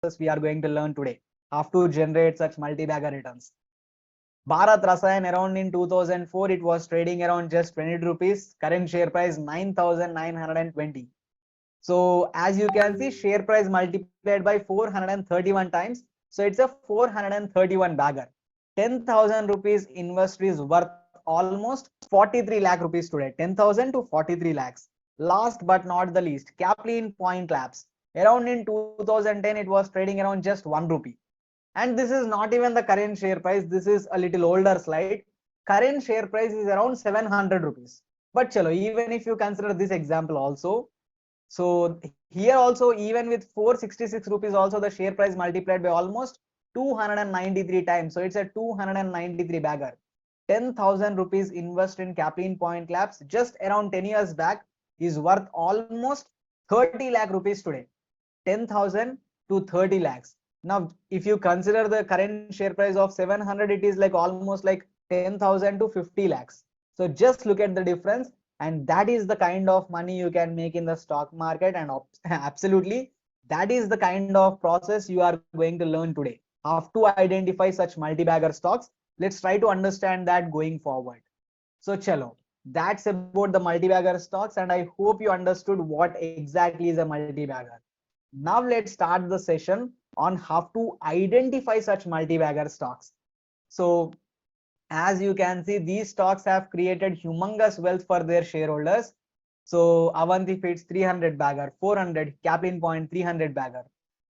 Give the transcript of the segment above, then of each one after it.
process we are going to learn today. How to generate such multi-bagger returns. Bharat Rasayan around in 2004, it was trading around just 20 rupees. Current share price 9,920. So as you can see, share price multiplied by 431 times. So it's a 431 bagger. 10,000 rupees investor is worth almost 43 lakh rupees today. 10,000 to 43 lakhs. Last but not the least, Kaplan Point Labs. Around in 2010, it was trading around just 1 rupee. And this is not even the current share price. This is a little older slide. Current share price is around 700 rupees. But chalo, even if you consider this example also, so here also even with 466 rupees also the share price multiplied by almost 293 times. So it's a 293 bagger. 10,000 rupees invest in Kaplan Point Labs just around 10 years back is worth almost 30 lakh rupees today. 10,000 to 30 lakhs. Now, if you consider the current share price of 700, it is like almost like 10,000 to 50 lakhs. So just look at the difference, and that is the kind of money you can make in the stock market. And absolutely, that is the kind of process you are going to learn today. How to identify such multi-bagger stocks. Let's try to understand that going forward. So chalo, that's about the multi-bagger stocks, and I hope you understood what exactly is a multi-bagger. Now let's start the session on how to identify such multi-bagger stocks. So as you can see, these stocks have created humongous wealth for their shareholders. So Avanti Feeds 300 bagger, 400, Kaplan Point 300 bagger.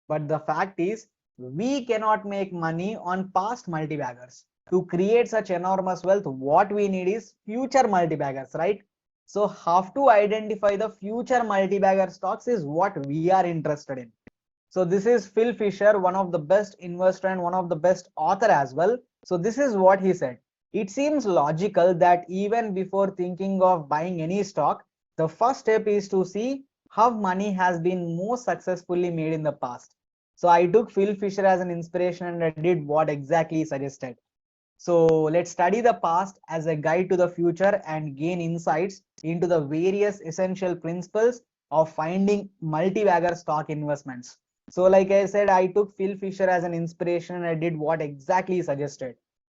But the fact is, we cannot make money on past multi-baggers. To create such enormous wealth, what we need is future multi-baggers, right? So how to identify the future multi-bagger stocks is what we are interested in. So this is Phil Fisher, one of the best investor and one of the best author as well. So this is what he said. It seems logical that even before thinking of buying any stock, the first step is to see how money has been most successfully made in the past. So I took Phil Fisher as an inspiration and I did what exactly he suggested. So let's study the past as a guide to the future and gain insights into the various essential principles of finding multi-bagger stock investments. So like I said, I took Phil Fisher as an inspiration and I did what exactly he suggested.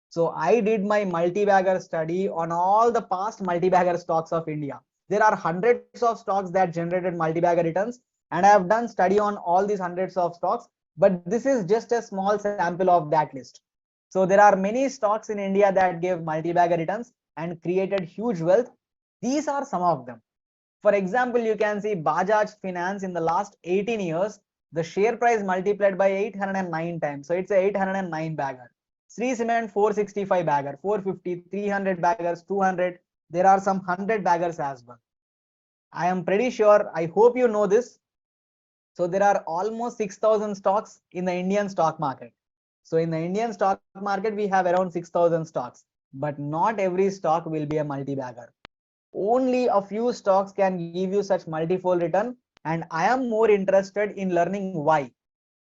So I did my multi-bagger study on all the past multi-bagger stocks of India. There are hundreds of stocks that generated multi-bagger returns, and I have done study on all these hundreds of stocks, but this is just a small sample of that list. So there are many stocks in India that gave multi-bagger returns and created huge wealth. These are some of them. For example, you can see Bajaj Finance in the last 18 years, the share price multiplied by 809 times. So it's a 809 bagger. Sri Cement 465 bagger, 450, 300 baggers, 200. There are some 100 baggers as well. I am pretty sure, I hope you know this. So there are almost 6,000 stocks in the Indian stock market. So in the Indian stock market, we have around 6,000 stocks, but not every stock will be a multi-bagger. Only a few stocks can give you such multi-fold return, and I am more interested in learning why.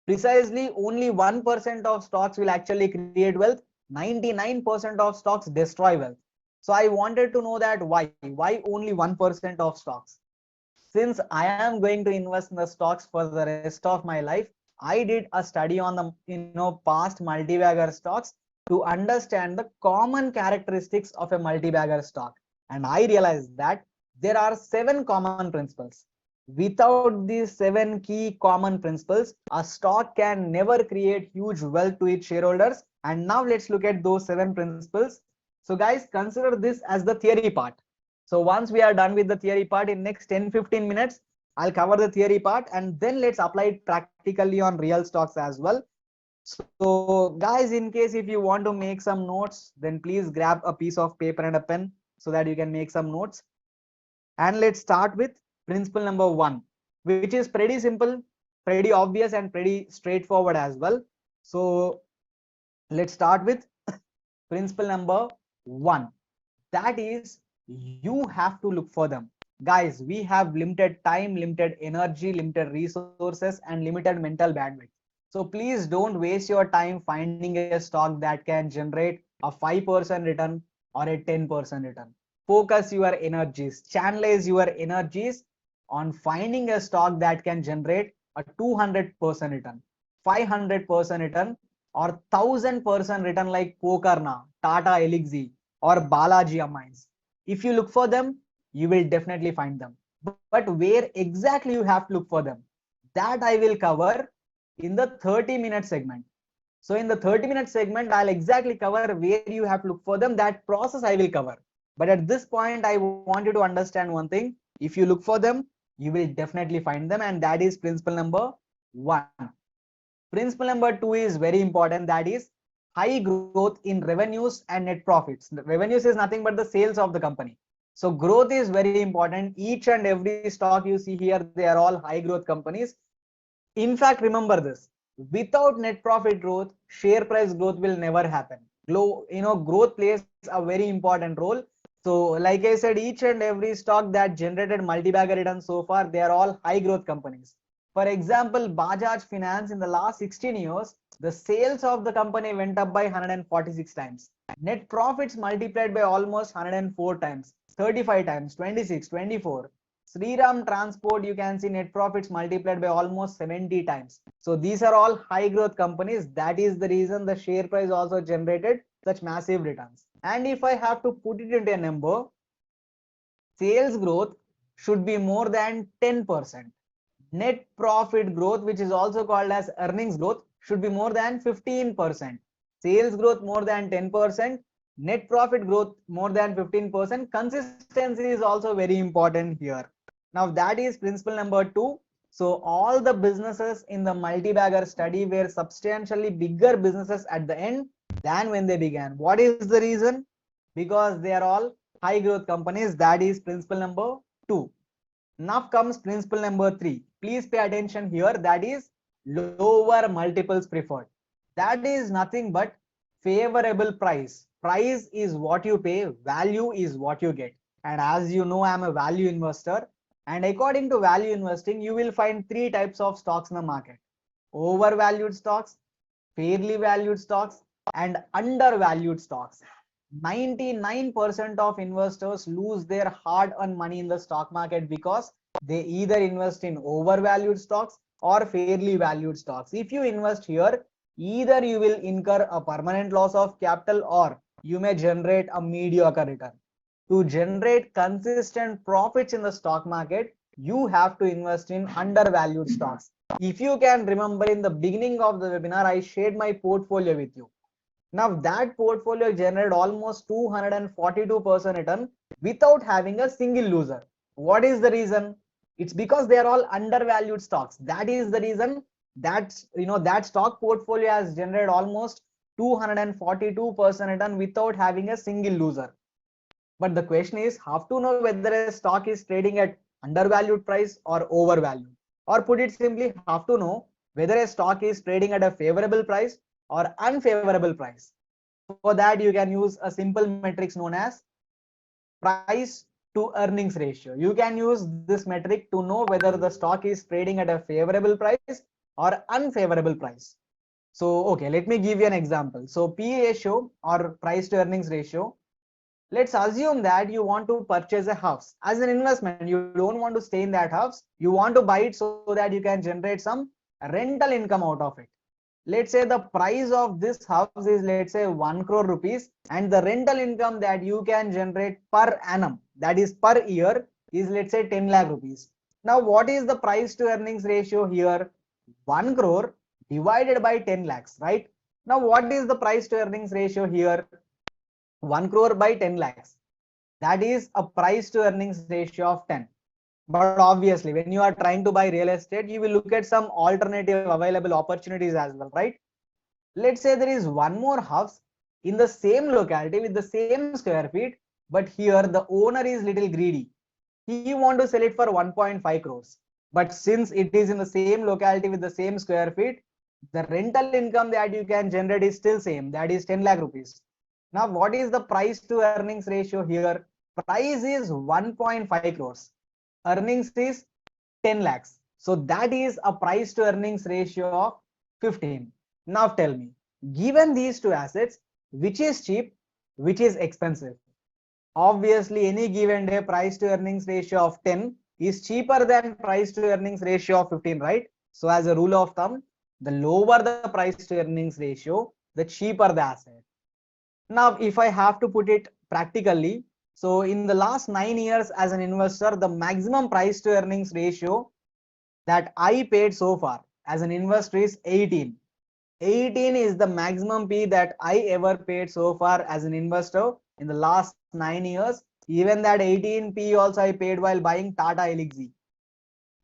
Precisely, only 1% of stocks will actually create wealth. 99% of stocks destroy wealth. So I wanted to know that why only 1% of stocks? Since I am going to invest in the stocks for the rest of my life, I did a study on the past multi-bagger stocks to understand the common characteristics of a multi-bagger stock. And I realized that there are 7 common principles. Without these 7 key common principles, a stock can never create huge wealth to its shareholders. And now let's look at those 7 principles. So guys, consider this as the theory part. So once we are done with the theory part, in next 10-15 minutes, I'll cover the theory part and then let's apply it practically on real stocks as well. So guys, in case if you want to make some notes, then please grab a piece of paper and a pen so that you can make some notes. And let's start with principle number 1, which is pretty simple, pretty obvious and pretty straightforward as well. So let's start with principle number 1. That is, you have to look for them. Guys, we have limited time, limited energy, limited resources, and limited mental bandwidth. So please don't waste your time finding a stock that can generate a 5% return or a 10% return. Focus your energies, channelize your energies on finding a stock that can generate a 200% return. 500% return or 1000% return like Pokarna, Tata Elixir or Balaji Amines. If you look for them, you will definitely find them. But where exactly you have to look for them, that I will cover in the 30-minute segment. So in the 30-minute segment, I'll exactly cover where you have to look for them. That process I will cover. But at this point, I want you to understand one thing. If you look for them, you will definitely find them. And that is principle number 1. Principle number 2 is very important. That is high growth in revenues and net profits. The revenues is nothing but the sales of the company. So growth is very important. Each and every stock you see here, they are all high growth companies. In fact, remember this, without net profit growth, share price growth will never happen. Growth plays a very important role. So like I said, each and every stock that generated multi-bagger returns so far, they are all high growth companies. For example, Bajaj Finance in the last 16 years, the sales of the company went up by 146 times. Net profits multiplied by almost 104 times, 35 times, 26, 24. Sriram Transport, you can see net profits multiplied by almost 70 times. So these are all high growth companies. That is the reason the share price also generated such massive returns. And if I have to put it into a number, sales growth should be more than 10%. Net profit growth, which is also called as earnings growth, should be more than 15%. Sales growth more than 10%. Net profit growth more than 15%. Consistency is also very important here. Now that is principle number 2. So all the businesses in the multi-bagger study were substantially bigger businesses at the end than when they began. What is the reason? Because they are all high growth companies. That is principle number 2. Now comes principle number 3. Please pay attention here. That is lower multiples preferred. That is nothing but favorable price. Price is what you pay, value is what you get. And as you know, I'm a value investor. And according to value investing, you will find 3 types of stocks in the market: overvalued stocks, fairly valued stocks, and undervalued stocks. 99% of investors lose their hard-earned money in the stock market because they either invest in overvalued stocks or fairly valued stocks. If you invest here, either you will incur a permanent loss of capital or you may generate a mediocre return. To generate consistent profits in the stock market, you have to invest in undervalued stocks. If you can remember, in the beginning of the webinar, I shared my portfolio with you. Now that portfolio generated almost 242% return without having a single loser. What is the reason? It's because they are all undervalued stocks. That is the reason that that stock portfolio has generated almost 242% return without having a single loser. But the question is, how to know whether a stock is trading at undervalued price or overvalued? Or put it simply, how to know whether a stock is trading at a favorable price or unfavorable price? For that, you can use a simple matrix known as price to earnings ratio. You can use this metric to know whether the stock is trading at a favorable price or unfavorable price. So, okay, let me give you an example. So, P ratio or price to earnings ratio. Let's assume that you want to purchase a house as an investment. You don't want to stay in that house. You want to buy it so that you can generate some rental income out of it. Let's say the price of this house is, let's say, 1 crore rupees, and the rental income that you can generate per annum, that is per year, is, let's say, 10 lakh rupees. Now what is the price to earnings ratio here? 1 crore divided by 10 lakhs, right? Now what is the price to earnings ratio here? 1 crore by 10 lakhs. That is a price to earnings ratio of 10. But obviously, when you are trying to buy real estate, you will look at some alternative available opportunities as well, right? Let's say there is one more house in the same locality with the same square feet, but here the owner is little greedy. He want to sell it for 1.5 crores. But since it is in the same locality with the same square feet, the rental income that you can generate is still same, that is 10 lakh rupees. Now, what is the price to earnings ratio here? Price is 1.5 crores. Earnings is 10 lakhs. So that is a price to earnings ratio of 15. Now tell me, given these two assets, which is cheap, which is expensive? Obviously, any given day price to earnings ratio of 10 is cheaper than price to earnings ratio of 15, right? So as a rule of thumb, The lower the price to earnings ratio, the cheaper the asset. Now, if I have to put it practically, so in the last 9 years as an investor, the maximum price to earnings ratio that I paid so far as an investor is 18. 18 is the maximum P that I ever paid so far as an investor in the last 9 years. Even that 18 P also I paid while buying Tata Elixir.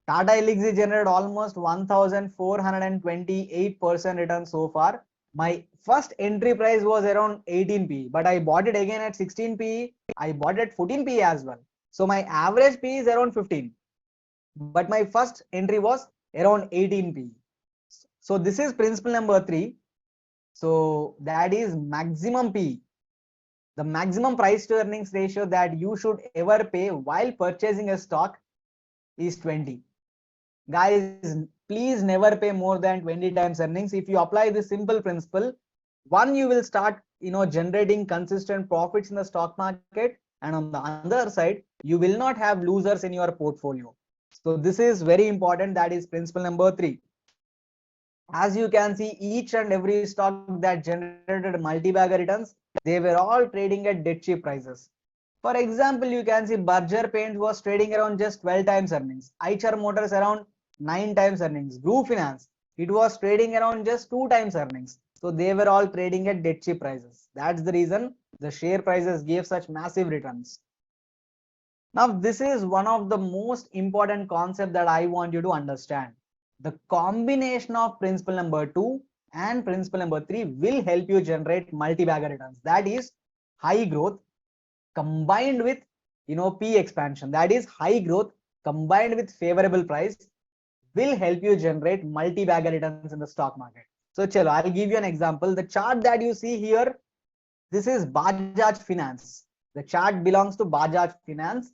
Tata Elixir generated almost 1428% return so far. My first entry price was around 18p, but I bought it again at 16p. I bought it at 14p as well. So my average P is around 15, but my first entry was around 18p. So this is principle number 3. So that is maximum P, the maximum price to earnings ratio that you should ever pay while purchasing a stock is 20. Guys, please never pay more than 20 times earnings. If you apply this simple principle, one, you will start generating consistent profits in the stock market, and on the other side you will not have losers in your portfolio. So this is very important. That is principle number 3. As you can see, each and every stock that generated multi-bagger returns, they were all trading at dead cheap prices. For example, you can see Berger Paints was trading around just 12 times earnings. Eicher Motors around 9 times earnings. Group Finance, it was trading around just 2 times earnings. So they were all trading at dead cheap prices. That's the reason the share prices gave such massive returns. Now, this is one of the most important concepts that I want you to understand. The combination of principle number 2 and principle number 3 will help you generate multi-bagger returns. That is high growth combined with P expansion. That is high growth combined with favorable price will help you generate multi-bagger returns in the stock market. So chalo, I'll give you an example. The chart that you see here, this is Bajaj Finance. The chart belongs to Bajaj Finance.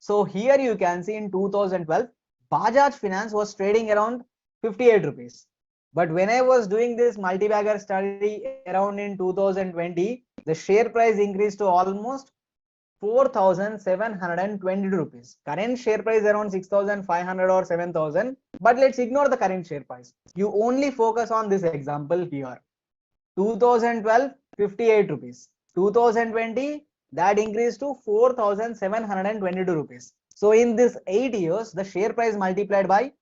So here you can see in 2012, Bajaj Finance was trading around 58 rupees. But when I was doing this multi-bagger study around in 2020, the share price increased to almost 4,722 rupees. Current share price around 6,500 or 7,000. But let's ignore the current share price. You only focus on this example here. 2012, 58 rupees. 2020, that increased to 4,722 rupees. So in this 8 years, the share price multiplied by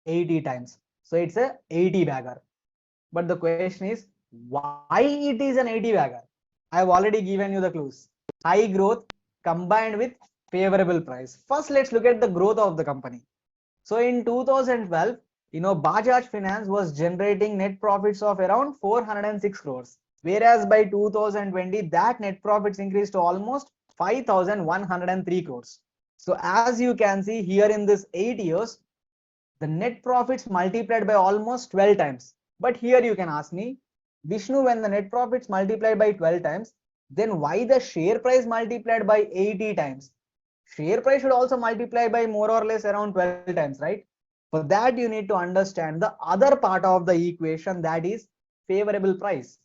80 times. So it's a 80 bagger. But the question is, why it is an 80 bagger? I have already given you the clues. High growth combined with favorable price. First, let's look at the growth of the company. So in 2012, Bajaj Finance was generating net profits of around 406 crores. Whereas by 2020, that net profits increased to almost 5,103 crores. So as you can see here in this 8 years, the net profits multiplied by almost 12 times. But here you can ask me, Vishnu, when the net profits multiplied by 12 times, then why the share price multiplied by 80 times? Share price should also multiply by more or less around 12 times, right? For that, you need to understand the other part of the equation, that is favorable price.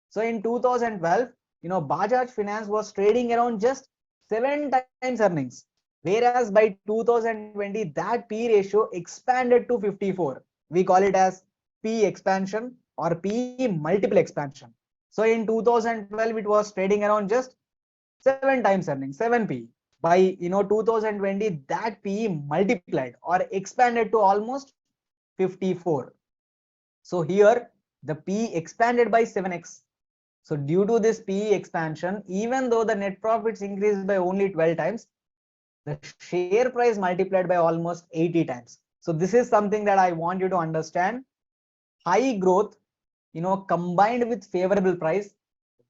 So in 2012, Bajaj Finance was trading around just 7 times earnings. Whereas by 2020, that P ratio expanded to 54. We call it as P expansion or P multiple expansion. So in 2012, it was trading around just 7 times earnings, 7p. By 2020, that P multiplied or expanded to almost 54. So here the P expanded by 7x. So due to this P expansion, even though the net profits increased by only 12 times, the share price multiplied by almost 80 times. So this is something that I want you to understand. High growth, combined with favorable price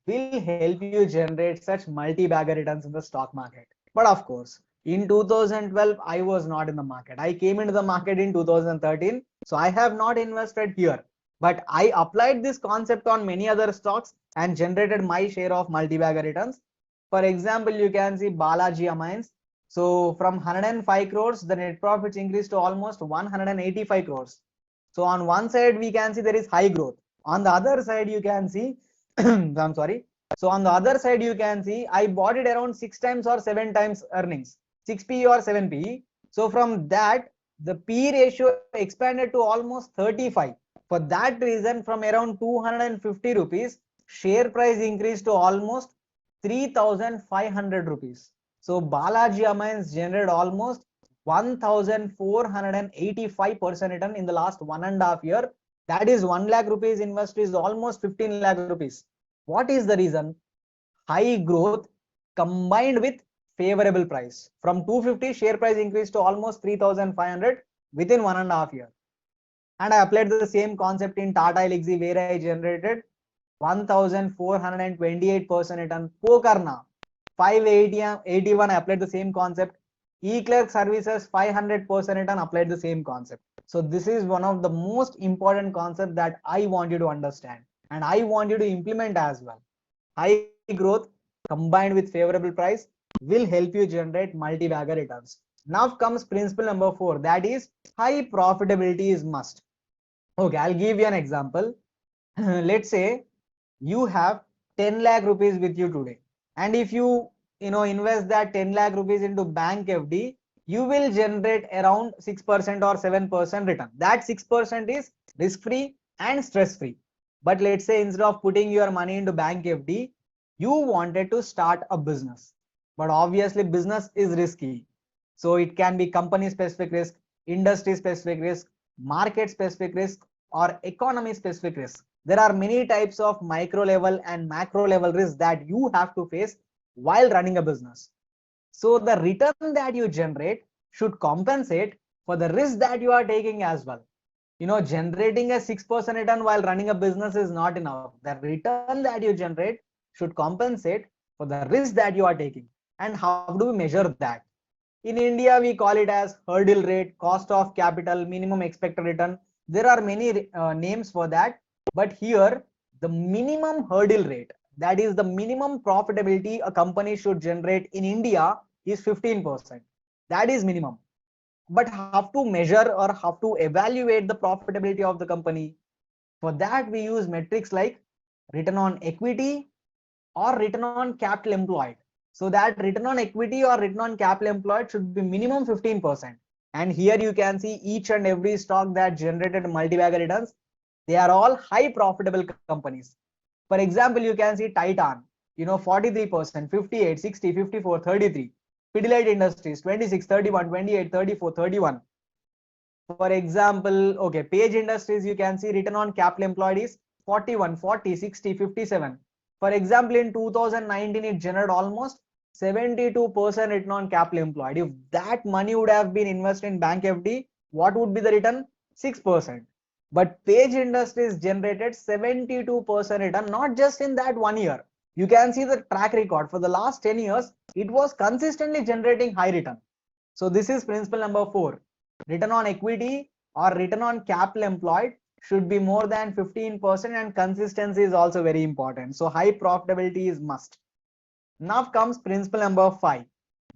will help you generate such multi-bagger returns in the stock market. But of course, in 2012, I was not in the market. I came into the market in 2013. So I have not invested here. But I applied this concept on many other stocks and generated my share of multi-bagger returns. For example, you can see Balaji Amines. So from 105 crores, the net profits increased to almost 185 crores. So on one side, we can see there is high growth. On the other side, you can see, I'm sorry. So on the other side, you can see I bought it around 6 times or 7 times earnings, 6p or 7p. So from that, the P ratio expanded to almost 35. For that reason, from around 250 rupees, share price increased to almost 3,500 rupees. So Balaji Amines generated almost 1,485% return in the last 1.5 years. That is 1 lakh rupees invested is almost 15 lakh rupees. What is the reason? High growth combined with favorable price. From 250, share price increased to almost 3,500 within 1.5 years. And I applied the same concept in Tata Elixir, where I generated 1,428% return. Pokarna 581, I applied the same concept. eClerk services 500% return, applied the same concept. So this is one of the most important concepts that I want you to understand and I want you to implement as well. High growth combined with favorable price will help you generate multi-bagger returns. Now comes principle number 4, that is high profitability is must. Okay, I'll give you an example. Let's say you have 10 lakh rupees with you today, and if you invest that 10 lakh rupees into bank FD, you will generate around 6% or 7% return. That 6% is risk free and stress free. But let's say instead of putting your money into bank FD, you wanted to start a business, but obviously business is risky. So it can be company specific risk, industry specific risk, market specific risk, or economy specific risk. There are many types of micro level and macro level risks that you have to face while running a business. So the return that you generate should compensate for the risk that you are taking as well. Generating a 6% return while running a business is not enough. The return that you generate should compensate for the risk that you are taking. And how do we measure that? In India, we call it as hurdle rate, cost of capital, minimum expected return. There are many names for that. But here, the minimum hurdle rate, that is the minimum profitability a company should generate in India, is 15%. That is minimum. But how to measure or how to evaluate the profitability of the company? For that, we use metrics like return on equity or return on capital employed. So that return on equity or return on capital employed should be minimum 15%. And here you can see each and every stock that generated multi-bagger returns. They are all high profitable companies. For example, you can see Titan, 43%, 58, 60, 54, 33. Pidilite Industries, 26, 31, 28, 34, 31. For example, okay, Page Industries, you can see return on capital employed is 41, 40, 60, 57. For example, in 2019, it generated almost 72% return on capital employed. If that money would have been invested in bank FD, what would be the return? 6%. But Page Industries generated 72% return, not just in that 1 year. You can see the track record for the last 10 years, it was consistently generating high return. So this is principle number 4. Return on equity or return on capital employed should be more than 15%, and consistency is also very important. So high profitability is must. Now comes principle number 5.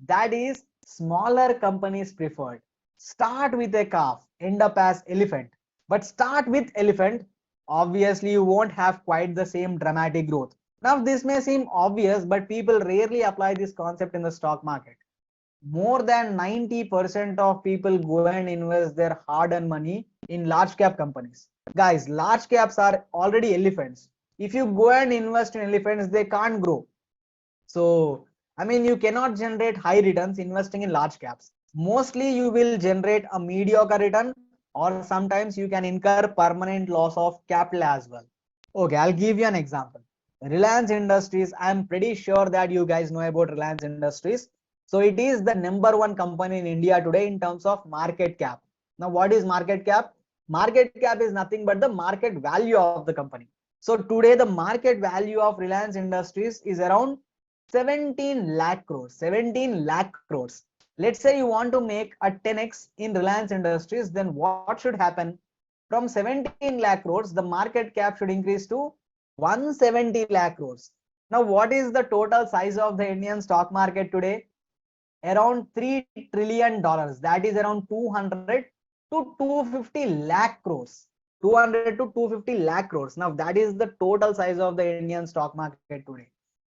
That is smaller companies preferred. Start with a calf, end up as elephant. But start with elephant, obviously you won't have quite the same dramatic growth. Now this may seem obvious, but people rarely apply this concept in the stock market. More than 90% of people go and invest their hard-earned money in large cap companies. Guys, large caps are already elephants. If you go and invest in elephants, they can't grow. So, you cannot generate high returns investing in large caps. Mostly you will generate a mediocre return, or sometimes you can incur permanent loss of capital as well. Okay, I'll give you an example. Reliance Industries, I'm pretty sure that you guys know about Reliance Industries. So it is the number 1 company in India today in terms of market cap. Now what is market cap? Market cap is nothing but the market value of the company. So today the market value of Reliance Industries is around 17 lakh crores. 17 lakh crores. Let's say you want to make a 10x in Reliance Industries, then what should happen? From 17 lakh crores, the market cap should increase to 170 lakh crores. Now what is the total size of the Indian stock market today? Around $3 trillion. That is around 200 to 250 lakh crores. 200 to 250 lakh crores. Now that is the total size of the Indian stock market today.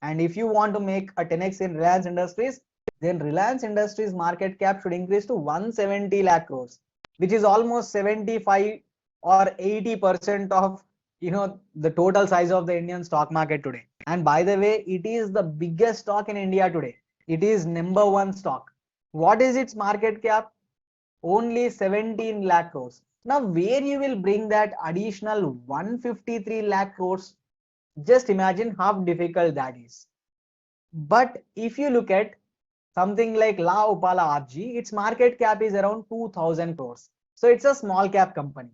And if you want to make a 10x in Reliance Industries, then Reliance Industries market cap should increase to 170 lakh crores, which is almost 75 or 80% of the total size of the Indian stock market today. And by the way, it is the biggest stock in India today. It is number one stock. What is its market cap? Only 17 lakh crores. Now, where you will bring that additional 153 lakh crores? Just imagine how difficult that is. But if you look at something like La Opala RG, its market cap is around 2000 crores. So it's a small cap company.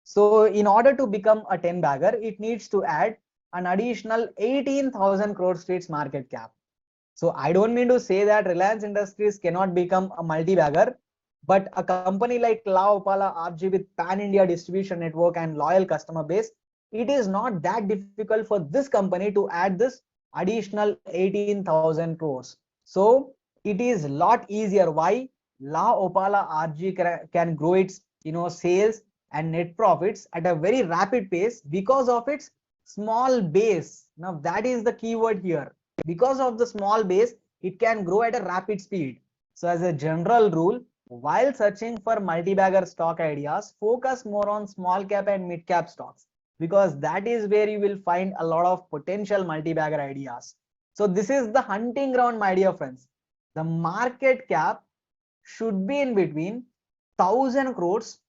So in order to become a 10 bagger, it needs to add an additional 18,000 crores to its market cap. So I don't mean to say that Reliance Industries cannot become a multi-bagger, but a company like La Opala RG with pan-India distribution network and loyal customer base, it is not that difficult for this company to add this additional 18,000 crores. So it is a lot easier. Why? La Opala RG can grow its sales and net profits at a very rapid pace because of its small base. Now that is the keyword here. Because of the small base, it can grow at a rapid speed. So as a general rule, while searching for multi-bagger stock ideas, focus more on small cap and mid cap stocks, because that is where you will find a lot of potential multi-bagger ideas. So this is the hunting ground, my dear friends. The market cap should be in between 1000 crores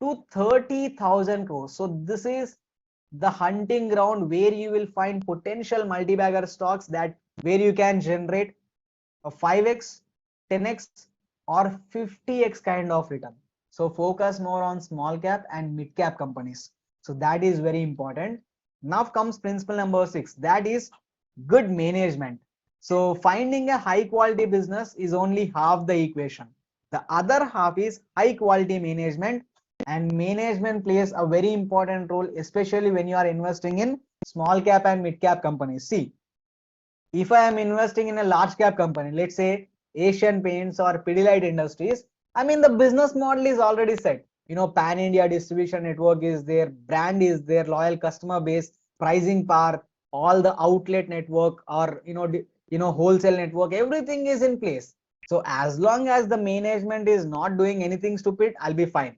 to 30,000 crores. So this is the hunting ground where you will find potential multi-bagger stocks, that where you can generate a 5x, 10x or 50x kind of return. So focus more on small cap and mid cap companies. So that is very important. Now comes principle number 6, that is good management. So finding a high quality business is only half the equation. The other half is high quality management, and management plays a very important role, especially when you are investing in small cap and mid cap companies. See, if I am investing in a large cap company, let's say Asian Paints or Pidilite Industries, I mean the business model is already set. Pan India distribution network is there, brand is there, loyal customer base, pricing power, all the outlet network or wholesale network, everything is in place. So as long as the management is not doing anything stupid, I'll be fine.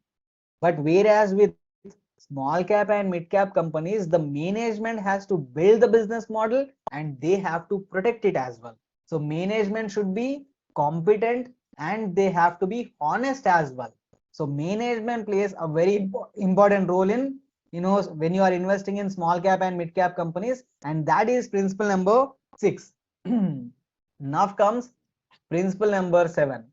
But whereas with small cap and mid cap companies, the management has to build the business model and they have to protect it as well. So management should be competent and they have to be honest as well. So management plays a very important role in when you are investing in small cap and mid cap companies, and that is principle number 6. Now comes principle number 7,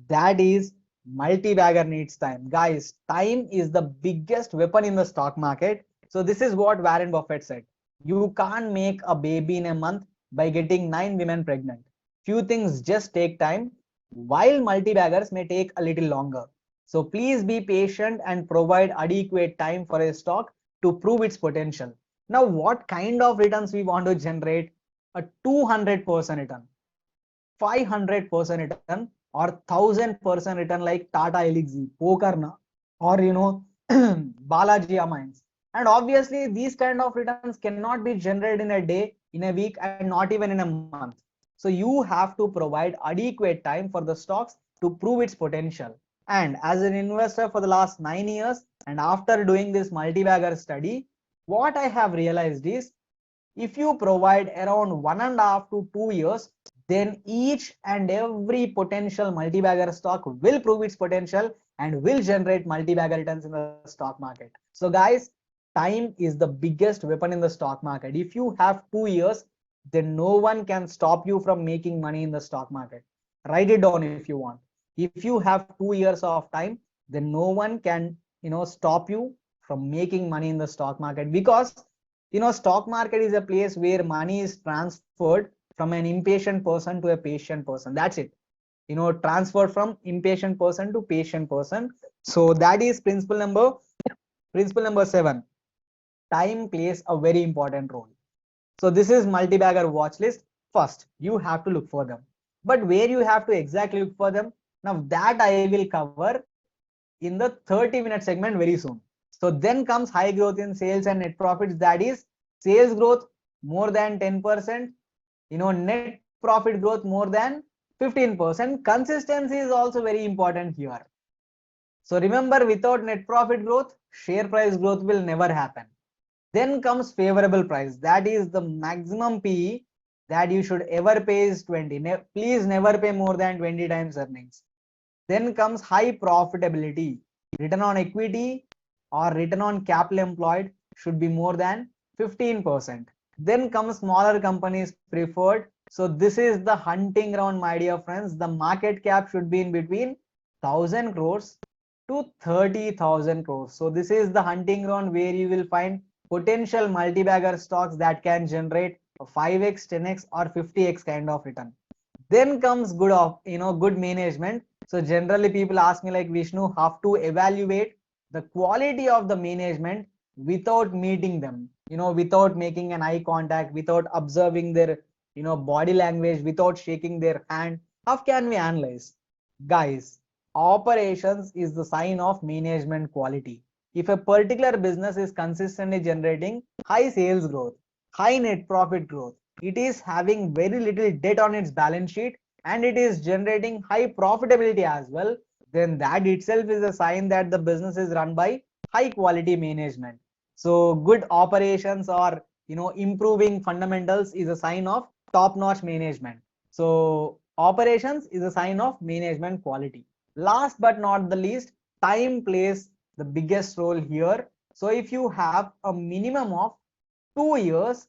that is multi-bagger needs time. Guys, time is the biggest weapon in the stock market. So this is what Warren Buffett said: you can't make a baby in a month by getting 9 women pregnant. Few things just take time, while multi-baggers may take a little longer. So please be patient and provide adequate time for a stock to prove its potential. Now what kind of returns we want to generate? A 200% return, 500% return, or 1000% return like Tata Elixir, Pokarna, or Balaji Amines. And obviously these kind of returns cannot be generated in a day, in a week, and not even in a month. So you have to provide adequate time for the stocks to prove its potential. And as an investor for the last 9 years, and after doing this multi-bagger study, what I have realized is, if you provide around 1.5 to 2 years, then each and every potential multi-bagger stock will prove its potential and will generate multi-bagger returns in the stock market. So guys, time is the biggest weapon in the stock market. If you have 2 years, then no one can stop you from making money in the stock market. Write it down if you want. If you have 2 years of time, then no one can stop you from making money in the stock market, because stock market is a place where money is transferred from an impatient person to a patient person. That's it. Transfer from impatient person to patient person. So that is principle number 7. Time plays a very important role. So this is multi-bagger watch list. First, you have to look for them. But where you have to exactly look for them, now that I will cover in the 30-minute segment very soon. So then comes high growth in sales and net profits. That is sales growth more than 10%, net profit growth more than 15%. Consistency is also very important here. So remember, without net profit growth, share price growth will never happen. Then comes favorable price. That is the maximum PE that you should ever pay is 20. Please never pay more than 20 times earnings. Then comes high profitability. Return on equity or return on capital employed should be more than 15%. Then comes smaller companies preferred. So this is the hunting ground, my dear friends. The market cap should be in between 1000 crores to 30,000 crores. So this is the hunting ground where you will find potential multi-bagger stocks that can generate a 5x, 10x or 50x kind of return. Then comes good management. So generally people ask me like, Vishnu, how to evaluate the quality of the management without meeting them, without making an eye contact, without observing their, body language, without shaking their hand. How can we analyze? Guys, operations is the sign of management quality. If a particular business is consistently generating high sales growth, high net profit growth, it is having very little debt on its balance sheet, and it is generating high profitability as well, then that itself is a sign that the business is run by high quality management. So good operations or improving fundamentals is a sign of top notch management. So operations is a sign of management quality. Last but not the least, time plays the biggest role here. So if you have a minimum of 2 years,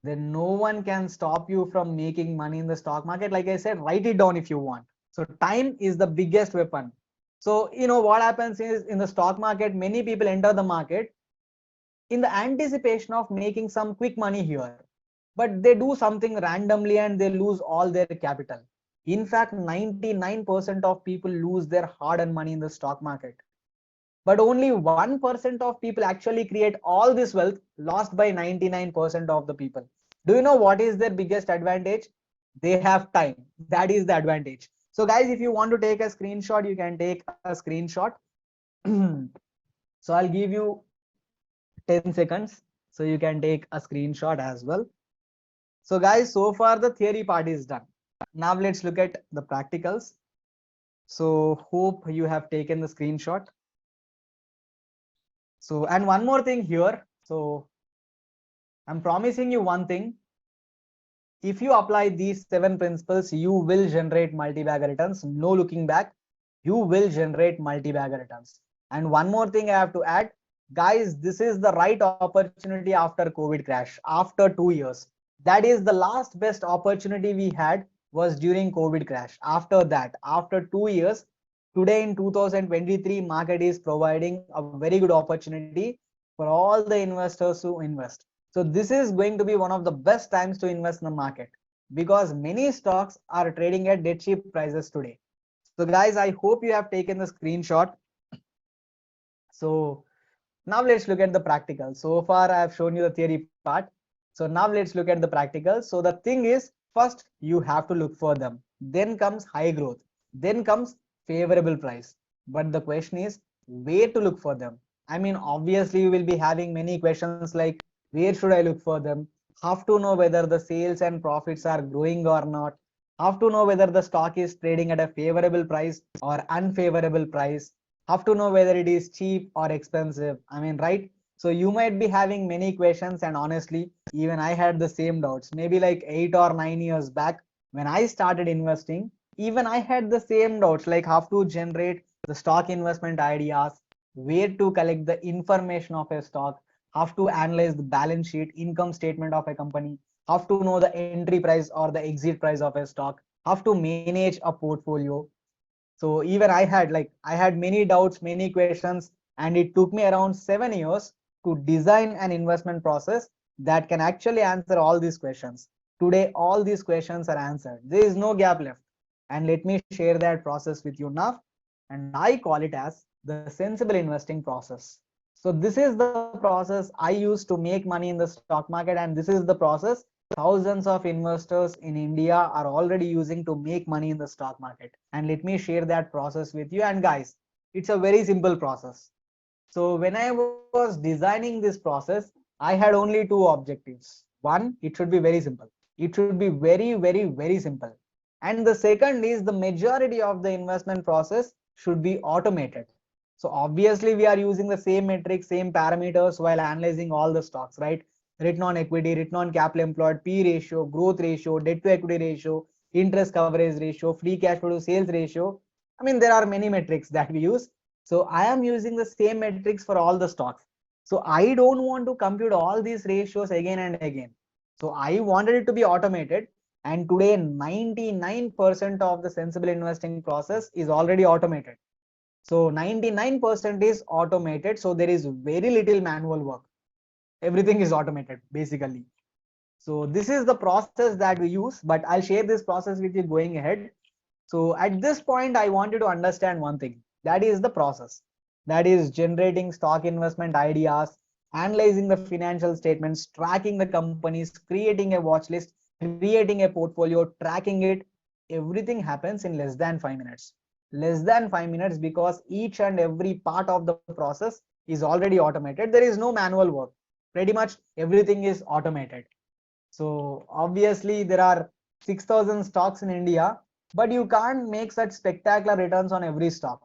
then no one can stop you from making money in the stock market. Like I said, write it down if you want. So time is the biggest weapon. So what happens is, in the stock market, many people enter the market in the anticipation of making some quick money here, but they do something randomly and they lose all their capital. In fact, 99% of people lose their hard-earned money in the stock market, but only 1% of people actually create all this wealth lost by 99% of the people. Do you know what is their biggest advantage? They have time. That is the advantage. So guys, if you want to take a screenshot, you can take a screenshot. So I'll give you 10 seconds so you can take a screenshot as well. So guys, so far the theory part is done. Now let's look at the practicals. So hope you have taken the screenshot. So, and one more thing here. So I'm promising you one thing. If you apply these 7 principles, you will generate multi-bagger returns. No looking back, you will generate multi-bagger returns. And one more thing I have to add, guys, this is the right opportunity after COVID crash, after 2 years. That is the last best opportunity we had was during COVID crash. After that, after 2 years, today in 2023, market is providing a very good opportunity for all the investors to invest. So this is going to be one of the best times to invest in the market, because many stocks are trading at dead cheap prices today. So guys, I hope you have taken the screenshot. So now let's look at the practical. So far I have shown you the theory part. So now let's look at the practical. So the thing is, first you have to look for them. Then comes high growth. Then comes favorable price. But the question is, where to look for them? I mean, obviously you will be having many questions like, where should I look for them? How to know whether the sales and profits are growing or not? How to know whether the stock is trading at a favorable price or unfavorable price? How to know whether it is cheap or expensive? I mean, right? So you might be having many questions, and honestly, even I had the same doubts. Maybe like 8 or 9 years back when I started investing, even I had the same doubts, like how to generate the stock investment ideas, where to collect the information of a stock, how to analyze the balance sheet, income statement of a company, how to know the entry price or the exit price of a stock, how to manage a portfolio. So even I had many doubts, many questions, and it took me around 7 years to design an investment process that can actually answer all these questions. Today, all these questions are answered. There is no gap left. And let me share that process with you now. And I call it as the sensible investing process. So this is the process I use to make money in the stock market, and this is the process thousands of investors in India are already using to make money in the stock market. And let me share that process with you. And guys, it's a very simple process. So when I was designing this process, I had only two objectives. One, it should be very simple. It should be very, very, very simple. And the second is, the majority of the investment process should be automated. So obviously we are using the same metrics, same parameters while analyzing all the stocks, right? Return on equity, return on capital employed, P ratio, growth ratio, debt to equity ratio, interest coverage ratio, free cash flow to sales ratio. I mean, there are many metrics that we use. So I am using the same metrics for all the stocks. So I don't want to compute all these ratios again and again. So I wanted it to be automated. And today 99% of the sensible investing process is already automated. So 99% is automated. So there is very little manual work. Everything is automated basically. So this is the process that we use, but I'll share this process with you going ahead. So at this point, I want you to understand one thing. That is the process. That is generating stock investment ideas, analyzing the financial statements, tracking the companies, creating a watch list, creating a portfolio, tracking it. Everything happens in less than 5 minutes. Less than 5 minutes because each and every part of the process is already automated. There is no manual work. Pretty much everything is automated. So obviously there are 6,000 stocks in India, but you can't make such spectacular returns on every stock.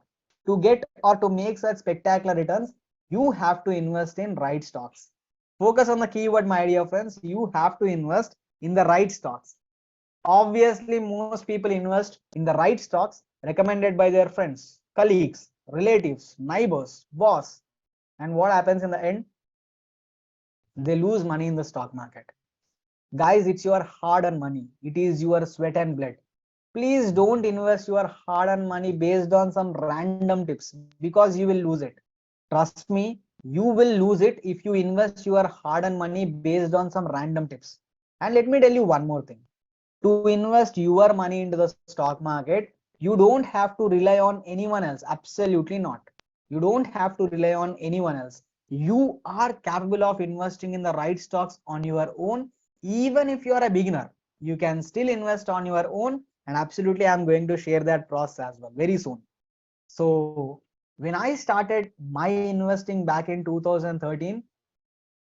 To get or to make such spectacular returns, you have to invest in right stocks. Focus on the keyword, my dear friends. You have to invest in the right stocks. Obviously, most people invest in the right stocks recommended by their friends, colleagues, relatives, neighbors, boss. And what happens in the end? They lose money in the stock market. Guys, it's your hard earned money. It is your sweat and blood. Please don't invest your hard earned money based on some random tips because you will lose it. Trust me, you will lose it if you invest your hard earned money based on some random tips. And let me tell you one more thing. To invest your money into the stock market, you don't have to rely on anyone else. Absolutely not. You don't have to rely on anyone else. You are capable of investing in the right stocks on your own. Even if you are a beginner, you can still invest on your own. And absolutely, I'm going to share that process as well very soon. So when I started my investing back in 2013,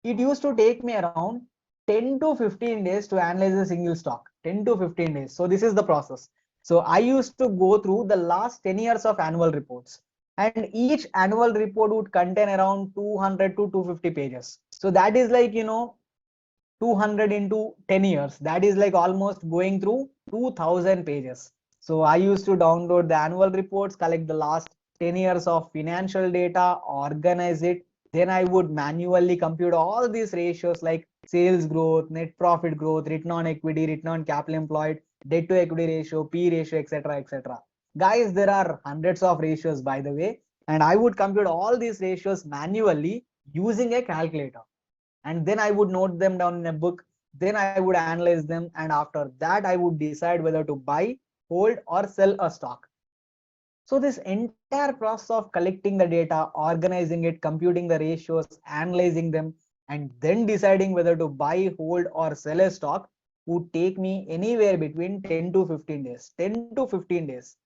it used to take me around 10 to 15 days to analyze a single stock. 10 to 15 days. So this is the process. So I used to go through the last 10 years of annual reports, and each annual report would contain around 200 to 250 pages. So that is like, 200 into 10 years. That is like almost going through 2000 pages. So I used to download the annual reports, collect the last 10 years of financial data, organize it. Then I would manually compute all these ratios like sales growth, net profit growth, return on equity, return on capital employed, debt to equity ratio, P ratio, etc. etc. Guys, there are hundreds of ratios, by the way, and I would compute all these ratios manually using a calculator, and then I would note them down in a book. Then I would analyze them, and after that I would decide whether to buy, hold, or sell a stock. So this entire process of collecting the data, organizing it, computing the ratios, analyzing them, and then deciding whether to buy, hold, or sell a stock would take me anywhere between 10 to 15 days. 10 to 15 days.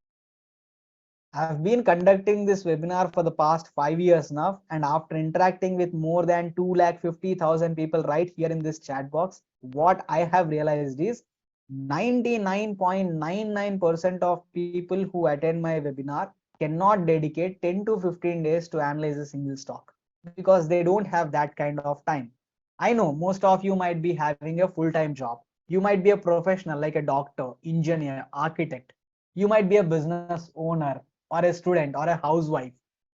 I've been conducting this webinar for the past 5 years now, and after interacting with more than 250,000 people right here in this chat box, what I have realized is 99.99% of people who attend my webinar cannot dedicate 10 to 15 days to analyze a single stock because they don't have that kind of time. I know most of you might be having a full-time job. You might be a professional like a doctor, engineer, architect. You might be a business owner or a student or a housewife.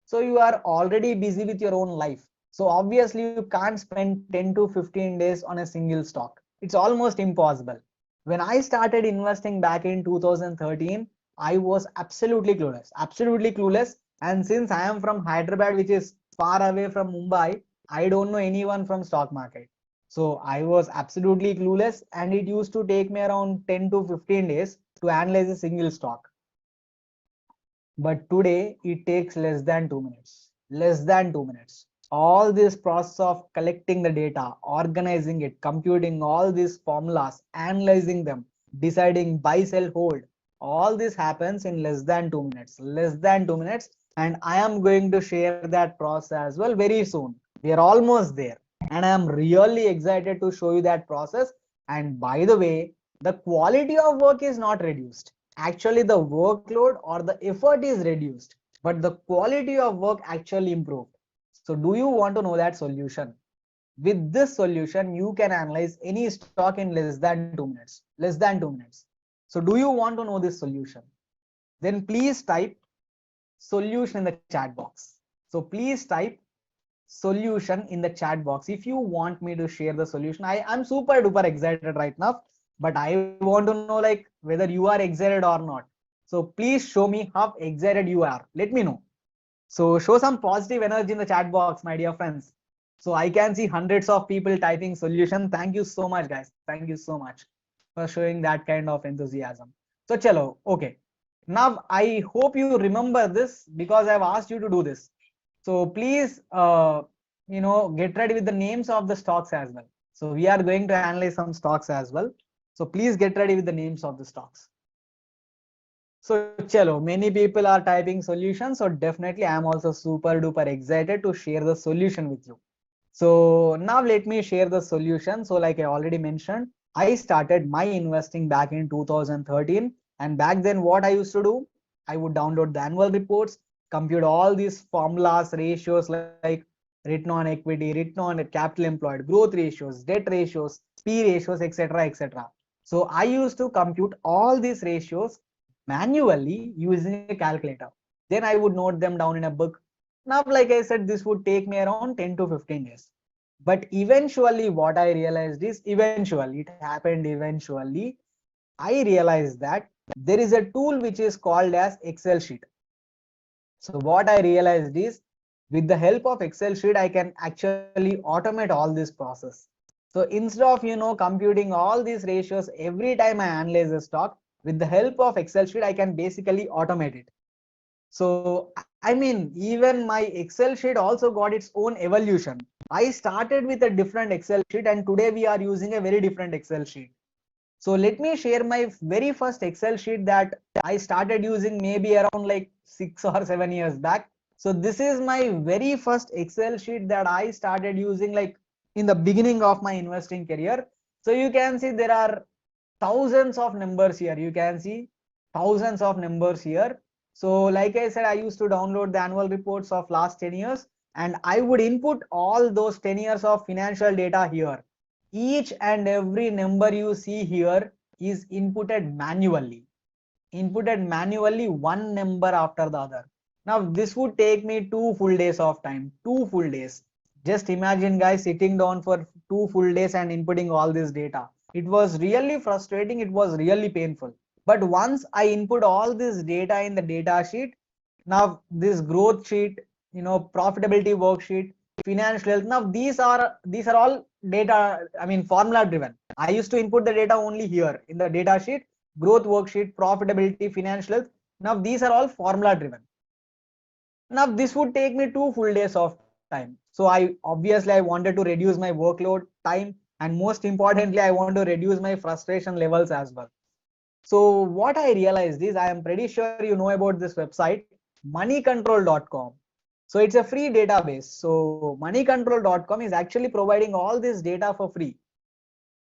So you are already busy with your own life. So obviously you can't spend 10 to 15 days on a single stock. It's almost impossible. When I started investing back in 2013, I was absolutely clueless, absolutely clueless. And since I am from Hyderabad, which is far away from Mumbai, I don't know anyone from stock market. So I was absolutely clueless, and it used to take me around 10 to 15 days to analyze a single stock. But today it takes less than 2 minutes. Less than 2 minutes. All this process of collecting the data, organizing it, computing all these formulas, analyzing them, deciding buy, sell, hold, all this happens in less than 2 minutes. Less than 2 minutes. And I am going to share that process as well very soon. We are almost there. And I am really excited to show you that process. And by the way, the quality of work is not reduced. Actually, the workload or the effort is reduced. but the quality of work actually improved. So do you want to know that solution? With this solution, you can analyze any stock in less than 2 minutes. Less than 2 minutes. So do you want to know this solution? Then please type solution in the chat box. So please type solution in the chat box if you want me to share the solution. I'm super duper excited right now, but I want to know like whether you are excited or not. So please show me how excited you are. Let me know. So show some positive energy in the chat box, my dear friends. So I can see hundreds of people typing solution. Thank you so much, guys. Thank you so much for showing that kind of enthusiasm. So chalo, okay. Now I hope you remember this because I've asked you to do this. So please, get ready with the names of the stocks as well. So we are going to analyze some stocks as well. So please get ready with the names of the stocks. So chalo, many people are typing solutions. So definitely I'm also super duper excited to share the solution with you. So now let me share the solution. So like I already mentioned, I started my investing back in 2013. And back then what I used to do, I would download the annual reports, compute all these formulas, ratios like return on equity, return on capital employed, growth ratios, debt ratios, P ratios, etc. etc. So I used to compute all these ratios manually using a calculator. Then I would note them down in a book. Now, like I said, this would take me around 10 to 15 days. But eventually, what I realized is eventually, it happened eventually. I realized that there is a tool which is called as Excel sheet. So what I realized is with the help of Excel sheet, I can actually automate all this process. So instead of, computing all these ratios every time I analyze a stock, with the help of Excel sheet, I can basically automate it. So, I mean, even my Excel sheet also got its own evolution. I started with a different Excel sheet and today we are using a very different Excel sheet. So let me share my very first Excel sheet that I started using maybe around like 6 or 7 years back. So this is my very first Excel sheet that I started using like in the beginning of my investing career. So you can see there are thousands of numbers here. You can see thousands of numbers here. So like I said, I used to download the annual reports of last 10 years and I would input all those 10 years of financial data here. Each and every number you see here is inputted manually. Inputted manually, one number after the other. Now this would take me 2 full days of time. 2 full days. Just imagine guys sitting down for 2 full days and inputting all this data. It was really frustrating. It was really painful. But once I input all this data in the data sheet, now this growth sheet, profitability worksheet, financial health. Now these are all data, I mean formula driven. I used to input the data only here in the data sheet, growth worksheet, profitability, financial health. Now these are all formula driven. Now this would take me 2 full days of time. So I wanted to reduce my workload time, and most importantly, I want to reduce my frustration levels as well. So what I realized is I am pretty sure you know about this website, moneycontrol.com. So it's a free database. So moneycontrol.com is actually providing all this data for free.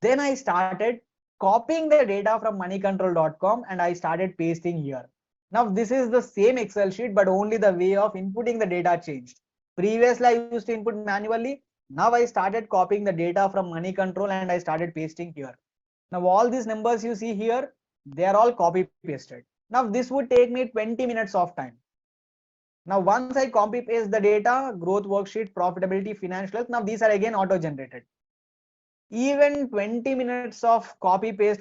Then I started copying the data from moneycontrol.com and I started pasting here. Now this is the same Excel sheet, but only the way of inputting the data changed. Previously I used to input manually. Now I started copying the data from Money Control and I started pasting here. Now all these numbers you see here, they are all copy pasted. Now this would take me 20 minutes of time. Now once I copy paste the data, growth worksheet, profitability, financial health, now these are again auto generated. Even 20 minutes of copy paste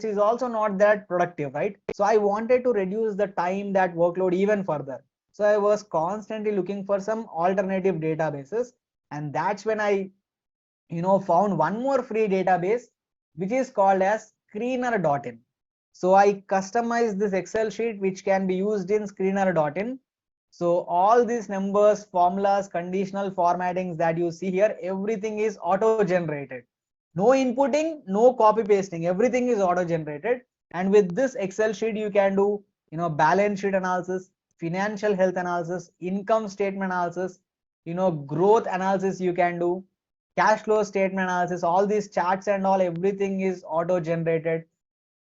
is also not that productive, right? So I wanted to reduce the time, that workload even further. So I was constantly looking for some alternative databases, and that's when I found one more free database which is called as screener.in. So I customized this Excel sheet which can be used in screener.in. So all these numbers, formulas, conditional formattings that you see here, everything is auto generated. No inputting, no copy pasting, everything is auto generated. And with this Excel sheet you can do balance sheet analysis, financial health analysis, income statement analysis, growth analysis you can do, cash flow statement analysis, all these charts and all, everything is auto generated.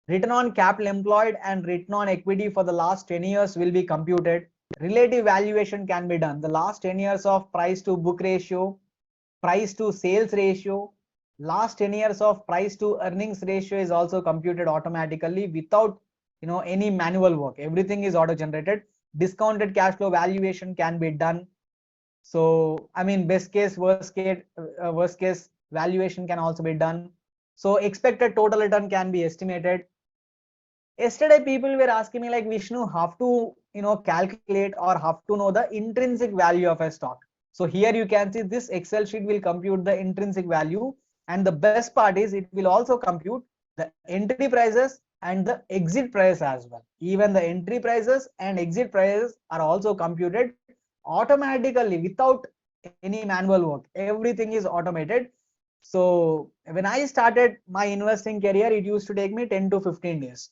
Return on capital employed and return on equity for the last 10 years will be computed. relative valuation can be done. The last 10 years of price to book ratio, price to sales ratio, last 10 years of price to earnings ratio is also computed automatically without any manual work. Everything is auto generated. Discounted cash flow valuation can be done. So I mean, best case, worst case valuation can also be done. So expected total return can be estimated. Yesterday people were asking me like, Vishnu, have to calculate or have to know the intrinsic value of a stock. So here you can see this Excel sheet will compute the intrinsic value, and the best part is it will also compute the entry prices and the exit price as well. Even the entry prices and exit prices are also computed automatically without any manual work. Everything is automated. So when I started my investing career, it used to take me 10 to 15 days.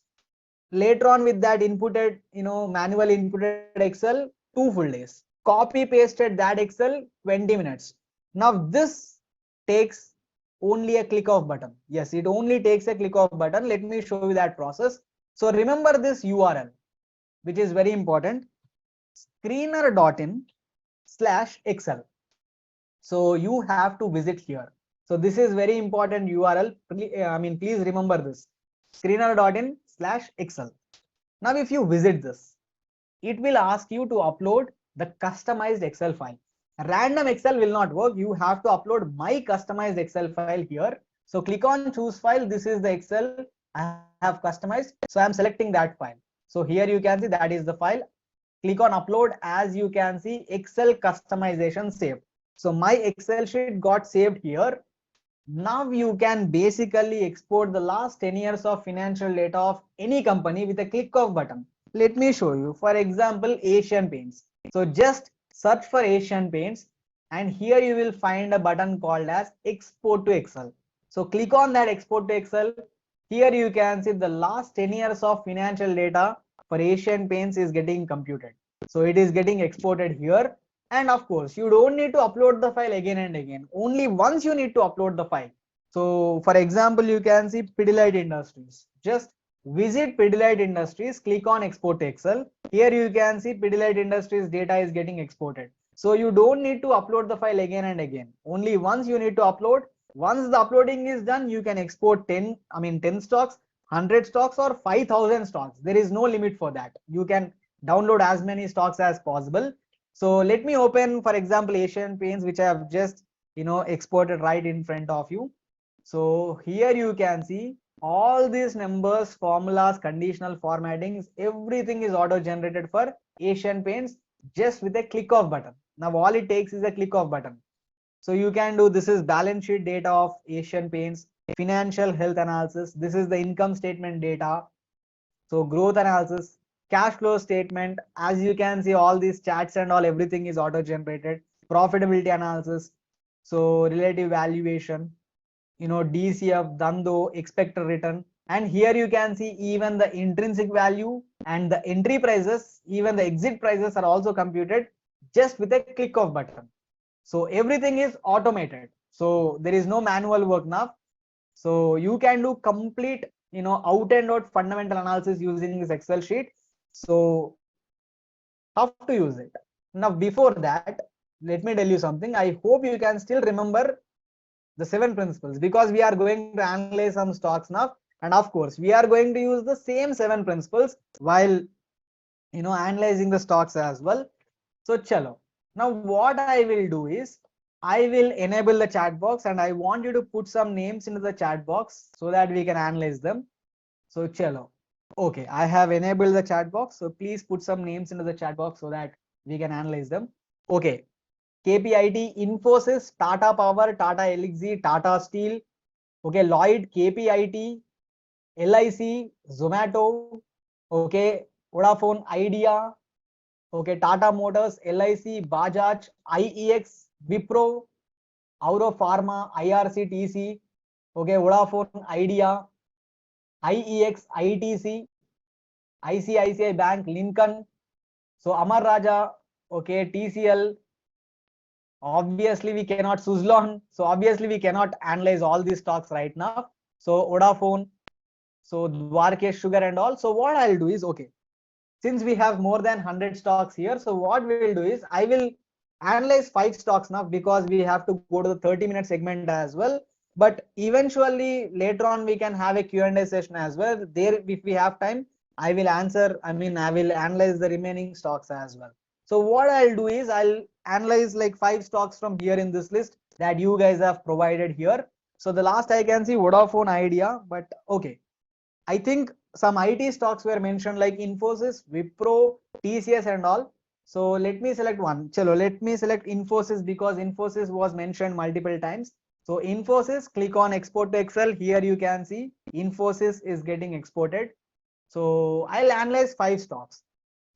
Later on, with that inputted, manual inputted Excel, 2 full days. Copy pasted that Excel, 20 minutes. Now this takes only a click of button. Yes, it only takes a click of button. Let me show you that process. So remember this URL, which is very important: screener.in/Excel. So you have to visit here. So this is very important URL. Please remember this: screener.in/Excel. Now, if you visit this, it will ask you to upload the customized Excel file. Random Excel will not work. You have to upload my customized Excel file here. So click on choose file. This is the Excel I have customized. So I'm selecting that file. So here you can see that is the file. Click on upload. As you can see, Excel customization saved. So my Excel sheet got saved here. Now you can basically export the last 10 years of financial data of any company with a click of button. Let me show you. For example, Asian Paints. So just search for Asian Paints, and here you will find a button called as export to Excel. So click on that export to Excel. Here you can see the last 10 years of financial data for Asian Paints is getting computed. So it is getting exported here. And of course, you don't need to upload the file again and again. Only once you need to upload the file. So for example, you can see Pidilite Industries. Just visit Pidilite Industries, click on export to Excel. Here you can see Pidilite Industries data is getting exported. So you don't need to upload the file again and again. Only once you need to upload. Once the uploading is done, you can export 10 stocks, 100 stocks, or 5,000 stocks. There is no limit for that. You can download as many stocks as possible. So let me open, for example, Asian Paints, which I have just exported right in front of you. So here you can see all these numbers, formulas, conditional formattings, everything is auto generated for Asian Paints just with a click of button. Now all it takes is a click of button. So you can do, this is balance sheet data of Asian Paints, financial health analysis. This is the income statement data. So growth analysis, cash flow statement. As you can see, all these charts and all, everything is auto generated. Profitability analysis. So relative valuation, DCF, Dando, expected return. And here you can see even the intrinsic value and the entry prices, even the exit prices are also computed just with a click of button. So everything is automated. So there is no manual work now. So you can do complete, out and out fundamental analysis using this Excel sheet. So how to use it? Now, before that, let me tell you something. I hope you can still remember the 7 principles, because we are going to analyze some stocks now. And of course, we are going to use the same 7 principles while, analyzing the stocks as well. So chalo. Now what I will do is I will enable the chat box, and I want you to put some names into the chat box so that we can analyze them. So chalo. Okay, I have enabled the chat box. So please put some names into the chat box so that we can analyze them. Okay. KPIT, Infosys, Tata Power, Tata Elixir, Tata Steel. Okay, Lloyd, KPIT, LIC, Zomato. Okay, Vodafone Idea. Okay, Tata Motors, LIC, Bajaj, IEX, Wipro, Auro Pharma, IRCTC, okay, Vodafone Idea, IEX, ITC, ICICI Bank, Lincoln, so Amar Raja, okay, TCL. Obviously, we cannot Suzlon, so obviously we cannot analyze all these stocks right now. So Vodafone, so Dwarkesh Sugar and all. So what I'll do is, okay, since we have more than 100 stocks here, so what we will do is I will analyze 5 stocks now, because we have to go to the 30-minute segment as well. But eventually later on we can have a Q&A session as well. There, if we have time, I will answer, I will analyze the remaining stocks as well. So what I'll do is I'll analyze like 5 stocks from here in this list that you guys have provided here. So the last I can see Vodafone Idea, but okay. I think some IT stocks were mentioned like Infosys, Wipro, TCS and all. So let me select one. Chalo, let me select Infosys because Infosys was mentioned multiple times. So Infosys, click on export to Excel. Here you can see Infosys is getting exported. So I'll analyze 5 stocks.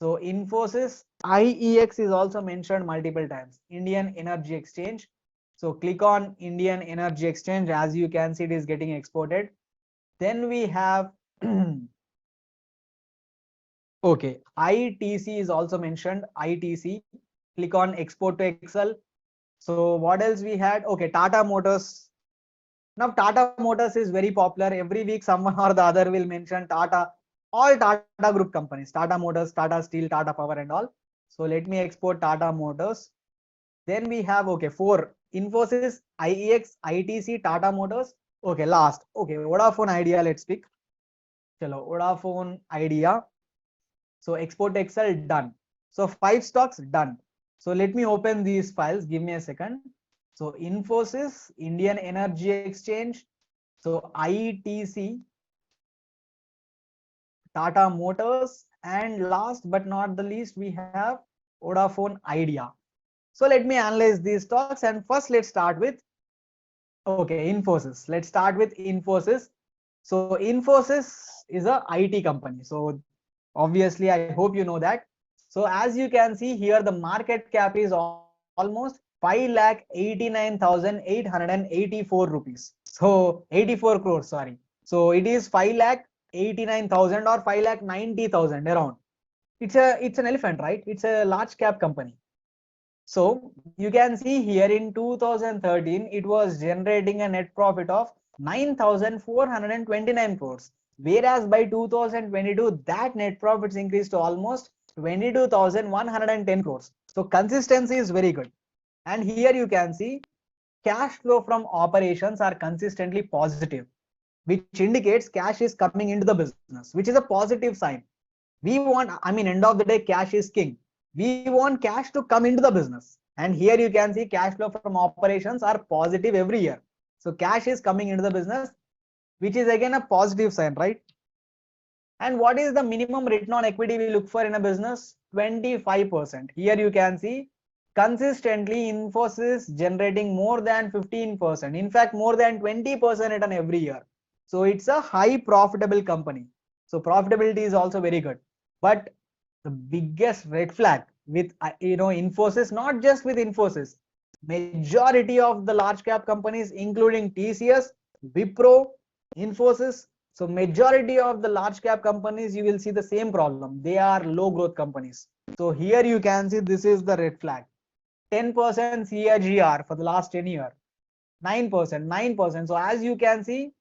So Infosys, IEX is also mentioned multiple times. Indian Energy Exchange. So click on Indian Energy Exchange. As you can see, it is getting exported. Then we have okay, ITC is also mentioned. ITC. Click on export to Excel. So what else we had? Okay, Tata Motors. Now Tata Motors is very popular. Every week someone or the other will mention Tata, all Tata group companies, Tata Motors, Tata Steel, Tata Power and all. So let me export Tata Motors. Then we have, okay, 4, Infosys, IEX, ITC, Tata Motors. Okay, last. Okay, Vodafone Idea, let's pick. Chalo, Vodafone Idea. So export to Excel, done. So 5 stocks done. So let me open these files. Give me a second. So Infosys, Indian Energy Exchange. So ITC, Tata Motors, and last but not the least, we have Vodafone Idea. So let me analyze these stocks, and first let's start with, okay, Infosys. Let's start with Infosys. So Infosys is a IT company. So obviously, I hope you know that. So as you can see here, the market cap is almost 5,89,884 rupees. So 84 crores, sorry. So it is 5,89,000 or 5,90,000 around. It's an elephant, right? It's a large cap company. So you can see here in 2013, it was generating a net profit of 9,429 crores. Whereas by 2022, that net profits increased to almost 22,110 crores. So consistency is very good. And here you can see cash flow from operations are consistently positive, which indicates cash is coming into the business, which is a positive sign. We want, end of the day, cash is king. We want cash to come into the business. And here you can see cash flow from operations are positive every year. So cash is coming into the business, which is again a positive sign, right? And what is the minimum return on equity we look for in a business? 25%. Here you can see consistently Infosys generating more than 15%. In fact, more than 20% return every year. So it's a high profitable company. So profitability is also very good. But the biggest red flag with Infosys, not just with Infosys, majority of the large cap companies, including TCS, Wipro, Infosys. So majority of the large cap companies, you will see the same problem. They are low growth companies. So here you can see this is the red flag. 10% CAGR for the last 10 years, 9%, 9%. So as you can see,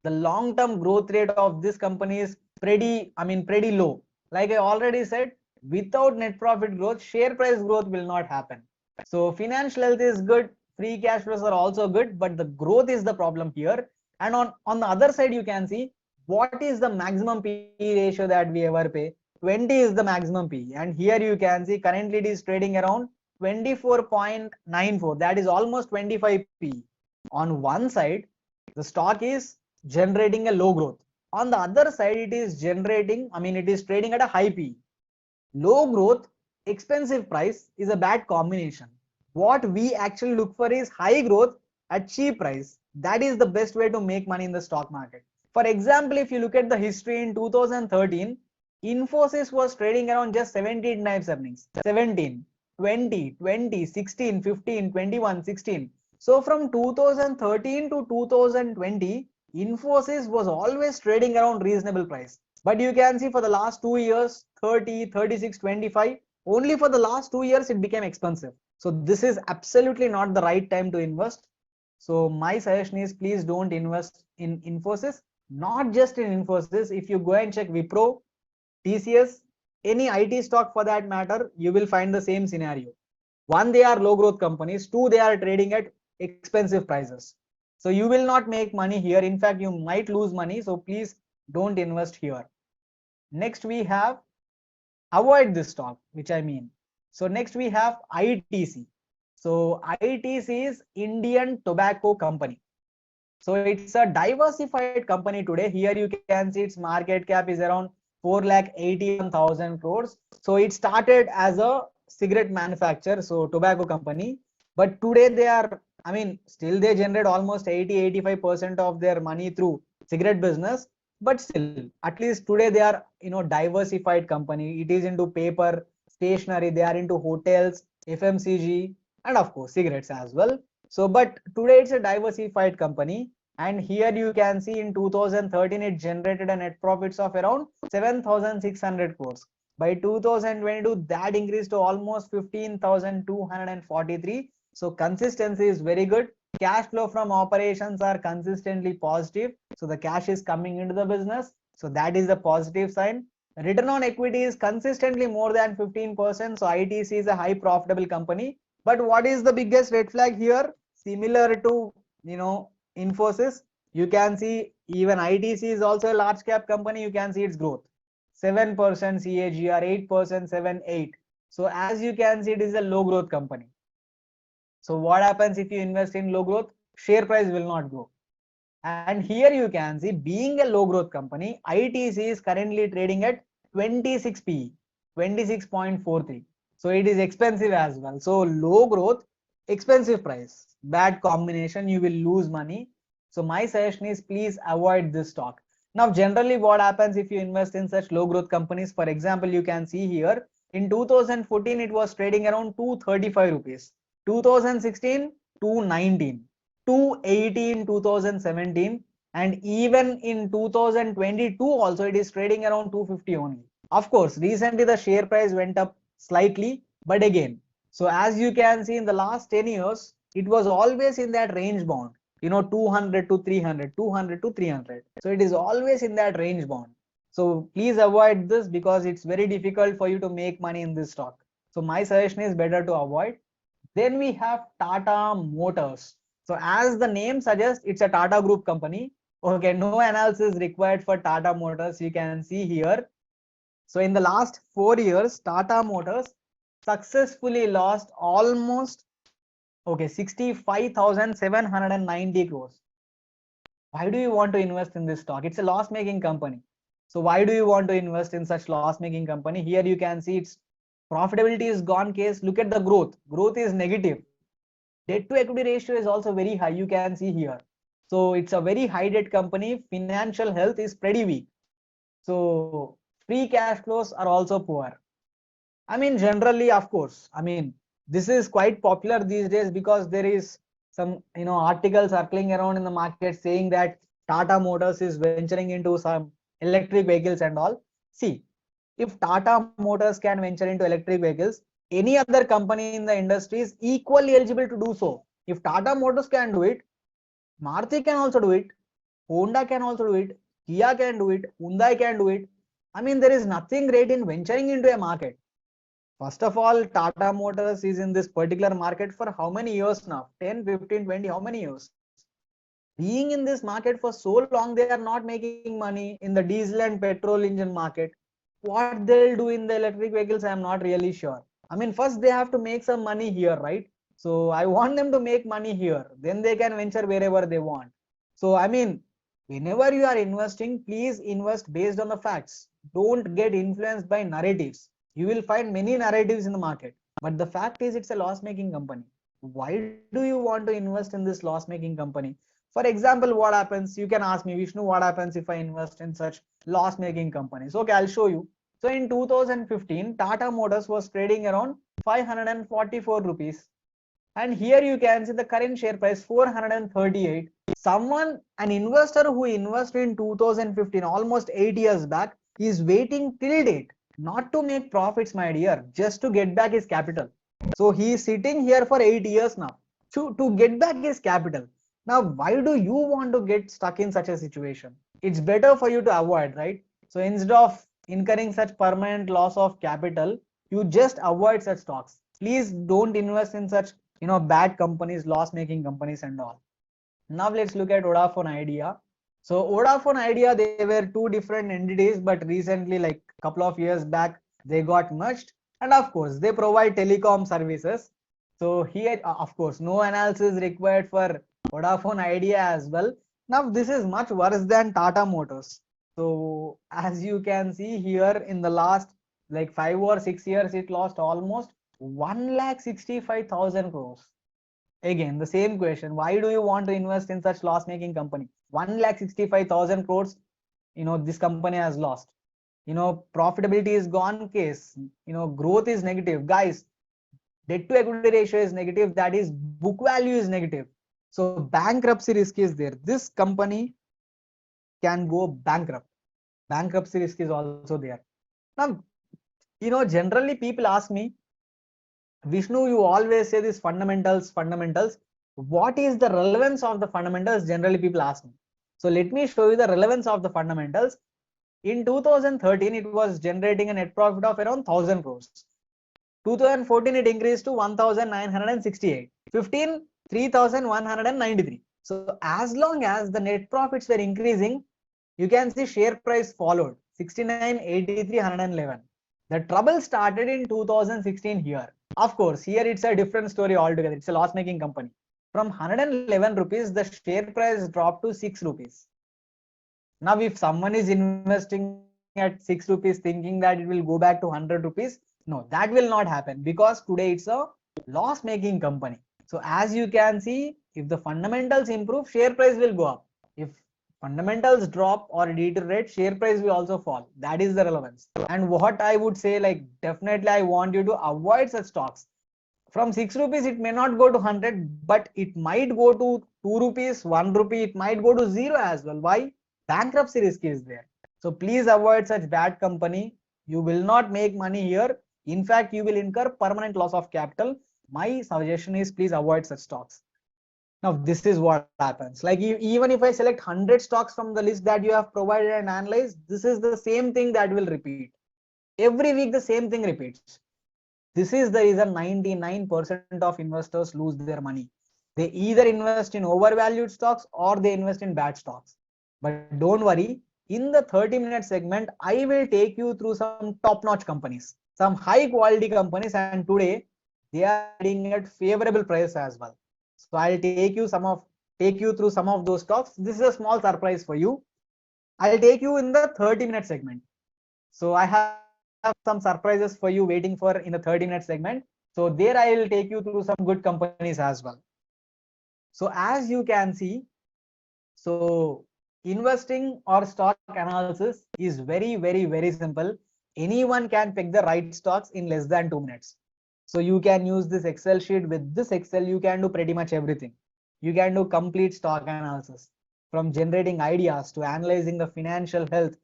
the long-term growth rate of this company is pretty low. Like I already said, without net profit growth, share price growth will not happen. So financial health is good, free cash flows are also good, but the growth is the problem here. And on the other side, you can see what is the maximum P ratio that we ever pay. 20 is the maximum P, and here you can see currently it is trading around 24.94. That is almost 25 P. On one side, the stock is generating a low growth. On the other side, it is generating, it is trading at a high P. Low growth, expensive price is a bad combination. What we actually look for is high growth at cheap price. That is the best way to make money in the stock market. For example, if you look at the history in 2013, Infosys was trading around just 17 times earnings. 17, 20, 20, 16, 15, 21, 16. So from 2013 to 2020, Infosys was always trading around reasonable price. But you can see for the last 2 years, 30, 36, 25, only for the last 2 years it became expensive. So this is absolutely not the right time to invest. So my suggestion is please don't invest in Infosys. Not just in Infosys. If you go and check Wipro, TCS, any IT stock for that matter, you will find the same scenario. One, they are low growth companies. Two, they are trading at expensive prices. So you will not make money here. In fact, you might lose money. So please don't invest here. Next, we have avoid this stock, which I mean. So next we have ITC. So ITC is Indian Tobacco Company. So it's a diversified company today. Here you can see its market cap is around 4,81,000 crores. So it started as a cigarette manufacturer, so tobacco company. But today they are, I mean, still they generate almost 80-85% of their money through cigarette business. But still, at least today they are, diversified company. It is into paper, stationery, they are into hotels, FMCG, and of course cigarettes as well. So, but today it's a diversified company. And here you can see in 2013 it generated a net profits of around 7,600 crores. By 2022 that increased to almost 15,243. So consistency is very good. Cash flow from operations are consistently positive. So the cash is coming into the business. So that is a positive sign. Return on equity is consistently more than 15%. So ITC is a high profitable company. But what is the biggest red flag here? Similar to, Infosys, you can see even ITC is also a large cap company. You can see its growth 7% CAGR, 8%, 7, 8. So as you can see, it is a low growth company. So what happens if you invest in low growth? Share price will not grow. And here you can see, being a low growth company, ITC is currently trading at 26 PE, 26.43. So it is expensive as well. So low growth, expensive price, bad combination, you will lose money. So my suggestion is please avoid this stock. Now generally what happens if you invest in such low growth companies? For example, you can see here in 2014 it was trading around 235 rupees, 2016 219, 280 in 2017, and even in 2022 also it is trading around 250 only. Of course recently the share price went up slightly, but again, so as you can see in the last 10 years it was always in that range bound, 200 to 300, 200 to 300. So it is always in that range bound. So please avoid this because it's very difficult for you to make money in this stock. So my suggestion is better to avoid. Then we have Tata Motors. So as the name suggests, it's a Tata Group company. Okay, no analysis required for Tata Motors. You can see here. So in the last 4 years, Tata Motors successfully lost almost 65,790 crores. Why do you want to invest in this stock? It's a loss making company. So why do you want to invest in such loss making company? Here you can see its profitability is gone case. Look at the growth is negative. Debt to equity ratio is also very high, you can see here. So it's a very high debt company. Financial health is pretty weak. So free cash flows are also poor. I mean, generally, of course, I mean, this is quite popular these days because there is some, articles circling around in the market saying that Tata Motors is venturing into some electric vehicles and all. See, if Tata Motors can venture into electric vehicles, any other company in the industry is equally eligible to do so. If Tata Motors can do it, Maruti can also do it, Honda can also do it, Kia can do it, Hyundai can do it. I mean, there is nothing great in venturing into a market. First of all, Tata Motors is in this particular market for how many years now? 10, 15, 20, how many years? Being in this market for so long, they are not making money in the diesel and petrol engine market. What they'll do in the electric vehicles, I'm not really sure. I mean, first they have to make some money here, right? So I want them to make money here, then they can venture wherever they want. So I mean, whenever you are investing, please invest based on the facts. Don't get influenced by narratives. You will find many narratives in the market, but the fact is it's a loss making company. Why do you want to invest in this loss making company? For example, what happens? You can ask me, Vishnu, what happens if I invest in such loss making companies? Okay, I'll show you. So in 2015, Tata Motors was trading around 544 rupees. And here you can see the current share price 438. Someone, an investor who invested in 2015, almost 8 years back, is waiting till date, not to make profits, my dear, just to get back his capital. So he is sitting here for 8 years now to get back his capital. Now, why do you want to get stuck in such a situation? It's better for you to avoid, right? So instead of incurring such permanent loss of capital, you just avoid such stocks. Please don't invest in such, bad companies, loss making companies and all. Now let's look at Vodafone Idea. So Vodafone Idea, they were two different entities, but recently, like a couple of years back, they got merged. And of course, they provide telecom services. So here, of course, no analysis required for Vodafone Idea as well. Now this is much worse than Tata Motors. So as you can see here, in the last like 5 or 6 years, it lost almost 1,65,000 crores. Again, the same question. Why do you want to invest in such loss-making company? 1,65,000 crores, this company has lost. Profitability is gone case. Growth is negative. Guys, debt to equity ratio is negative. That is, book value is negative. So bankruptcy risk is there. This company can go bankrupt. Bankruptcy risk is also there. Now, generally people ask me, Vishnu, you always say this fundamentals, fundamentals. What is the relevance of the fundamentals? Generally, people ask me. So let me show you the relevance of the fundamentals. In 2013, it was generating a net profit of around 1,000 crores. 2014, it increased to 1,968. 15, 3,193. So as long as the net profits were increasing, you can see share price followed 69, 83, 111. The trouble started in 2016 here. Of course, here it's a different story altogether. It's a loss-making company. From 111 rupees, the share price dropped to 6 rupees. Now, if someone is investing at 6 rupees thinking that it will go back to 100 rupees, no, that will not happen, because today it's a loss-making company. So as you can see, if the fundamentals improve, share price will go up. If fundamentals drop or deteriorate, share price will also fall. That is the relevance. And what I would say, like, definitely I want you to avoid such stocks. From 6 rupees, it may not go to 100, but it might go to 2 rupees, 1 rupee, it might go to 0 as well. Why? Bankruptcy risk is there. So please avoid such bad company. You will not make money here. In fact, you will incur permanent loss of capital. My suggestion is, please avoid such stocks. Now, this is what happens. Like, even if I select 100 stocks from the list that you have provided and analyzed, this is the same thing that will repeat. Every week, the same thing repeats. This is the reason 99% of investors lose their money. They either invest in overvalued stocks or they invest in bad stocks. But don't worry, in the 30-minute segment, I will take you through some top-notch companies, some high-quality companies, and today they are trading at favorable price as well. So I'll take you through some of those stocks. This is a small surprise for you. I'll take you in the 30-minute segment. So I have some surprises for you waiting for in the 30-minute segment. So there I will take you through some good companies as well. So as you can see, so investing or stock analysis is very, very, very simple. Anyone can pick the right stocks in less than 2 minutes. So you can use this Excel sheet. With this Excel, you can do pretty much everything. You can do complete stock analysis, from generating ideas to analyzing the financial health,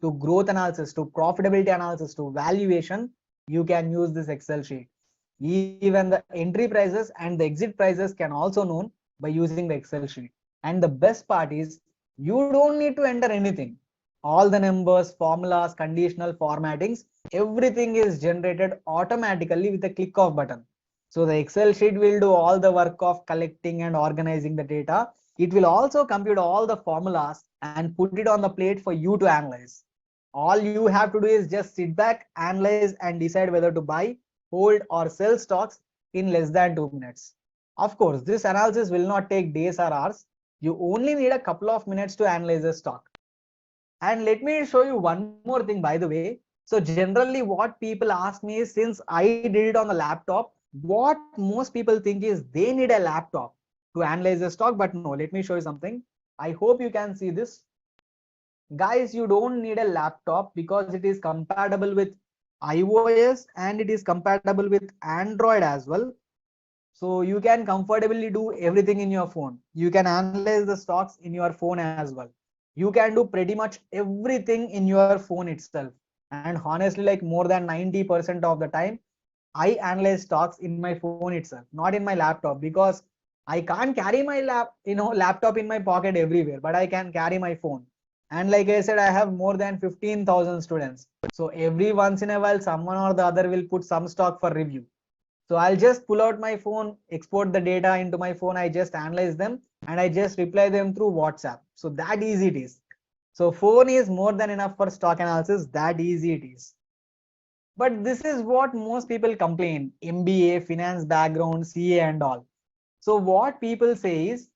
to growth analysis, to profitability analysis, to valuation. You can use this Excel sheet. Even the entry prices and the exit prices can also known by using the Excel sheet. And the best part is, you don't need to enter anything. All the numbers, formulas, conditional formattings, everything is generated automatically with a click of button. So the Excel sheet will do all the work of collecting and organizing the data. It will also compute all the formulas and put it on the plate for you to analyze. All you have to do is just sit back, analyze, and decide whether to buy, hold, or sell stocks in less than 2 minutes. Of course, this analysis will not take days or hours. You only need a couple of minutes to analyze a stock. And let me show you one more thing, by the way. So generally what people ask me is, since I did it on the laptop, what most people think is they need a laptop to analyze a stock. But no, let me show you something. I hope you can see this. Guys, you don't need a laptop because it is compatible with iOS and it is compatible with Android as well. So you can comfortably do everything in your phone. You can analyze the stocks in your phone as well. You can do pretty much everything in your phone itself. And honestly, like, more than 90% of the time, I analyze stocks in my phone itself, not in my laptop, because I can't carry my laptop in my pocket everywhere, but I can carry my phone. And like I said, I have more than 15,000 students. So every once in a while, someone or the other will put some stock for review. So I'll just pull out my phone, export the data into my phone. I just analyze them and I just reply them through WhatsApp. So that easy it is. So phone is more than enough for stock analysis. That easy it is. But this is what most people complain. MBA, finance background, CA and all. So what people say is,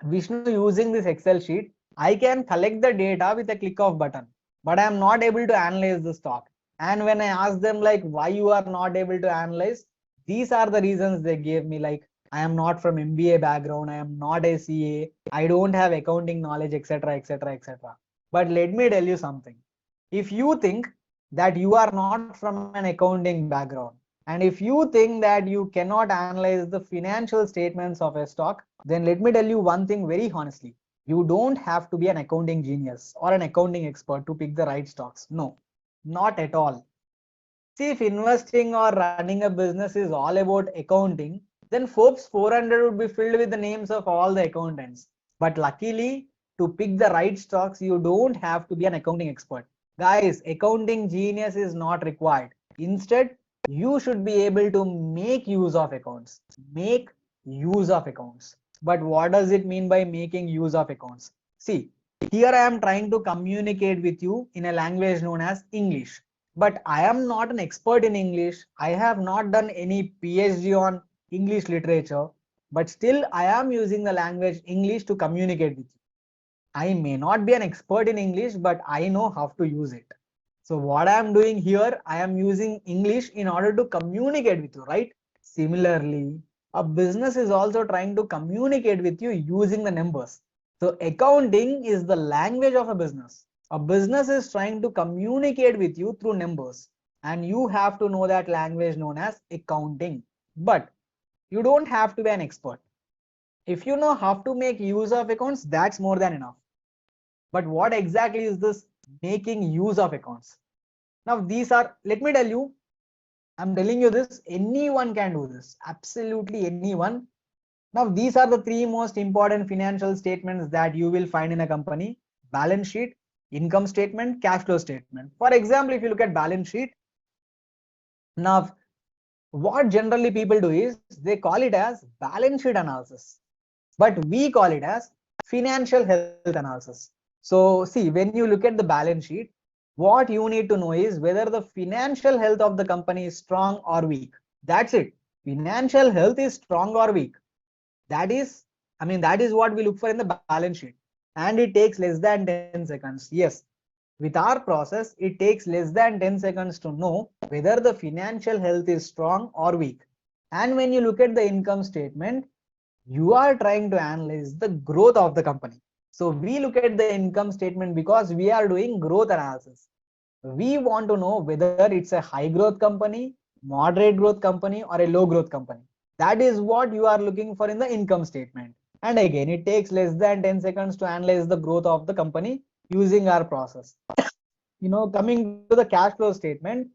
Vishnu, using this Excel sheet, I can collect the data with a click of button, but I am not able to analyze the stock. And when I ask them like why you are not able to analyze, these are the reasons they gave me, like I am not from MBA background, I am not a CA, I don't have accounting knowledge, etc., etc., etc. But let me tell you something. If you think that you are not from an accounting background, and if you think that you cannot analyze the financial statements of a stock, then let me tell you one thing very honestly. You don't have to be an accounting genius or an accounting expert to pick the right stocks. No, not at all. See, if investing or running a business is all about accounting, then Forbes 400 would be filled with the names of all the accountants. But luckily, to pick the right stocks, you don't have to be an accounting expert. Guys, accounting genius is not required. Instead, you should be able to make use of accounts. Make use of accounts. But what does it mean by making use of accounts? See, here I am trying to communicate with you in a language known as English. But I am not an expert in English. I have not done any PhD on English literature. But still, I am using the language English to communicate with you. I may not be an expert in English, but I know how to use it. So what I am doing here, I am using English in order to communicate with you, right? Similarly, a business is also trying to communicate with you using the numbers. So accounting is the language of a business. A business is trying to communicate with you through numbers, and you have to know that language known as accounting. But you don't have to be an expert. If you know how to make use of accounts, that's more than enough. But what exactly is this making use of accounts? Now, these are, let me tell you, I'm telling you this, anyone can do this. Absolutely anyone. Now, these are the three most important financial statements that you will find in a company: balance sheet, income statement, cash flow statement. For example, if you look at balance sheet, now what generally people do is they call it as balance sheet analysis, but we call it as financial health analysis. So see, when you look at the balance sheet, what you need to know is whether the financial health of the company is strong or weak. That's it. Financial health is strong or weak. That is, that is what we look for in the balance sheet. And it takes less than 10 seconds. Yes, with our process, it takes less than 10 seconds to know whether the financial health is strong or weak. And when you look at the income statement, you are trying to analyze the growth of the company. So we look at the income statement because we are doing growth analysis. We want to know whether it's a high growth company, moderate growth company, or a low growth company. That is what you are looking for in the income statement. And again, it takes less than 10 seconds to analyze the growth of the company using our process. Coming to the cash flow statement,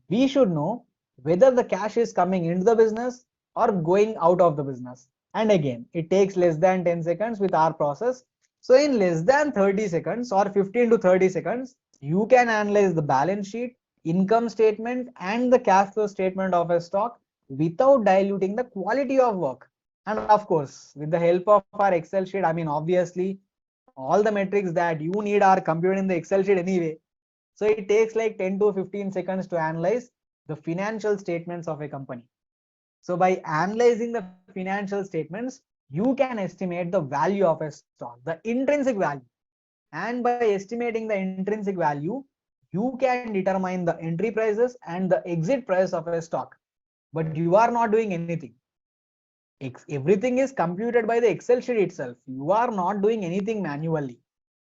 we should know whether the cash is coming into the business or going out of the business. And again, it takes less than 10 seconds with our process. So in less than 30 seconds or 15 to 30 seconds, you can analyze the balance sheet, income statement, and the cash flow statement of a stock without diluting the quality of work. And of course, with the help of our Excel sheet, obviously, all the metrics that you need are computed in the Excel sheet anyway. So it takes like 10 to 15 seconds to analyze the financial statements of a company. So by analyzing the financial statements, you can estimate the value of a stock, the intrinsic value. And by estimating the intrinsic value, you can determine the entry prices and the exit price of a stock. But you are not doing anything. Everything is computed by the Excel sheet itself. You are not doing anything manually.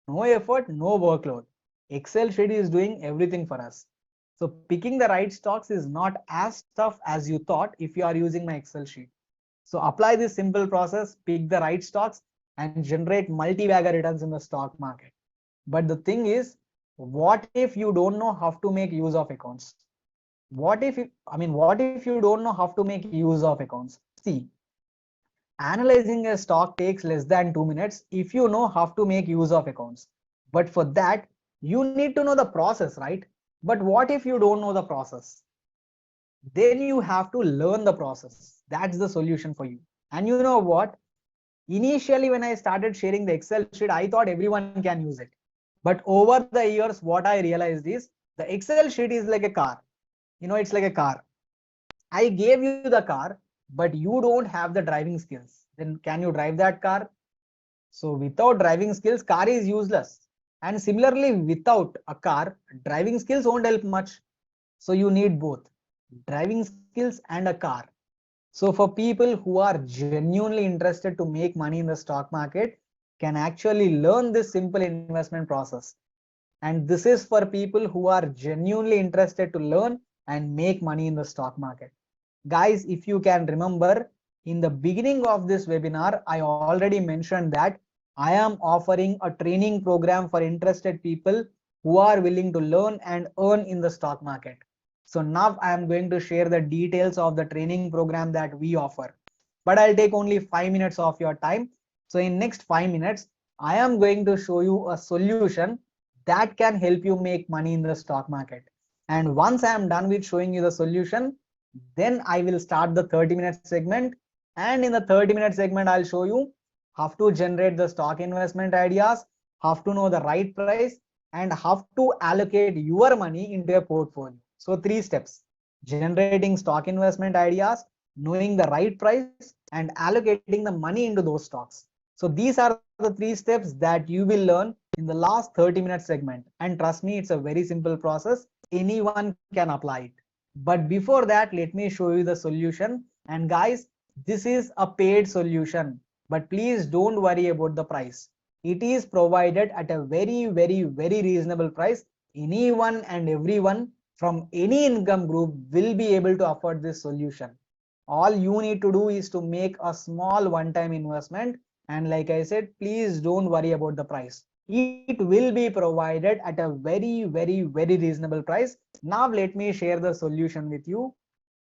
No effort, no workload. Excel sheet is doing everything for us. So picking the right stocks is not as tough as you thought if you are using my Excel sheet. So apply this simple process, pick the right stocks, and generate multi-bagger returns in the stock market. But the thing is, what if you don't know how to make use of accounts? What if you don't know how to make use of accounts? See, analyzing a stock takes less than 2 minutes if you know how to make use of accounts. But for that, you need to know the process, right? But what if you don't know the process? Then you have to learn the process. That's the solution for you. And you know what? Initially, when I started sharing the Excel sheet, I thought everyone can use it. But over the years, what I realized is the Excel sheet is like a car. It's like a car. I gave you the car, but you don't have the driving skills. Then can you drive that car? So without driving skills, car is useless. And similarly, without a car, driving skills won't help much. So you need both driving skills and a car. So for people who are genuinely interested to make money in the stock market, can actually learn this simple investment process. And this is for people who are genuinely interested to learn and make money in the stock market. Guys, if you can remember, in the beginning of this webinar, I already mentioned that I am offering a training program for interested people who are willing to learn and earn in the stock market. So now I am going to share the details of the training program that we offer. But I'll take only 5 minutes of your time. So in next 5 minutes, I am going to show you a solution that can help you make money in the stock market. And once I am done with showing you the solution, then I will start the 30-minute segment. And in the 30-minute segment, I'll show you how to generate the stock investment ideas, how to know the right price, and how to allocate your money into a portfolio. So 3 steps: generating stock investment ideas, knowing the right price, and allocating the money into those stocks. So these are the 3 steps that you will learn in the last 30-minute segment. And trust me, it's a very simple process. Anyone can apply it. But before that, let me show you the solution. And guys, this is a paid solution, but please don't worry about the price. It is provided at a very reasonable price. Anyone and everyone from any income group will be able to afford this solution. All you need to do is to make a small one-time investment. And like I said, please don't worry about the price. It will be provided at a very reasonable price. Now let me share the solution with you.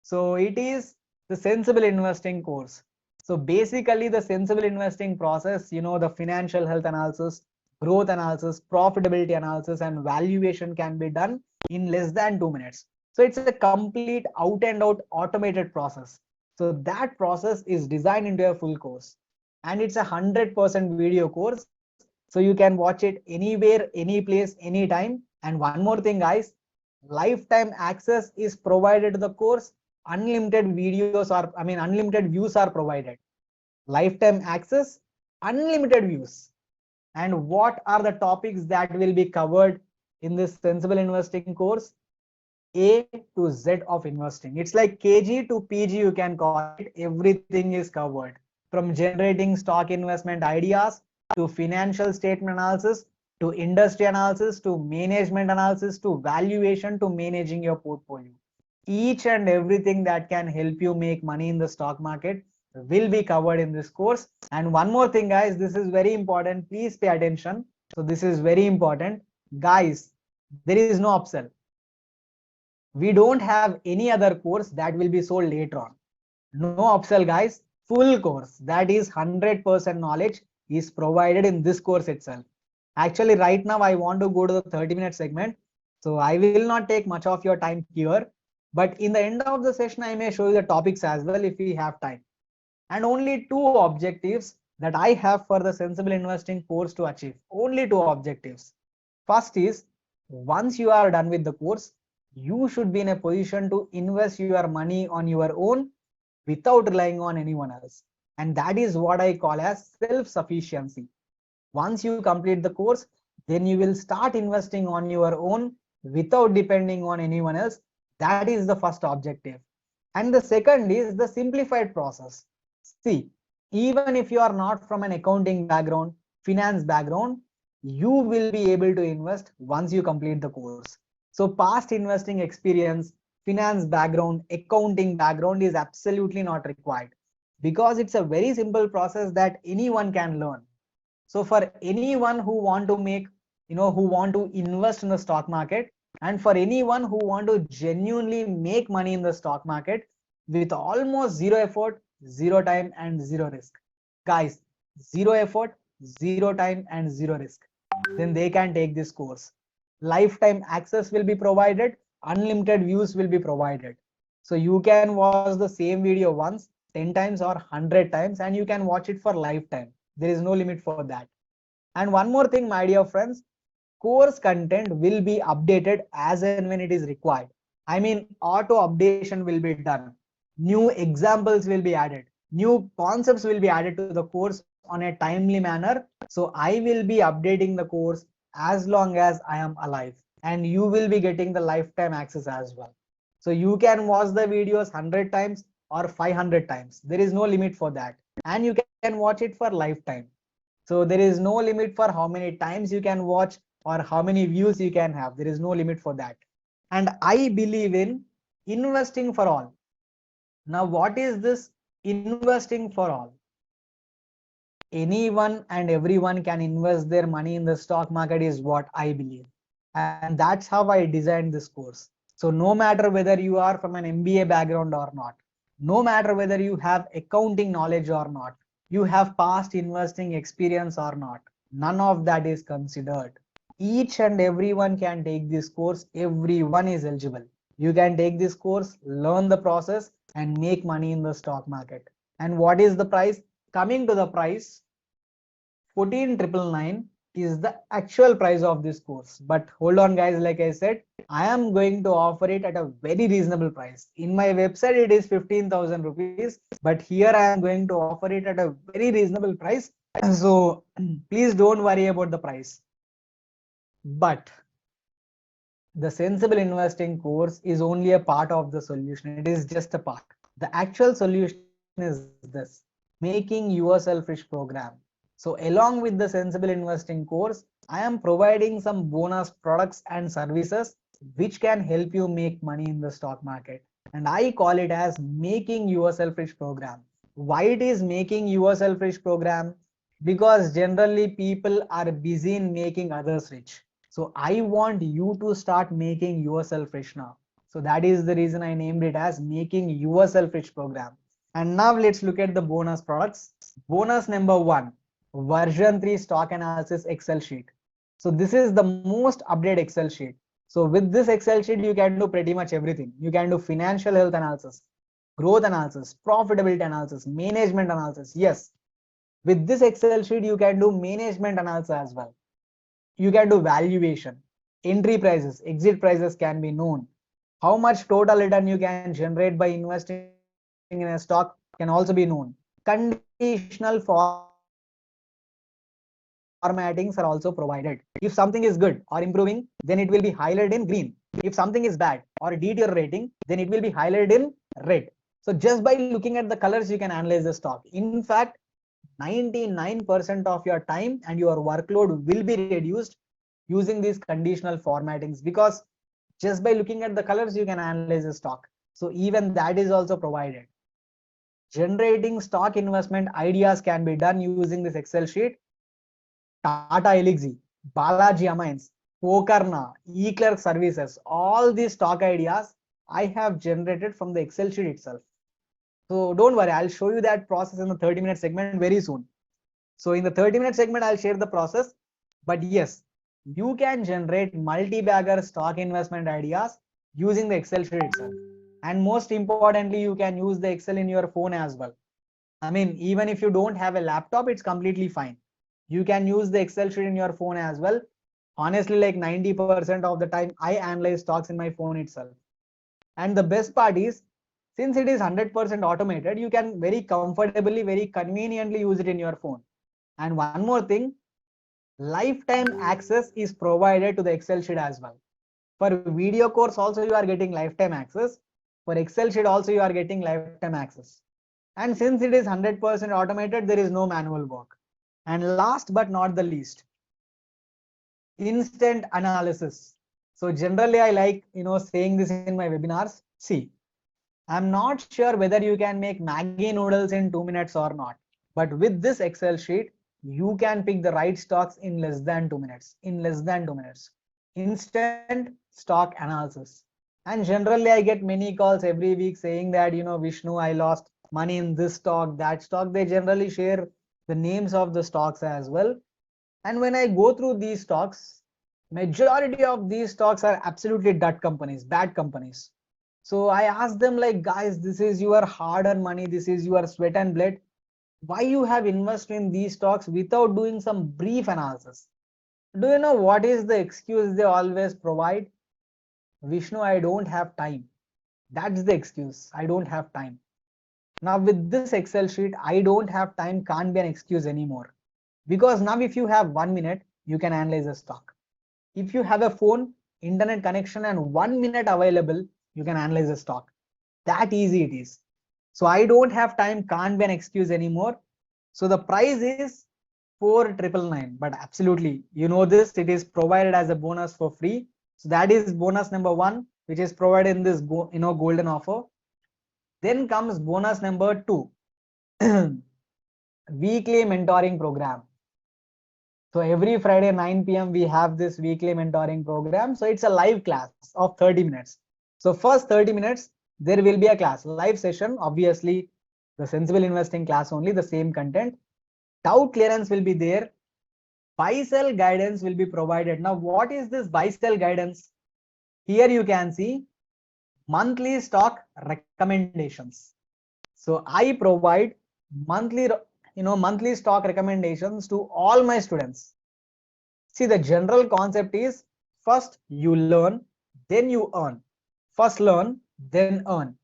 So it is the sensible investing course. So basically the sensible investing process, the financial health analysis, growth analysis, profitability analysis, and valuation can be done in less than 2 minutes. So it's a complete out and out automated process. So that process is designed into a full course, and it's 100% video course. So you can watch it anywhere, any place, anytime. And one more thing, guys, lifetime access is provided to the course. Unlimited views are provided. Lifetime access, unlimited views. And what are the topics that will be covered in this sensible investing course? A to Z of investing. It's like KG to PG, you can call it. Everything is covered, from generating stock investment ideas to financial statement analysis to industry analysis to management analysis to valuation to managing your portfolio. Each and everything that can help you make money in the stock market will be covered in this course. And one more thing, guys, this is very important. Please pay attention. So this is very important. Guys, there is no upsell. We don't have any other course that will be sold later on. No upsell, guys. Full course, that is 100% knowledge, is provided in this course itself. Actually, right now I want to go to the 30-minute segment, so I will not take much of your time here. But in the end of the session, I may show you the topics as well if we have time. And only 2 objectives that I have for the sensible investing course to achieve. Only 2 objectives. First is, once you are done with the course, you should be in a position to invest your money on your own without relying on anyone else. And that is what I call as self-sufficiency. Once you complete the course, then you will start investing on your own without depending on anyone else. That is the first objective. And the second is the simplified process. See, even if you are not from an accounting background, finance background, you will be able to invest once you complete the course. So past investing experience, finance background, accounting background is absolutely not required, because it's a very simple process that anyone can learn. So for anyone who want to make, who want to invest in the stock market, and for anyone who want to genuinely make money in the stock market with almost zero effort, zero time, and zero risk. Guys, zero effort, zero time, and zero risk. then they can take this course. Lifetime access will be provided, unlimited views will be provided. So you can watch the same video once, 10 times or 100 times, and you can watch it for lifetime. There is no limit for that. And one more thing, my dear friends, course content will be updated as and when it is required. I mean, auto updation will be done. New examples will be added. New concepts will be added to the course on a timely manner. So I will be updating the course as long as I am alive. And you will be getting the lifetime access as well. So you can watch the videos 100 times or 500 times. There is no limit for that. And you can watch it for lifetime. So there is no limit for how many times you can watch or how many views you can have. There is no limit for that. And I believe in investing for all. Now, what is this investing for all? Anyone and everyone can invest their money in the stock market is what I believe. And that's how I designed this course. So no matter whether you are from an MBA background or not, no matter whether you have accounting knowledge or not, you have past investing experience or not, none of that is considered. Each and everyone can take this course. Everyone is eligible. You can take this course, learn the process and make money in the stock market. And what is the price? Coming to the price, 14,999 is the actual price of this course. But hold on guys, like I said, I am going to offer it at a very reasonable price. In my website it is 15,000 rupees, but here I am going to offer it at a very reasonable price. So please don't worry about the price. But the sensible investing course is only a part of the solution. It is just a part. The actual solution is this: making yourself rich program. So along with the sensible investing course, I am providing some bonus products and services which can help you make money in the stock market. And I call it as making yourself rich program. Why it is making yourself rich program? Because generally people are busy in making others rich. So I want you to start making yourself rich now. So that is the reason I named it as making yourself rich program. And now let's look at the bonus products. Bonus number 1, version 3 stock analysis Excel sheet. So this is the most updated Excel sheet. So with this Excel sheet, you can do pretty much everything. You can do financial health analysis, growth analysis, profitability analysis, management analysis. Yes, with this Excel sheet, you can do management analysis as well. You can do valuation, entry prices, exit prices can be known. How much total return you can generate by investing in a stock can also be known. Conditional formatings are also provided. If something is good or improving, then it will be highlighted in green. If something is bad or deteriorating, then it will be highlighted in red. So just by looking at the colors, you can analyze the stock. In fact, 99% of your time and your workload will be reduced using these conditional formattings, because just by looking at the colors, you can analyze the stock. So even that is also provided. Generating stock investment ideas can be done using this Excel sheet. Tata Elixir, Balaji Amines, Pokarna, eClerk services, all these stock ideas I have generated from the Excel sheet itself. So don't worry, I'll show you that process in the 30-minute segment very soon. So in the 30-minute segment, I'll share the process. But yes, you can generate multi-bagger stock investment ideas using the Excel sheet itself. And most importantly, you can use the Excel in your phone as well. I mean, even if you don't have a laptop, it's completely fine. You can use the Excel sheet in your phone as well. Honestly, like 90% of the time, I analyze stocks in my phone itself. And the best part is, since it is 100% automated, you can very comfortably, very conveniently use it in your phone. And one more thing, lifetime access is provided to the Excel sheet as well. For video course also you are getting lifetime access. For Excel sheet also you are getting lifetime access. And since it is 100% automated, there is no manual work. And last but not the least, instant analysis. So generally I like, saying this in my webinars. See, I'm not sure whether you can make Maggi noodles in 2 minutes or not. But with this Excel sheet, you can pick the right stocks in less than 2 minutes. In less than 2 minutes. Instant stock analysis. And generally, I get many calls every week saying that, Vishnu, I lost money in this stock, that stock. They generally share the names of the stocks as well. And when I go through these stocks, majority of these stocks are absolutely dud companies, bad companies. So I asked them like, guys, this is your hard-earned money, this is your sweat and blood. Why you have invested in these stocks without doing some brief analysis? Do you know what is the excuse they always provide? Vishnu, I don't have time. That's the excuse. I don't have time. Now with this Excel sheet, I don't have time can't be an excuse anymore. Because now if you have 1 minute, you can analyze a stock. If you have a phone, internet connection and 1 minute available, you can analyze a stock. That easy it is. So I don't have time can't be an excuse anymore. So the price is 4,999, but absolutely, you know this, it is provided as a bonus for free. So that is bonus number one, which is provided in this golden offer. Then comes bonus number two, weekly mentoring program. So every Friday 9 p.m. we have this weekly mentoring program. So it's a live class of 30 minutes. So first 30 minutes, there will be a class, live session, obviously the sensible investing class only, the same content. Doubt clearance will be there. Buy sell guidance will be provided. Now, what is this buy sell guidance? Here you can see monthly stock recommendations. So I provide monthly, monthly stock recommendations to all my students. See, the general concept is first you learn, then you earn. First learn, then earn.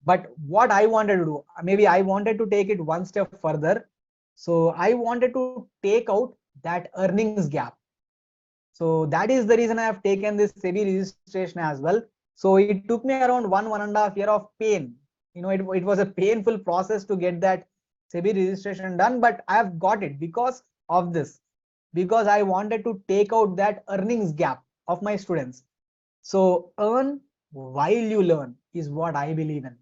But what I wanted to do, maybe I wanted to take it one step further. So I wanted to take out that earnings gap. So that is the reason I have taken this SEBI registration as well. So it took me around 1.5 years of pain. It was a painful process to get that SEBI registration done, but I have got it because of this, because I wanted to take out that earnings gap of my students. So earn while you learn is what I believe in.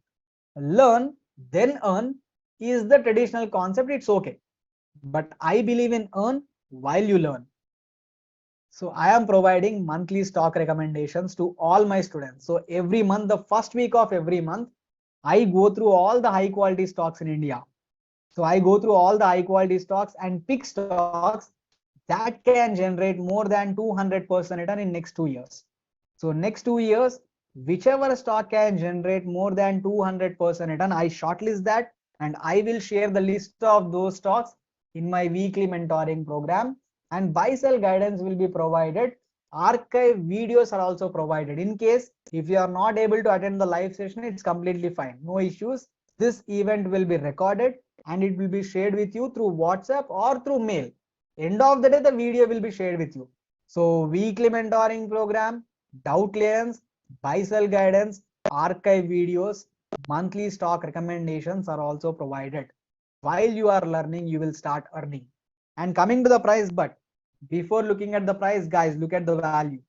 Learn, then earn is the traditional concept. It's okay. But I believe in earn while you learn. So I am providing monthly stock recommendations to all my students. So every month, the first week of every month, I go through all the high quality stocks in India. So I go through all the high quality stocks and pick stocks that can generate more than 200% return in next 2 years. So next 2 years, whichever stock can generate more than 200% return, I shortlist that and I will share the list of those stocks in my weekly mentoring program. And buy sell guidance will be provided. Archive videos are also provided. In case if you are not able to attend the live session, it's completely fine. No issues. This event will be recorded and it will be shared with you through WhatsApp or through mail. End of the day, the video will be shared with you. So weekly mentoring program, doubt clearance, buy sell guidance, archive videos, monthly stock recommendations are also provided. While you are learning, you will start earning. And coming to the price, but before looking at the price, guys, look at the value.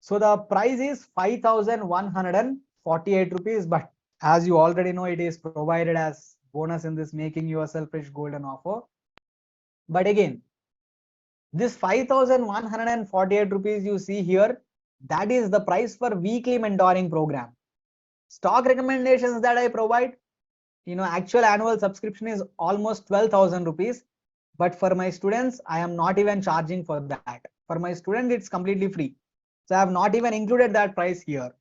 So the price is 5,148 rupees, but as you already know, it is provided as bonus in this making yourself rich golden offer. But again, this 5,148 rupees you see here, that is the price for weekly mentoring program. Stock recommendations that I provide, actual annual subscription is almost 12,000 rupees. But for my students, I am not even charging for that. For my student, it's completely free. So I have not even included that price here.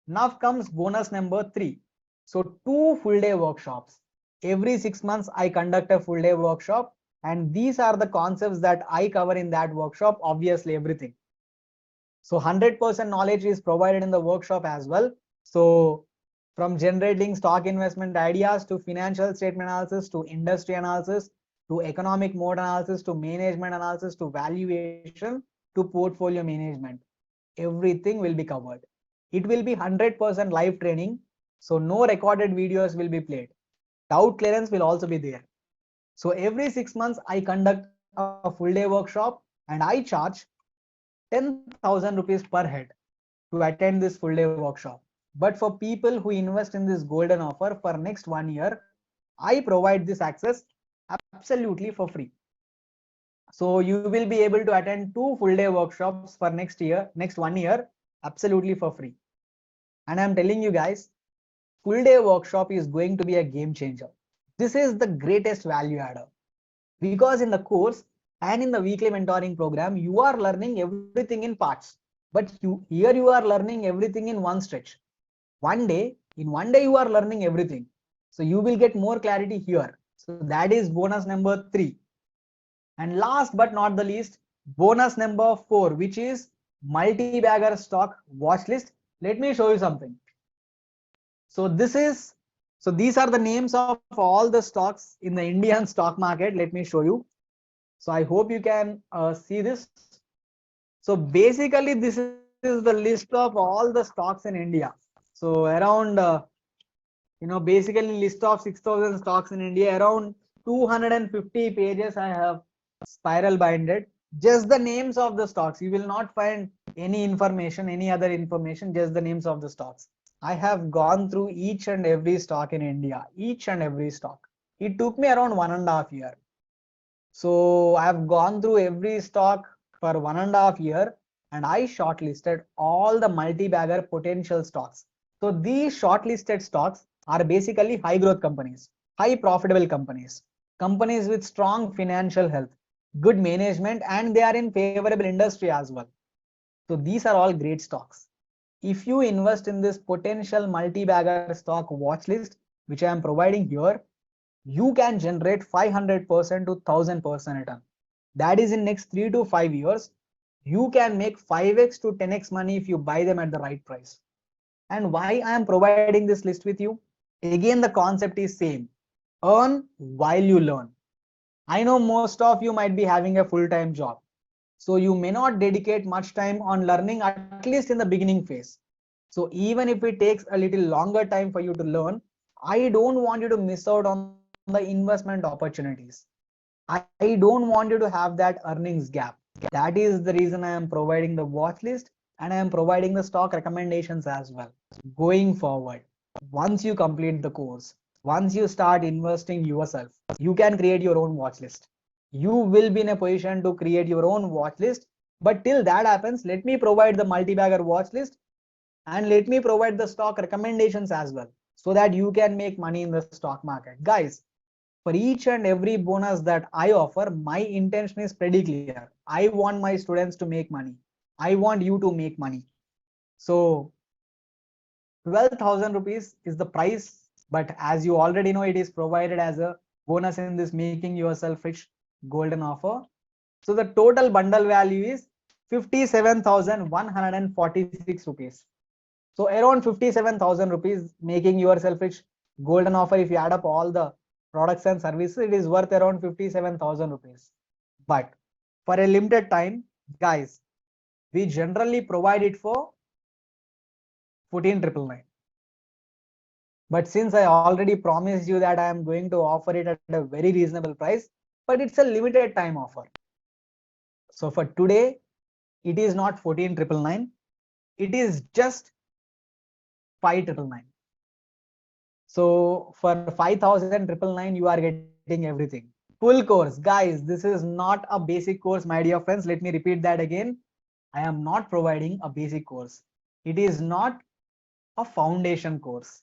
Now comes bonus number 3. So 2 full day workshops. Every 6 months, I conduct a full day workshop. And these are the concepts that I cover in that workshop, obviously everything. So 100% knowledge is provided in the workshop as well. So from generating stock investment ideas to financial statement analysis to industry analysis to economic mode analysis to management analysis to valuation to portfolio management, everything will be covered. It will be 100% live training. So no recorded videos will be played. Doubt clearance will also be there. So every 6 months, I conduct a full day workshop and I charge 10,000 rupees per head to attend this full day workshop. But for people who invest in this golden offer for next 1 year, I provide this access absolutely for free. So you will be able to attend 2 full day workshops for next 1 year, absolutely for free. And I'm telling you guys, full day workshop is going to be a game changer. This is the greatest value adder. Because in the course and in the weekly mentoring program, you are learning everything in parts, but here you are learning everything in one stretch. In one day you are learning everything. So you will get more clarity here. So that is bonus number 3. And last but not the least, bonus number 4, which is multi-bagger stock watch list. Let me show you something. So these are the names of all the stocks in the Indian stock market. Let me show you. So I hope you can see this. So basically this is the list of all the stocks in India. So around basically list of 6,000 stocks in India, around 250 pages I have spiral binded. Just the names of the stocks. You will not find any information, any other information, just the names of the stocks. I have gone through each and every stock in India, each and every stock. It took me around 1.5 years. So I have gone through every stock for 1.5 years, and I shortlisted all the multi-bagger potential stocks. So these shortlisted stocks are basically high growth companies, high profitable companies, companies with strong financial health, good management, and they are in favorable industry as well. So these are all great stocks. If you invest in this potential multi-bagger stock watch list, which I am providing here, you can generate 500% to 1000% return. That is in next 3 to 5 years. You can make 5x to 10x money if you buy them at the right price. And why I am providing this list with you? Again, the concept is same. Earn while you learn. I know most of you might be having a full-time job. So you may not dedicate much time on learning, at least in the beginning phase. So even if it takes a little longer time for you to learn, I don't want you to miss out on the investment opportunities. I don't want you to have that earnings gap. That is the reason I am providing the watch list, and I am providing the stock recommendations as well. Going forward, once you complete the course, once you start investing yourself, you can create your own watch list. You will be in a position to create your own watch list. But till that happens, let me provide the multi-bagger watch list, and let me provide the stock recommendations as well, so that you can make money in the stock market. Guys, for each and every bonus that I offer, my intention is pretty clear. I want my students to make money. I want you to make money. So 12,000 rupees is the price, but as you already know, it is provided as a bonus in this making yourself rich golden offer. So the total bundle value is 57,146 rupees. So around 57,000 rupees making yourself rich golden offer. If you add up all the products and services, it is worth around 57,000 rupees. But for a limited time, guys, we generally provide it for 14,999. But since I already promised you that I am going to offer it at a very reasonable price, but it's a limited time offer. So for today, it is not 14,999. It is just 5,999. So for 5,999, you are getting everything. Full course. Guys, this is not a basic course, my dear friends. Let me repeat that again. I am not providing a basic course. It is not a foundation course.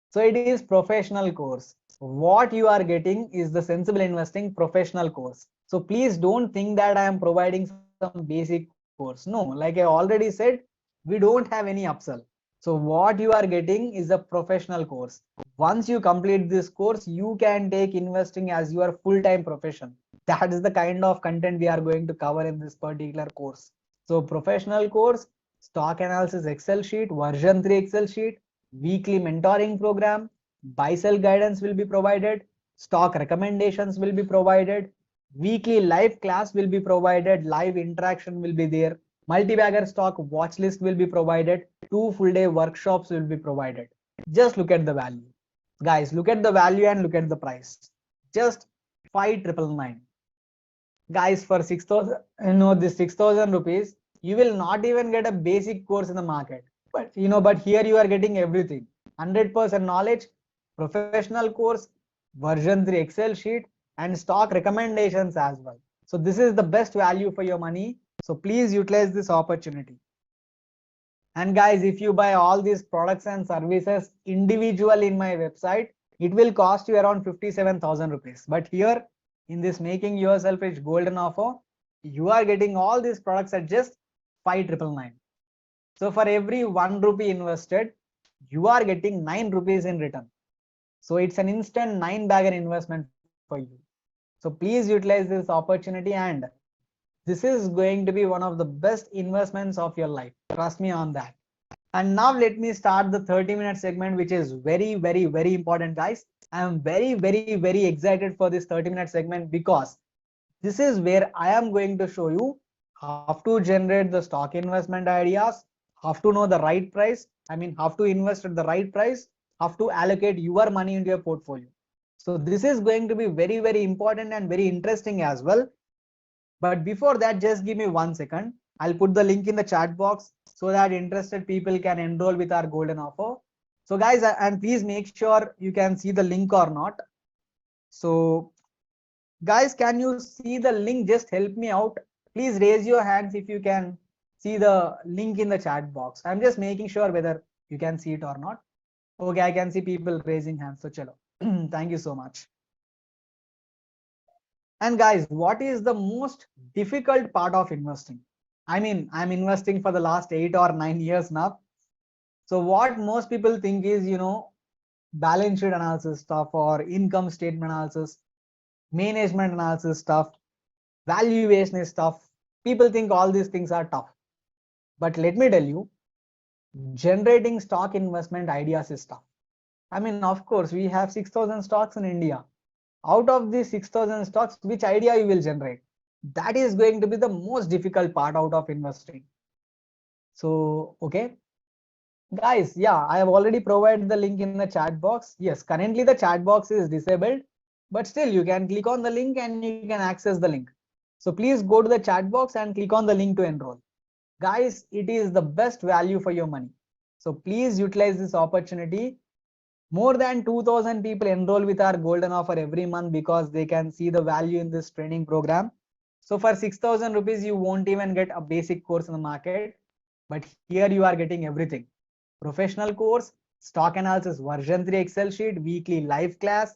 So it is professional course. What you are getting is the sensible investing professional course. So please don't think that I am providing some basic course. No, like I already said, we don't have any upsell. So what you are getting is a professional course. Once you complete this course, you can take investing as your full-time profession. That is the kind of content we are going to cover in this particular course. So professional course, stock analysis Excel sheet, version 3 Excel sheet, weekly mentoring program, buy sell guidance will be provided, stock recommendations will be provided, weekly live class will be provided, live interaction will be there, multi-bagger stock watch list will be provided, 2 full day workshops will be provided. Just look at the value. Guys, look at the value and look at the price. Just 5,999. Guys, for 6,000, this 6,000 rupees, you will not even get a basic course in the market. But here you are getting everything. 100% knowledge, professional course, version 3 Excel sheet, and stock recommendations as well. So this is the best value for your money. So please utilize this opportunity. And guys, if you buy all these products and services individual in my website, it will cost you around 57,000 rupees. But here in this making yourself rich golden offer, you are getting all these products at just 5,999. So for every 1 rupee invested, you are getting 9 rupees in return. So it's an instant 9-bagger investment for you. So please utilize this opportunity, and this is going to be one of the best investments of your life. Trust me on that. And now let me start the 30-minute segment, which is very, very, very important, guys. I am very, very, very excited for this 30-minute segment because this is where I am going to show you how to generate the stock investment ideas, how to know the right price. I mean, how to invest at the right price, how to allocate your money into your portfolio. So this is going to be very, very important and very interesting as well. But before that, just give me 1 second. I'll put the link in the chat box so that interested people can enroll with our golden offer. So guys, and please make sure you can see the link or not. So guys, can you see the link? Just help me out. Please raise your hands if you can see the link in the chat box. I'm just making sure whether you can see it or not. Okay, I can see people raising hands. So chalo. Thank you so much. And guys, what is the most difficult part of investing? I mean, I'm investing for the last 8 or 9 years now. So what most people think is, balance sheet analysis stuff or income statement analysis, management analysis stuff, valuation stuff. People think all these things are tough. But let me tell you, generating stock investment ideas is tough. I mean, of course, we have 6,000 stocks in India. Out of these 6,000 stocks, which idea you will generate? That is going to be the most difficult part out of investing. So, okay. Guys, yeah, I have already provided the link in the chat box. Yes, currently the chat box is disabled, but still you can click on the link and you can access the link. So please go to the chat box and click on the link to enroll. Guys, it is the best value for your money. So please utilize this opportunity. More than 2,000 people enroll with our golden offer every month because they can see the value in this training program. So for 6,000 rupees, you won't even get a basic course in the market, but here you are getting everything. Professional course, stock analysis version 3 Excel sheet, weekly live class,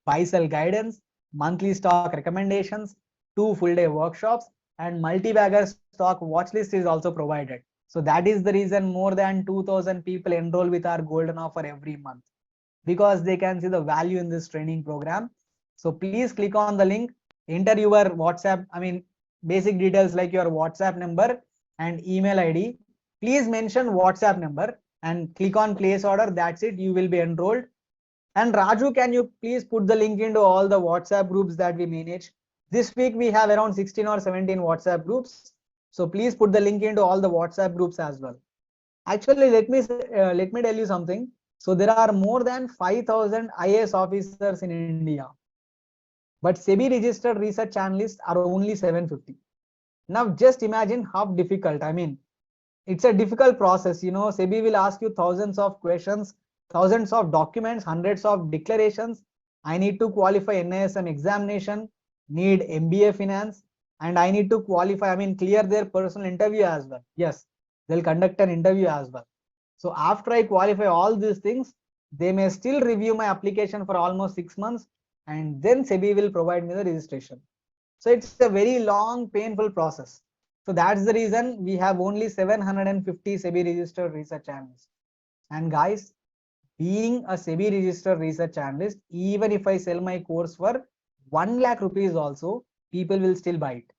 buy sell guidance, monthly stock recommendations, 2 full day workshops, and multi-bagger stock watch list is also provided. So that is the reason more than 2,000 people enroll with our golden offer every month, because they can see the value in this training program. So please click on the link, enter your WhatsApp, basic details like your WhatsApp number and email ID. Please mention WhatsApp number and click on place order. That's it. You will be enrolled. And Raju, can you please put the link into all the WhatsApp groups that we manage? This week we have around 16 or 17 WhatsApp groups. So please put the link into all the WhatsApp groups as well. Actually, let me tell you something. So there are more than 5,000 IAS officers in India, but SEBI registered research analysts are only 750. Now just imagine how difficult. It's a difficult process. SEBI will ask you thousands of questions, thousands of documents, hundreds of declarations. I need to qualify NISM examination, need MBA finance, and I need to qualify, clear their personal interview as well. Yes, they'll conduct an interview as well. So after I qualify all these things, they may still review my application for almost 6 months, and then SEBI will provide me the registration. So it's a very long, painful process. So that's the reason we have only 750 SEBI registered research analysts. And guys, being a SEBI registered research analyst, even if I sell my course for 1 lakh rupees also, people will still buy it.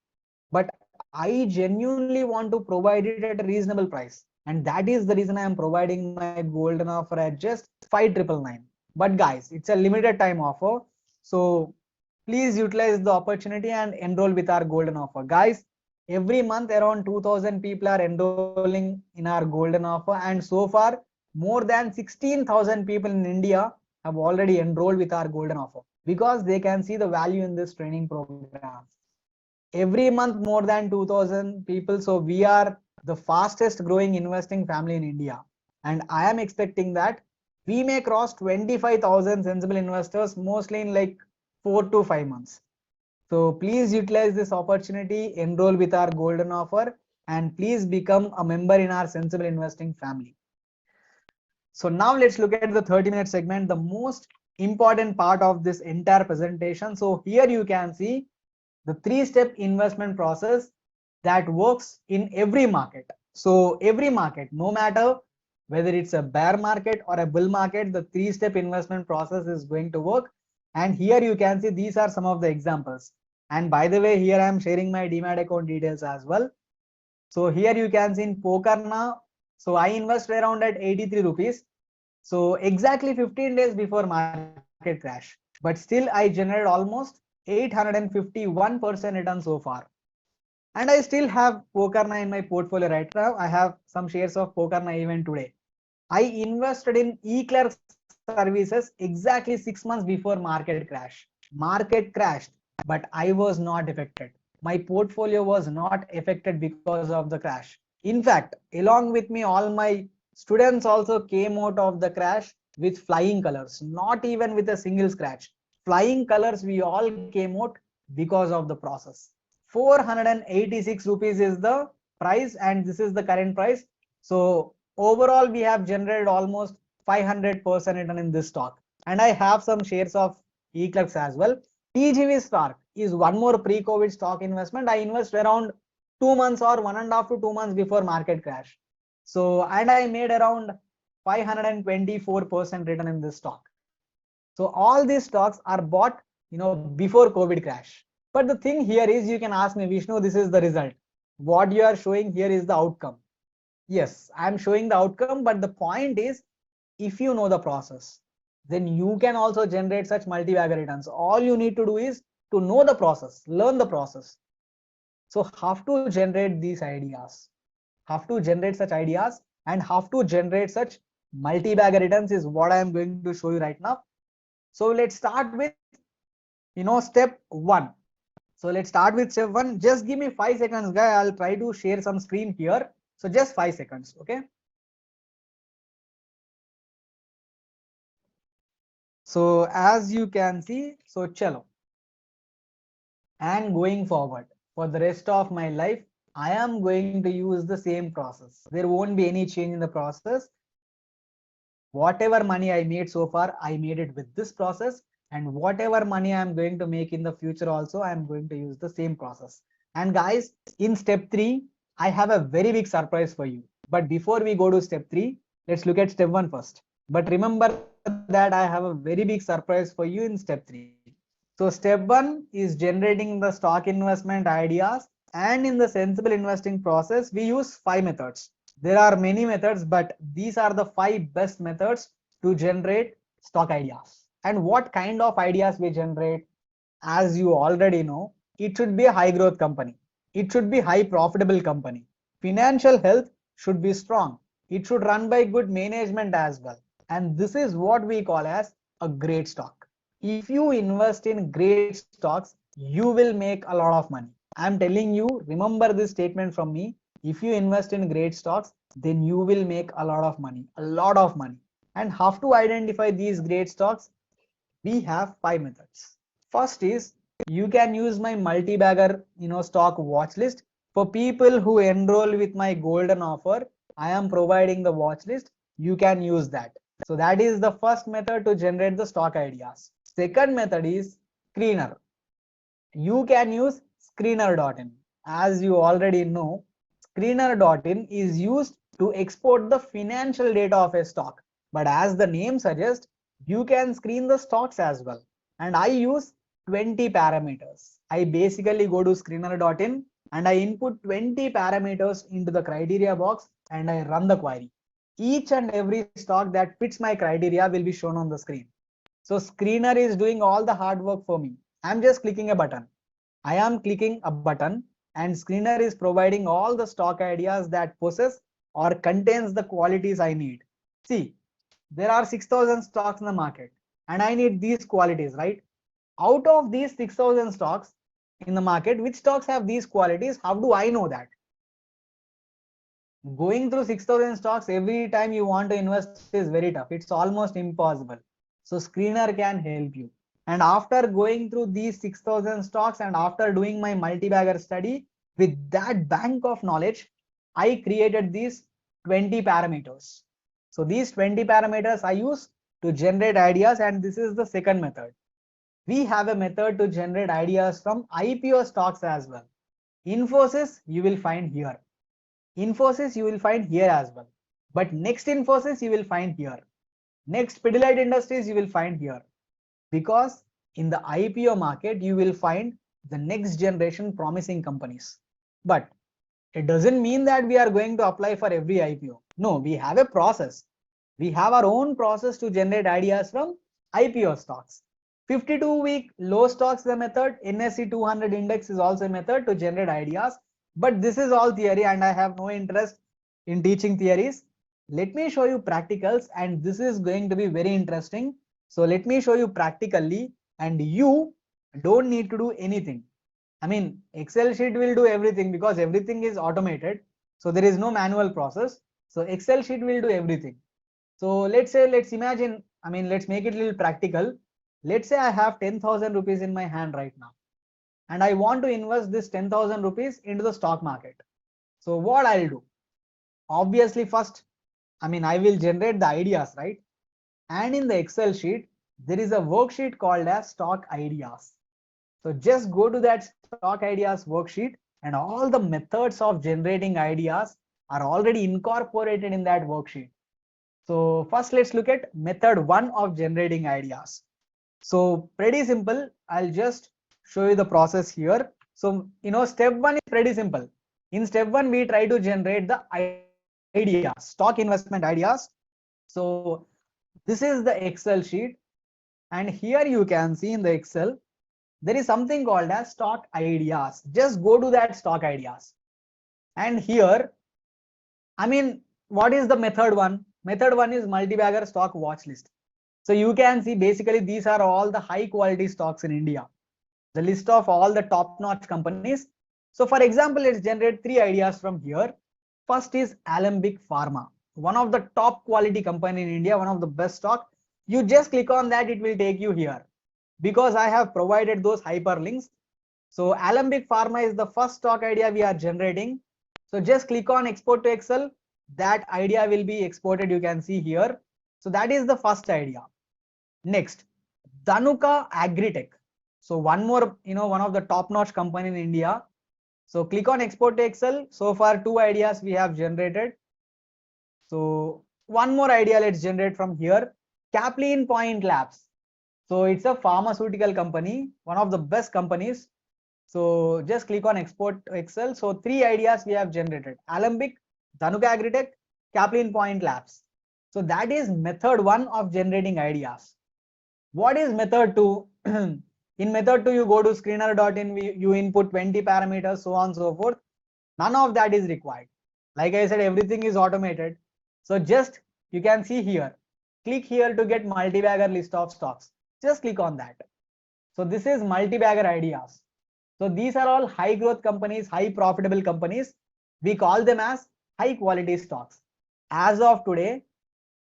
But I genuinely want to provide it at a reasonable price. And that is the reason I am providing my golden offer at just 5,999. But guys, it's a limited time offer. So please utilize the opportunity and enroll with our golden offer. Guys, every month around 2,000 people are enrolling in our golden offer. And so far, more than 16,000 people in India have already enrolled with our golden offer because they can see the value in this training program. Every month more than 2,000 people. So we are the fastest growing investing family in India, and I am expecting that we may cross 25,000 sensible investors mostly in like 4 to 5 months. So please utilize this opportunity, enroll with our golden offer, and please become a member in our sensible investing family. So now let's look at the 30-minute segment, the most important part of this entire presentation. So here you can see the 3-step investment process that works in every market. So every market, no matter whether it's a bear market or a bull market, the 3-step investment process is going to work. And here you can see these are some of the examples. And by the way, here I am sharing my demat account details as well. So here you can see in poker now. So I invested around at 83 rupees. So exactly 15 days before market crash, but still I generated almost 851% return so far. And I still have Pokerna in my portfolio right now. I have some shares of Pokerna even today. I invested in eClerk services exactly 6 months before market crash. Market crashed, but I was not affected. My portfolio was not affected because of the crash. In fact, along with me, all my students also came out of the crash with flying colors, not even with a single scratch. Flying colors, we all came out because of the process. 486 rupees is the price, and this is the current price. So overall, we have generated almost 500% return in this stock. And I have some shares of eClerks as well. TGV stock is one more pre-COVID stock investment. I invest around 2 months or 1.5 to 2 months before market crash. So, and I made around 524% return in this stock. So all these stocks are bought, before COVID crash. But the thing here is, you can ask me, Vishnu, this is the result. What you are showing here is the outcome. Yes, I'm showing the outcome, but the point is, if you know the process, then you can also generate such multi-bagger returns. All you need to do is to know the process, learn the process. So have to generate these ideas, have to generate such ideas, and have to generate such multi-bagger returns is what I am going to show you right now. So let's start with, step 1. So let's start with step 1. Just give me 5 seconds, guy. I'll try to share some screen here. So just 5 seconds, okay? So as you can see, so chalo. And going forward, for the rest of my life, I am going to use the same process. There won't be any change in the process. Whatever money I made so far, I made it with this process. And whatever money I'm going to make in the future also, I'm going to use the same process. And guys, in step 3, I have a very big surprise for you. But before we go to step 3, let's look at step 1 first. But remember that I have a very big surprise for you in step 3. So step 1 is generating the stock investment ideas. And in the sensible investing process, we use 5 methods. There are many methods, but these are the 5 best methods to generate stock ideas. And what kind of ideas we generate? As you already know, it should be a high growth company. It should be high profitable company. Financial health should be strong. It should run by good management as well. And this is what we call as a great stock. If you invest in great stocks, you will make a lot of money. I'm telling you, remember this statement from me. If you invest in great stocks, then you will make a lot of money, a lot of money. And how to identify these great stocks? We have 5 methods. First is, you can use my multi-bagger, stock watch list. For people who enroll with my golden offer, I am providing the watch list. You can use that. So that is the first method to generate the stock ideas. Second method is screener. You can use screener.in. As you already know, screener.in is used to export the financial data of a stock. But as the name suggests, you can screen the stocks as well. And I use 20 parameters. I basically go to screener.in and I input 20 parameters into the criteria box and I run the query. Each and every stock that fits my criteria will be shown on the screen. So screener is doing all the hard work for me. I'm just clicking a button. I am clicking a button and screener is providing all the stock ideas that possess or contains the qualities I need. See, there are 6,000 stocks in the market and I need these qualities, right? Out of these 6,000 stocks in the market, which stocks have these qualities? How do I know that? Going through 6,000 stocks every time you want to invest is very tough. It's almost impossible. So screener can help you. And after going through these 6,000 stocks and after doing my multi-bagger study, with that bank of knowledge, I created these 20 parameters. So these 20 parameters I use to generate ideas, and this is the second method. We have a method to generate ideas from IPO stocks as well. Infosys you will find here. Infosys you will find here as well. But next Infosys you will find here. Next Pidilite Industries you will find here. Because in the IPO market you will find the next generation promising companies. But it doesn't mean that we are going to apply for every IPO. No, we have a process. We have our own process to generate ideas from IPO stocks. 52-week low stocks is a method. NSE 200 index is also a method to generate ideas. But this is all theory and I have no interest in teaching theories. Let me show you practicals, and this is going to be very interesting. So let me show you practically, and you don't need to do anything. I mean, Excel sheet will do everything because everything is automated. So there is no manual process. So Excel sheet will do everything. So let's imagine, I mean, let's make it a little practical. Let's say I have 10,000 rupees in my hand right now, and I want to invest this 10,000 rupees into the stock market. So what I'll do? Obviously, first, I mean, I will generate the ideas, right? And in the Excel sheet, there is a worksheet called as stock ideas. So just go to that stock ideas worksheet, and all the methods of generating ideas are already incorporated in that worksheet. So first let's look at method 1 of generating ideas. So pretty simple. I'll just show you the process here. So step 1 is pretty simple. In step 1 we try to generate the ideas, stock investment ideas. So this is the Excel sheet, and here you can see in the Excel there is something called as stock ideas. Just go to that stock ideas, and here, I mean, what is the method 1? Method 1 is multibagger stock watch list. So you can see basically these are all the high quality stocks in India, the list of all the top notch companies. So for example, let's generate 3 ideas from here. First is Alembic Pharma, one of the top quality company in India, one of the best stock. You just click on that, it will take you here because I have provided those hyperlinks. So Alembic Pharma is the first stock idea we are generating. So just click on export to Excel. That idea will be exported. You can see here. So that is the first idea. Next, Dhanuka Agritech. So one more, one of the top notch company in India. So click on export to Excel. So far 2 ideas we have generated. So one more idea let's generate from here. Capline Point Labs. So it's a pharmaceutical company, one of the best companies. So just click on export to Excel. So 3 ideas we have generated: Alembic, Dhanuka Agritech, Capline Point Labs. So that is method 1 of generating ideas. What is method 2? In method 2, you go to screener.in, you input 20 parameters, so on and so forth. None of that is required. Like I said, everything is automated. So just, you can see here, click here to get multibagger list of stocks. Just click on that. So this is multibagger ideas. So these are all high growth companies, high profitable companies. We call them as high quality stocks. As of today,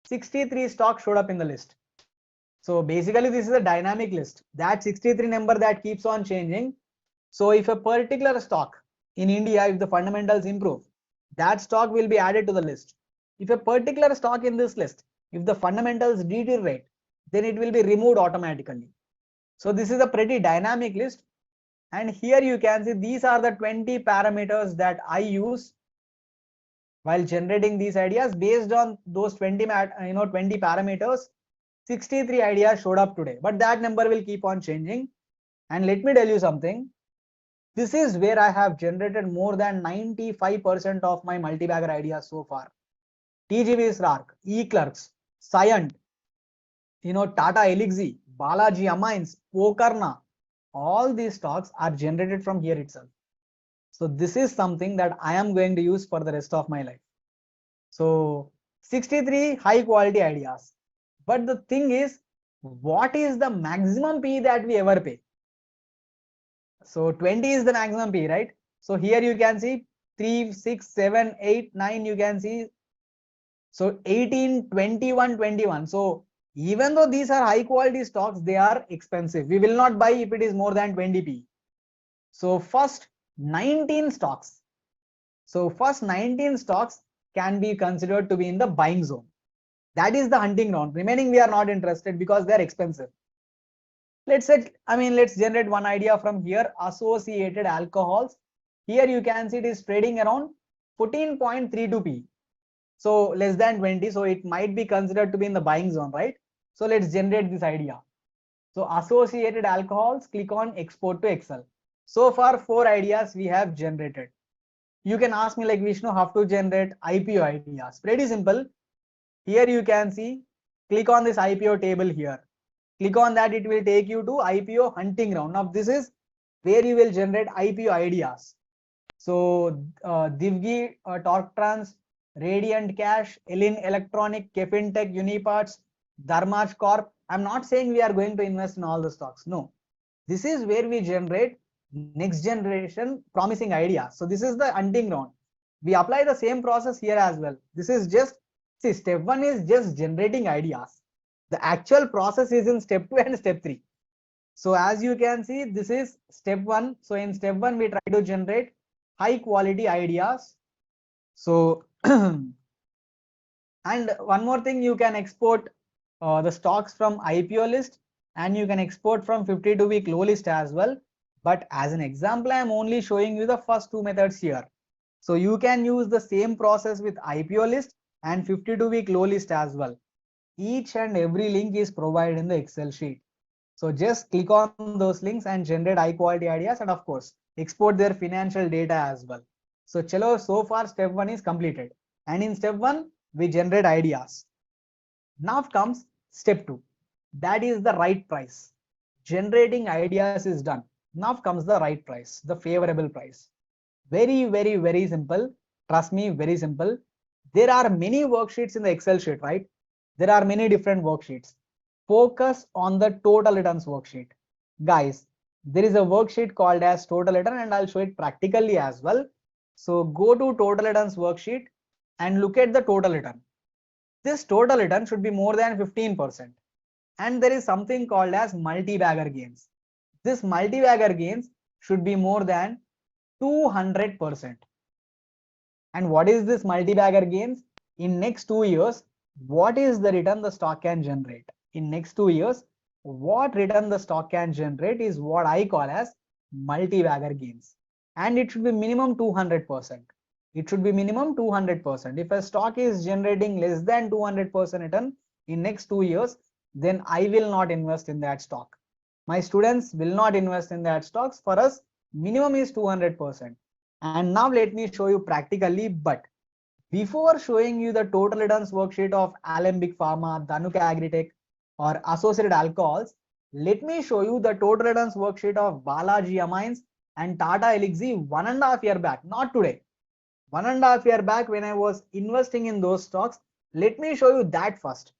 63 stocks showed up in the list. So basically this is a dynamic list. That 63 number that keeps on changing. So if a particular stock in India, if the fundamentals improve, that stock will be added to the list. If a particular stock in this list, if the fundamentals deteriorate, then it will be removed automatically. So this is a pretty dynamic list. And here you can see these are the 20 parameters that I use while generating these ideas. Based on those 20 parameters, 63 ideas showed up today, but that number will keep on changing. And let me tell you something. This is where I have generated more than 95% of my multibagger ideas so far. TGV Srark, eClerks, Cyient, Tata Elixir, Balaji Amines, Pokarna, all these stocks are generated from here itself. So this is something that I am going to use for the rest of my life. So 63 high quality ideas. But the thing is, what is the maximum P that we ever pay? So 20 is the maximum P, right? So here you can see 3, 6, 7, 8, 9, you can see. So 18, 21, 21. So even though these are high quality stocks, they are expensive. We will not buy if it is more than 20 P. So first 19 stocks. So first 19 stocks can be considered to be in the buying zone. That is the hunting ground. Remaining we are not interested because they are expensive. Let's generate one idea from here. Associated alcohols. Here you can see it is trading around 14.32p. So less than 20. So it might be considered to be in the buying zone, right? So let's generate this idea. So associated alcohols, click on export to Excel. So far 4 ideas we have generated. You can ask me like Vishnu how to generate IPO ideas. Pretty simple. Here you can see, click on this IPO table here. Click on that, it will take you to IPO hunting ground. Now this is where you will generate IPO ideas. So Divgi, Torktrans, Radiant Cash, Elin Electronic, Kefintech, Uniparts, Dharmaj Corp. I'm not saying we are going to invest in all the stocks. No, this is where we generate next generation promising ideas. So this is the hunting ground. We apply the same process here as well. This is just, see, step 1 is just generating ideas. The actual process is in step 2 and step 3. So as you can see, this is step 1. So in step 1, we try to generate high quality ideas. So and one more thing, you can export the stocks from IPO list, and you can export from 52-week low list as well. But as an example, I am only showing you the first 2 methods here. So you can use the same process with IPO list and 52-week low list as well. Each and every link is provided in the Excel sheet. So just click on those links and generate high quality ideas, and of course export their financial data as well. So chalo, so far step 1 is completed, and in step 1 we generate ideas. Now comes step 2, that is the right price. Generating ideas is done. Now comes the right price, the favorable price. Very simple. Trust me, very simple. There are many worksheets in the Excel sheet, right? There are many different worksheets. Focus on the total returns worksheet. Guys, there is a worksheet called as total return, and I'll show it practically as well. So go to total returns worksheet and look at the total return. This total return should be more than 15%. And there is something called as multi-bagger gains. This multi-bagger gains should be more than 200%. And what is this multi-bagger gains? In next 2 years, what is the return the stock can generate? In next 2 years, what return the stock can generate is what I call as multi-bagger gains. And it should be minimum 200%. It should be minimum 200%. If a stock is generating less than 200% return in next 2 years, then I will not invest in that stock. My students will not invest in that stocks. For us, minimum is 200%. And now let me show you practically. But before showing you the total returns worksheet of Alembic Pharma, Dhanuka Agritech, or associated alcohols, let me show you the total returns worksheet of Balaji Amines and Tata Elixir 1.5 years back, not today. 1.5 years back when I was investing in those stocks. Let me show you that first.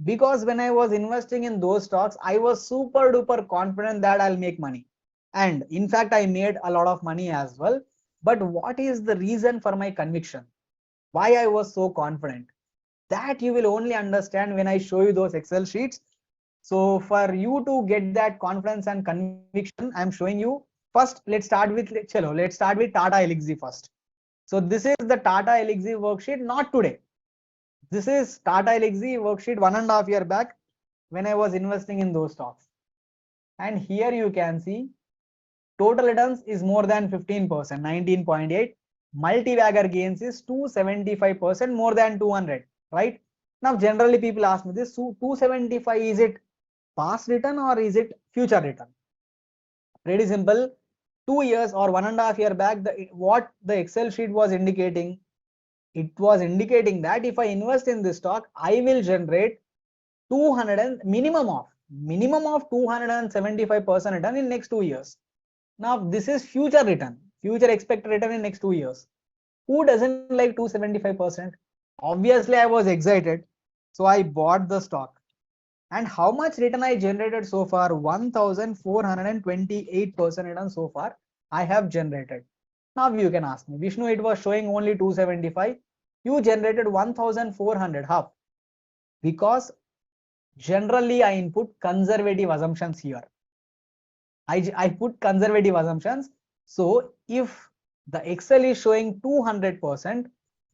Because when I was investing in those stocks, I was super duper confident that I'll make money. And in fact, I made a lot of money as well. But what is the reason for my conviction? Why I was so confident? That you will only understand when I show you those Excel sheets. So for you to get that confidence and conviction, I'm showing you first. Let's start with Tata Elixir first. So this is the Tata Elixir worksheet, not today. This is Tata Elixir worksheet 1.5 years back when I was investing in those stocks. And here you can see total returns is more than 15%, 19.8. Multi-bagger gains is 275%, more than 200, right? Now generally people ask me this, 275, is it past return or is it future return? Pretty simple. 2 years or 1.5 years back, what the Excel sheet was indicating, it was indicating that if I invest in this stock, I will generate 200 and minimum of 275% return in next 2 years. Now this is future return, future expected return in next 2 years. Who doesn't like 275%? Obviously I was excited, so I bought the stock. And how much return I generated so far? 1428% return so far I have generated. Now you can ask me, Vishnu, it was showing only 275. You generated 1400. How? Because generally I input conservative assumptions here. I put conservative assumptions. So if the Excel is showing 200%,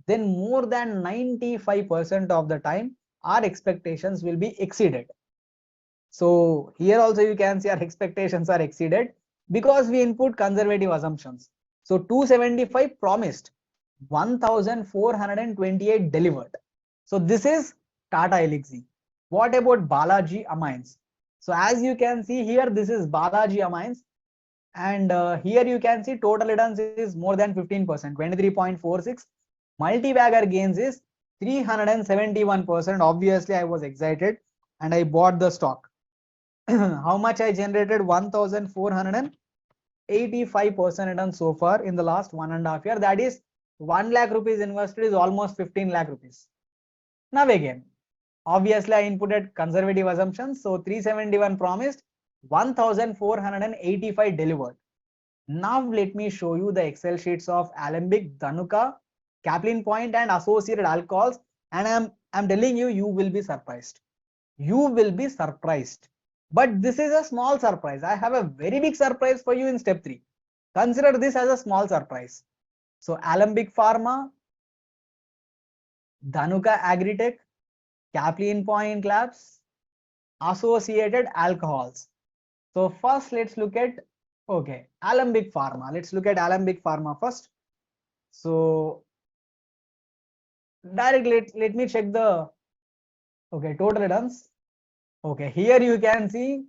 then more than 95% of the time our expectations will be exceeded. So here also you can see our expectations are exceeded because we input conservative assumptions. So 275 promised, 1428 delivered. So this is Tata Elixir. What about Balaji Amines? So as you can see here, this is Balaji Amines, and here you can see total returns is more than 15%, 23.46. Multi-bagger gains is 371%. Obviously, I was excited and I bought the stock. How much I generated? 1485% return so far in the last 1.5 years. That is 1 lakh rupees invested is almost 15 lakh rupees. Now again, obviously I inputted conservative assumptions. So 371 promised, 1485 delivered. Now let me show you the Excel sheets of Alembic, Dhanuka, Kaplan Point and associated alcohols, and I'm telling you, you will be surprised. You will be surprised. But this is a small surprise. I have a very big surprise for you in step 3. Consider this as a small surprise. So Alembic Pharma, Dhanuka Agritech, Kaplan Point Labs, associated alcohols. So first let's look at, okay, Alembic Pharma. Let's look at Alembic Pharma first. So let me check the, okay, total returns. Okay, here you can see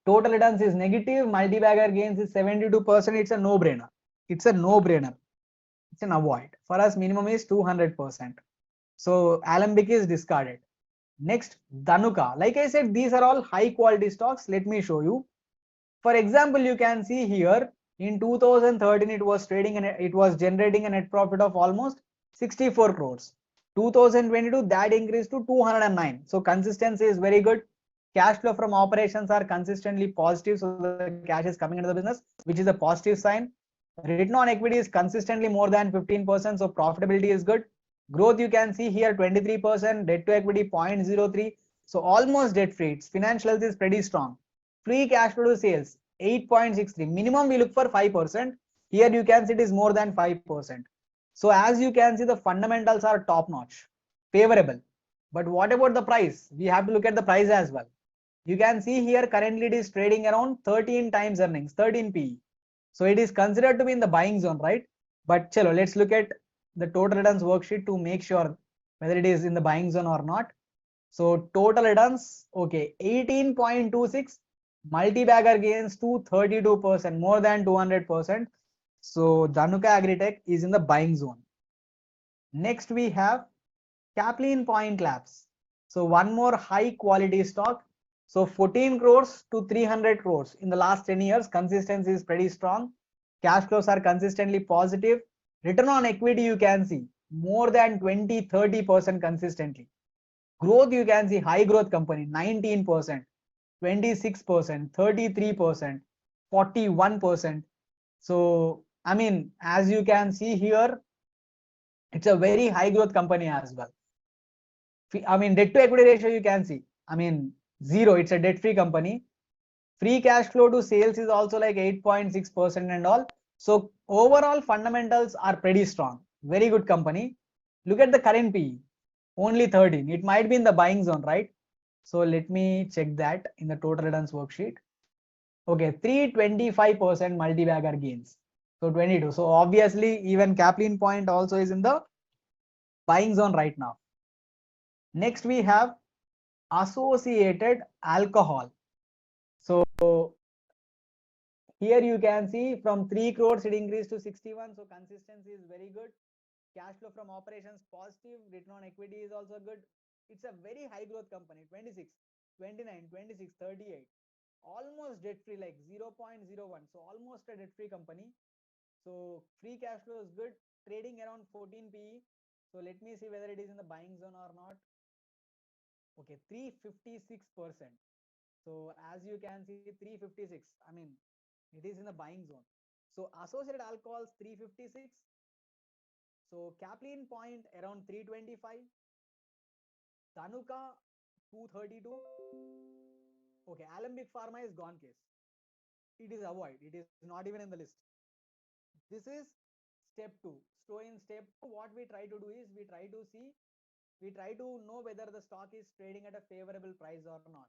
total returns is negative, multi-bagger gains is 72%. It's a no-brainer. It's a no-brainer. It's an avoid. For us, minimum is 200%. So Alembic is discarded. Next, Dhanuka. Like I said, these are all high quality stocks. Let me show you. For example, you can see here in 2013 it was trading and it was generating a net profit of almost 64 crores. 2022 that increased to 209. So consistency is very good. Cash flow from operations are consistently positive, so the cash is coming into the business, which is a positive sign. Return on equity is consistently more than 15%, so profitability is good. Growth you can see here 23%, debt to equity 0.03, so almost debt free. Its financial health is pretty strong. Free cash flow to sales 8.63. Minimum we look for 5%. Here you can see it is more than 5%. So as you can see, the fundamentals are top notch, favorable. But what about the price? We have to look at the price as well. You can see here currently it is trading around 13 times earnings, 13 PE. So it is considered to be in the buying zone, right? But chalo, let's look at the total returns worksheet to make sure whether it is in the buying zone or not. So total returns, okay, 18.26, multi-bagger gains to 32%, more than 200%. So Dhanuka Agritech is in the buying zone. Next we have Kaplan Point Labs. So one more high quality stock. So 14 crores to 300 crores in the last 10 years. Consistency is pretty strong. Cash flows are consistently positive. Return on equity you can see more than 20-30% consistently. Growth you can see high growth company 19%, 26%, 33%, 41%. So I mean, as you can see here, it's a very high growth company as well. I mean, debt to equity ratio you can see, I mean, zero. It's a debt free company. Free cash flow to sales is also like 8.6% and all. So overall fundamentals are pretty strong. Very good company. Look at the current PE, only 13. It might be in the buying zone, right? So let me check that in the total returns worksheet. Okay, 325% multi-bagger gains. So 22. So obviously even Kaplan Point also is in the buying zone right now. Next we have associated alcohol. So here you can see from 3 crores it increased to 61. So consistency is very good. Cash flow from operations positive. Return on equity is also good. It's a very high growth company. 26, 29, 26, 38. Almost debt free, like 0.01. So almost a debt free company. So free cash flow is good. Trading around 14 PE. So let me see whether it is in the buying zone or not. Okay, 356%. So as you can see, 356. I mean, it is in the buying zone. So associated alcohols 356. So Kaplan Point around 325. Dhanuka 232. Okay, Alembic Pharma is gone case. It is avoid. It is not even in the list. This is step 2. So in step 2, what we try to do is we try to see we try to know whether the stock is trading at a favorable price or not.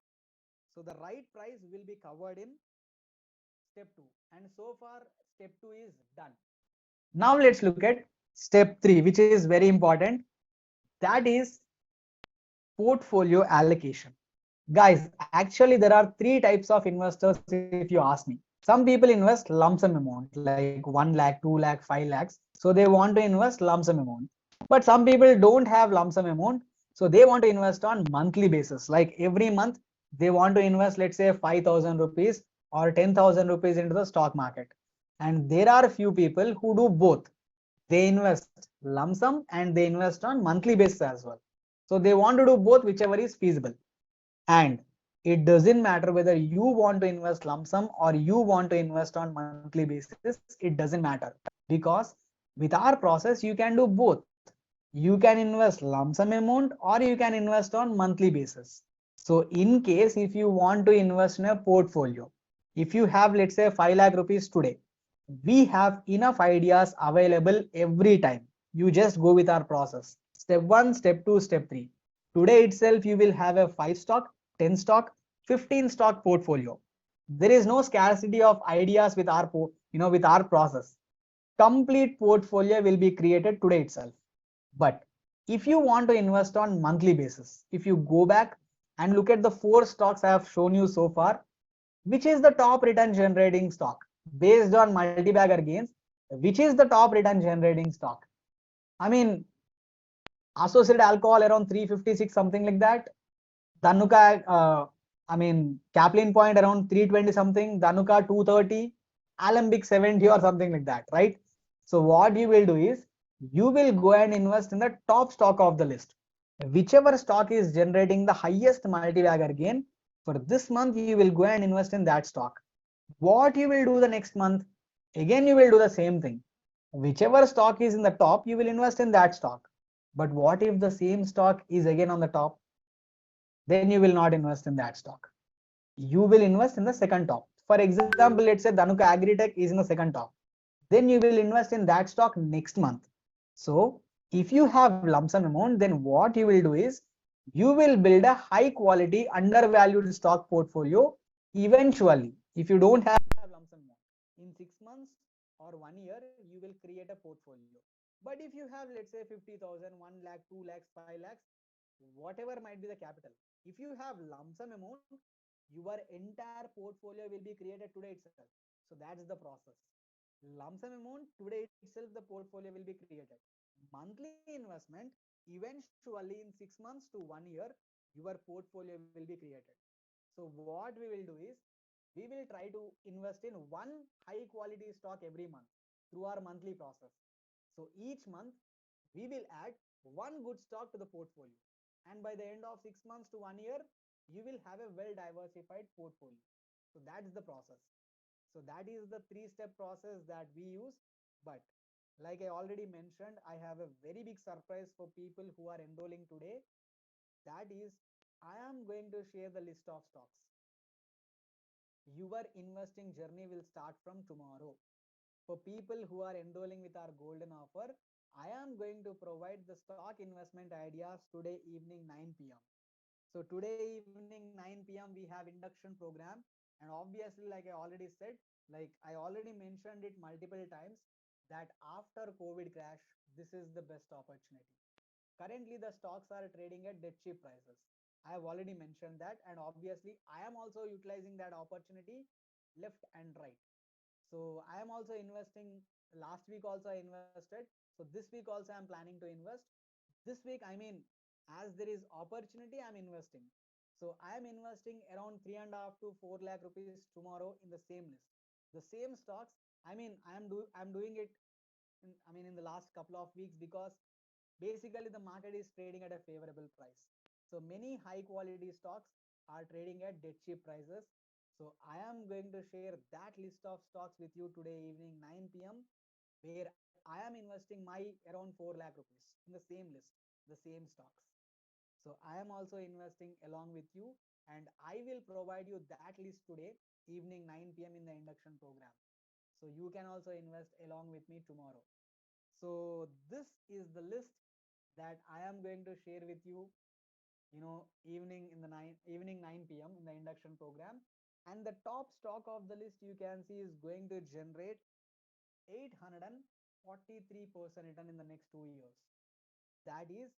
So the right price will be covered in step 2, and so far step 2 is done. Now let's look at step 3, which is very important. That is portfolio allocation. Guys, actually there are three types of investors if you ask me. Some people invest lump sum amount like 1 lakh, 2 lakh, 5 lakhs. So they want to invest lump sum amount. But some people don't have lump sum amount. So they want to invest on monthly basis. Like every month they want to invest, let's say 5,000 rupees or 10,000 rupees into the stock market. And there are few people who do both. They invest lump sum and they invest on monthly basis as well. So they want to do both, whichever is feasible. And it doesn't matter whether you want to invest lump sum or you want to invest on monthly basis, it doesn't matter, because with our process you can do both. You can invest lump sum amount or you can invest on monthly basis. So in case if you want to invest in a portfolio, if you have, let's say, 5 lakh rupees today, we have enough ideas available every time. You just go with our process. Step 1, step 2, step 3. Today itself you will have a 5 stock, 10 stock, 15 stock portfolio. There is no scarcity of ideas with our with our process. Complete portfolio will be created today itself. But if you want to invest on monthly basis, if you go back and look at the 4 stocks I have shown you so far, which is the top return generating stock based on multi-bagger gains, which is the top return generating stock? I mean, associated alcohol around 356, something like that. Dhanuka, Kaplan Point around 320 something, Dhanuka 230, Alembic 70 or something like that, right? So what you will do is you will go and invest in the top stock of the list. Whichever stock is generating the highest multi-bagger gain for this month, you will go and invest in that stock. What you will do the next month? Again, you will do the same thing. Whichever stock is in the top, you will invest in that stock. But what if the same stock is again on the top? Then you will not invest in that stock. You will invest in the second top. For example, let's say Dhanuka Agritech is in the second top. Then you will invest in that stock next month. So if you have lump sum amount, then what you will do is you will build a high quality undervalued stock portfolio eventually. If you don't have lump sum amount, in 6 months or 1 year, you will create a portfolio. But if you have, let's say, 50,000, 1 lakh, 2 lakhs, 5 lakhs, whatever might be the capital, if you have lump sum amount, your entire portfolio will be created today itself. So that's the process. Lump sum amount, today itself the portfolio will be created. Monthly investment, eventually in 6 months to 1 year, your portfolio will be created. So what we will do is we will try to invest in one high quality stock every month through our monthly process. So each month we will add one good stock to the portfolio, and by the end of 6 months to 1 year, you will have a well diversified portfolio. So that's the process. So that is the 3-step process that we use. But like I already mentioned, I have a very big surprise for people who are enrolling today. That is, I am going to share the list of stocks. Your investing journey will start from tomorrow. For people who are enrolling with our golden offer, I am going to provide the stock investment ideas today evening 9 p.m. So today evening 9 p.m. we have induction program, and obviously, like I already said, like I already mentioned it multiple times, that after COVID crash, this is the best opportunity. Currently the stocks are trading at dead cheap prices. I have already mentioned that, and obviously I am also utilizing that opportunity left and right. So I am also investing. Last week also I invested. So this week also I'm planning to invest. This week, as there is opportunity, I'm investing. So I am investing around 3.5 to 4 lakh rupees tomorrow in the same list. The same stocks. I'm doing it in the last couple of weeks, because basically the market is trading at a favorable price. So many high quality stocks are trading at dead cheap prices. So I am going to share that list of stocks with you today evening 9 p.m., where I am investing my around 4 lakh rupees in the same list, the same stocks. So I am also investing along with you, and I will provide you that list today evening 9 p.m. in the induction program. So you can also invest along with me tomorrow. So this is the list that I am going to share with you, evening 9 p.m. in the induction program. And the top stock of the list you can see is going to generate 843% return in the next 2 years. That is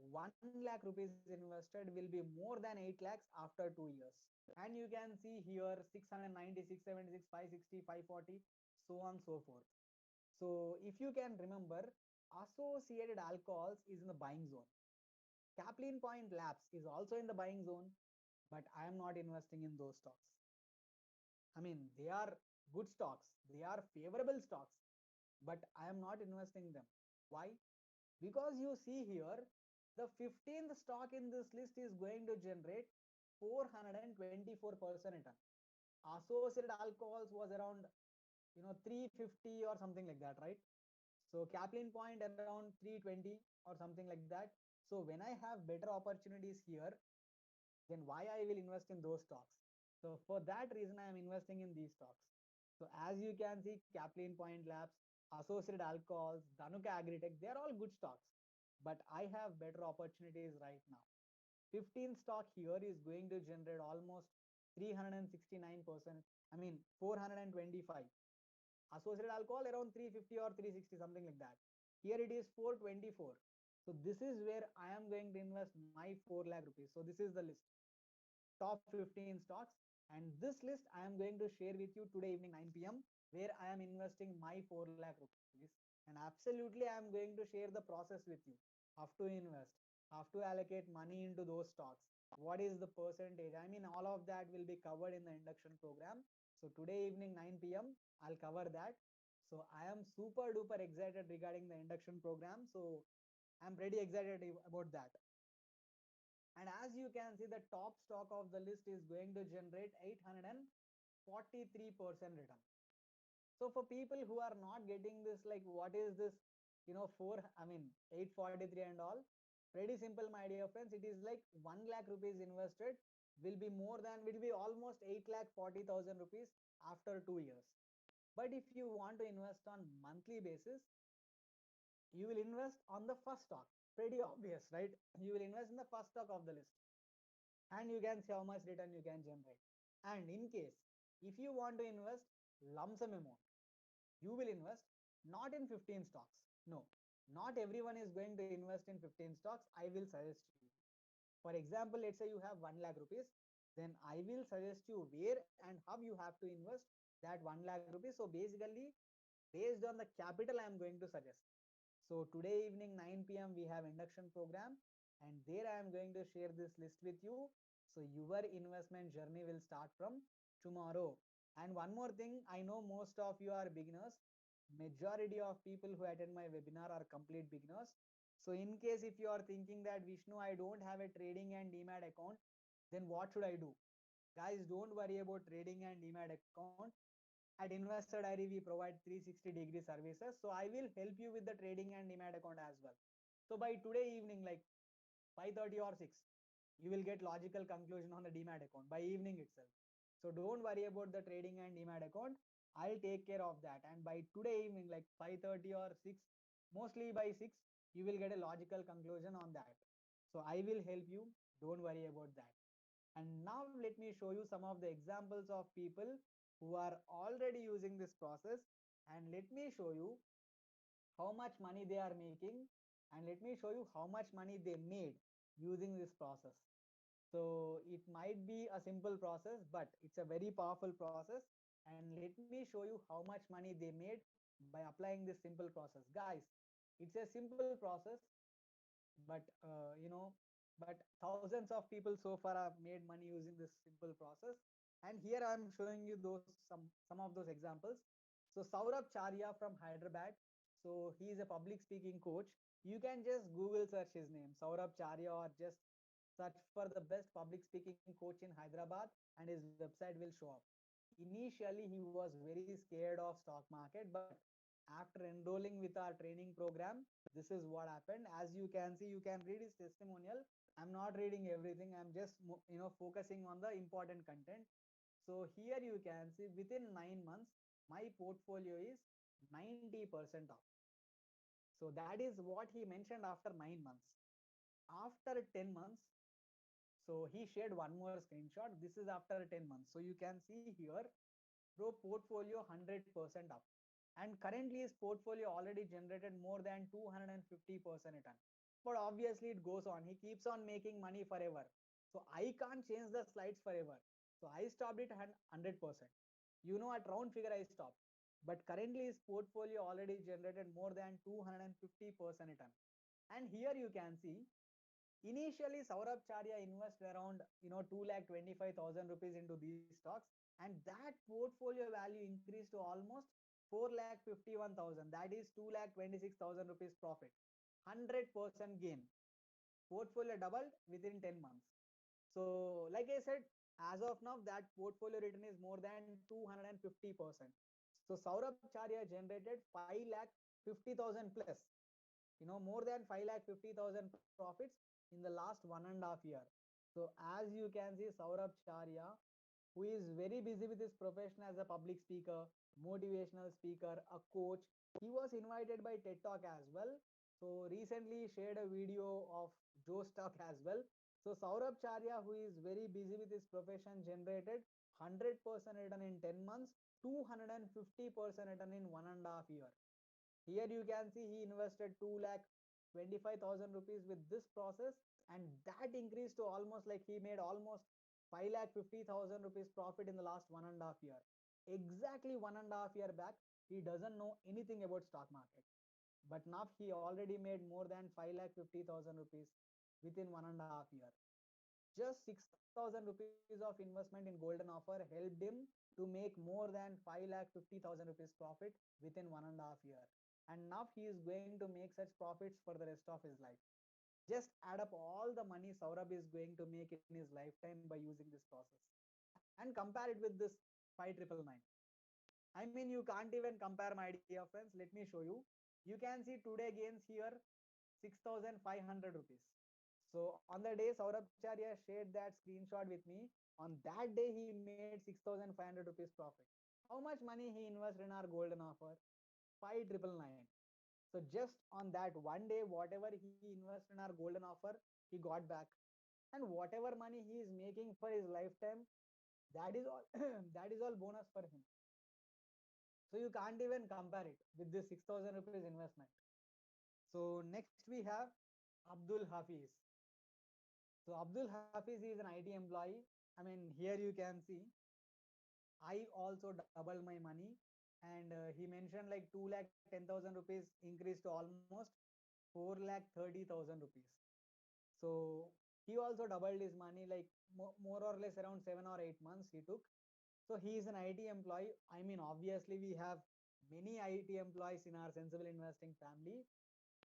1 lakh rupees invested will be more than 8 lakhs after 2 years. And you can see here 690, 676, 560, 540, so on so forth. So if you can remember, associated alcohols is in the buying zone. Kaplan Point Labs is also in the buying zone, but I am not investing in those stocks. I mean, they are good stocks, they are favorable stocks, but I am not investing them. Why? Because you see here, the 15th stock in this list is going to generate 424% return. Associated alcohols was around 350 or something like that, right? So Kaplan Point around 320 or something like that. So when I have better opportunities here, then why I will invest in those stocks? So for that reason, I am investing in these stocks. So as you can see, Kaplan Point Labs, Associated Alcohols, Dhanuka Agritech, they are all good stocks. But I have better opportunities right now. 15 stock here is going to generate almost 369%. I mean 425. Associated alcohol around 350 or 360, something like that. Here it is 424. So this is where I am going to invest my 4 lakh rupees. So this is the list, top 15 stocks. And this list I am going to share with you today evening 9 p.m. where I am investing my 4 lakh rupees. And absolutely I am going to share the process with you. How to invest, how to allocate money into those stocks. What is the percentage? I mean, all of that will be covered in the induction program. So today evening 9 p.m. I'll cover that. So I am super duper excited regarding the induction program. So I'm pretty excited about that. And as you can see, the top stock of the list is going to generate 843% return. So for people who are not getting this, like what is this, 843 and all, pretty simple, my dear friends. It is like 1 lakh rupees invested will be almost 8 lakh 40,000 rupees after 2 years. But if you want to invest on monthly basis, you will invest on the first stock. Pretty obvious, right? You will invest in the first stock of the list and you can see how much return you can generate. And in case if you want to invest lump sum amount, you will invest not in 15 stocks. No, not everyone is going to invest in 15 stocks. I will suggest you. For example, let's say you have 1 lakh rupees, then I will suggest you where and how you have to invest that 1 lakh rupees. So basically, based on the capital, I am going to suggest. So today evening 9 p.m. we have induction program, and there I am going to share this list with you. So your investment journey will start from tomorrow. And one more thing, I know most of you are beginners. Majority of people who attend my webinar are complete beginners. So in case if you are thinking that Vishnu, I don't have a trading and demat account, then what should I do? Guys, don't worry about trading and demat account. At Investor Diary, we provide 360-degree services. So I will help you with the trading and demat account as well. So by today evening, like 5:30 or 6, you will get logical conclusion on the demat account by evening itself. So don't worry about the trading and demat account. I'll take care of that. And by today evening, like 5:30 or 6, mostly by 6, you will get a logical conclusion on that. So I will help you. Don't worry about that. And now let me show you some of the examples of people who are already using this process. And let me show you how much money they are making. And let me show you how much money they made using this process. So it might be a simple process, but it's a very powerful process. And let me show you how much money they made by applying this simple process. Guys, it's a simple process, but but thousands of people so far have made money using this simple process. And here I'm showing you those some of those examples. So Saurabh Charya from Hyderabad, so he is a public speaking coach. You can just Google search his name, Saurabh Charya, or just search for the best public speaking coach in Hyderabad, and his website will show up. Initially he was very scared of stock market, but after enrolling with our training program, this is what happened. As you can see, you can read his testimonial. I'm not reading everything, I'm just focusing on the important content. So here you can see within 9 months my portfolio is 90% up. So that is what he mentioned after 9 months. After 10 months, so he shared one more screenshot. This is after 10 months. So you can see here, bro, portfolio 100% up. And currently his portfolio already generated more than 250% return. But obviously it goes on. He keeps on making money forever. So I can't change the slides forever. So I stopped it at 100%. You know, at round figure I stopped. But currently his portfolio already generated more than 250% return. And here you can see, initially Saurabh Charya invested around 2,25,000 rupees into these stocks, and that portfolio value increased to almost 4,51,000. That is 2,26,000 rupees profit. 100% gain. Portfolio doubled within 10 months. So, like I said, as of now, that portfolio return is more than 250%. So Saurabh Charya generated 5,50,000 plus, more than 5,50,000 profits in the last 1.5 years. So as you can see, Saurabh Charya, who is very busy with his profession as a public speaker, motivational speaker, a coach, he was invited by TED Talk as well. So recently shared a video of Joe's talk as well. So Saurabh Charya, who is very busy with his profession, generated 100% return in 10 months, 250% return in 1.5 years. Here you can see he invested 2,25,000 rupees with this process, and that increased to almost, like, he made almost 5,50,000 rupees profit in the last 1.5 years. Exactly 1.5 years back, he doesn't know anything about stock market, but now he already made more than 5,50,000 rupees within 1.5 years. Just 6,000 rupees of investment in golden offer helped him to make more than 5,50,000 rupees profit within 1.5 years. And now he is going to make such profits for the rest of his life. Just add up all the money Saurabh is going to make in his lifetime by using this process and compare it with this 5,999. I mean, you can't even compare, my dear friends. Let me show you. You can see today gains here 6,500 rupees. So on the day Saurabh Charya shared that screenshot with me, on that day he made 6,500 rupees profit. How much money he invested in our golden offer? 5,999. So just on that one day, whatever he invested in our golden offer, he got back. And whatever money he is making for his lifetime, that is all that is all bonus for him. So you can't even compare it with this 6,000 rupees investment. So next we have Abdul Hafiz. So Abdul Hafiz is an IT employee. I mean, here you can see, I also doubled my money, and he mentioned like 2,10,000 rupees increased to almost 4,30,000 rupees. So he also doubled his money, like more or less around 7 or 8 months he took. So he is an IT employee. I mean, obviously we have many IT employees in our sensible investing family,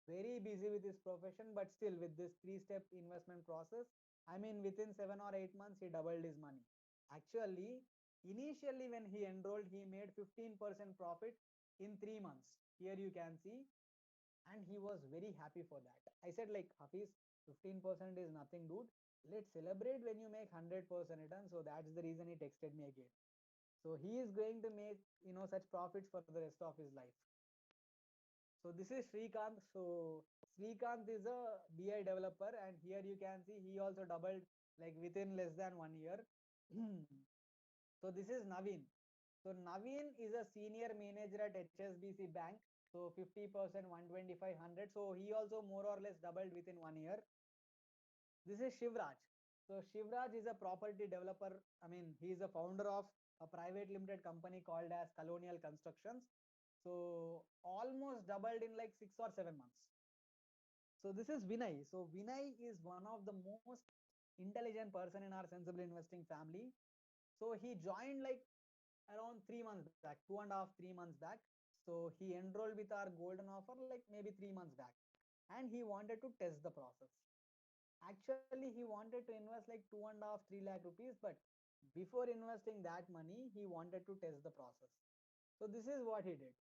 very busy with his profession, but still with this 3-step investment process, I mean, within 7 or 8 months he doubled his money. Actually, initially when he enrolled, he made 15% profit in 3 months. Here you can see, and he was very happy for that. I said, like, Hafiz, 15% is nothing, dude. Let's celebrate when you make 100% return. So that's the reason he texted me again. So he is going to make such profits for the rest of his life. So this is Srikanth. So Srikanth is a BI developer, and here you can see he also doubled like within less than 1 year. So this is Naveen. So Naveen is a senior manager at HSBC Bank. So 50%, 125, 100. So he also more or less doubled within 1 year. This is Shivraj. So Shivraj is a property developer. I mean, he is a founder of a private limited company called as Colonial Constructions. So almost doubled in like 6 or 7 months. So this is Vinay. So Vinay is one of the most intelligent person in our sensible investing family. So he joined like around 3 months back, 2.5, 3 months back. So he enrolled with our golden offer like maybe 3 months back, and he wanted to test the process. Actually, he wanted to invest like 2.5, 3 lakh rupees, but before investing that money, he wanted to test the process. So this is what he did.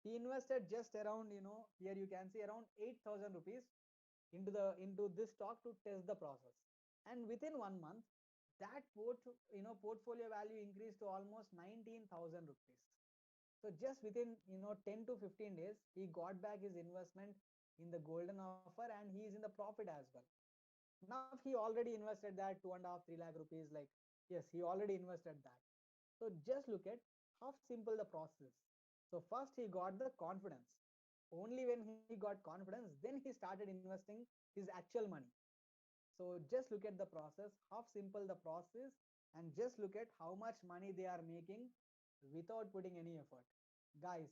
He invested just around, here you can see around 8,000 rupees into this stock to test the process. And within 1 month, that portfolio value increased to almost 19,000 rupees. So just within 10 to 15 days, he got back his investment in the golden offer and he is in the profit as well. Now he already invested that 2.5 3 lakh rupees. Like, yes, he already invested that. So just look at how simple the process. So first he got the confidence. Only when he got confidence, then he started investing his actual money. So just look at the process, how simple the process, and just look at how much money they are making without putting any effort. Guys,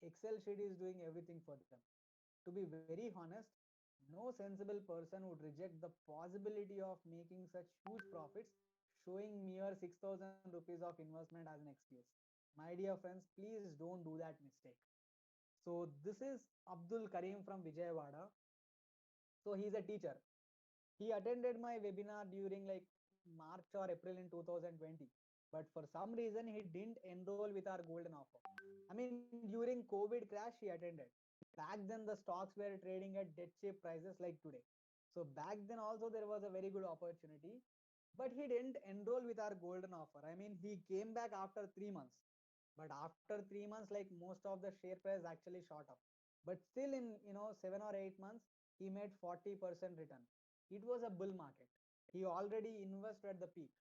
Excel sheet is doing everything for them. To be very honest, no sensible person would reject the possibility of making such huge profits, showing mere 6,000 rupees of investment as an excuse. My dear friends, please don't do that mistake. So this is Abdul Karim from Vijayawada. So he's a teacher. He attended my webinar during like March or April in 2020. But for some reason, he didn't enroll with our golden offer. I mean, during COVID crash, he attended. Back then, the stocks were trading at dead cheap prices like today. So back then also there was a very good opportunity, but he didn't enroll with our golden offer. I mean, he came back after 3 months, but after 3 months, like most of the share price actually shot up. But still in 7 or 8 months, he made 40% return. It was a bull market. He already invested at the peak.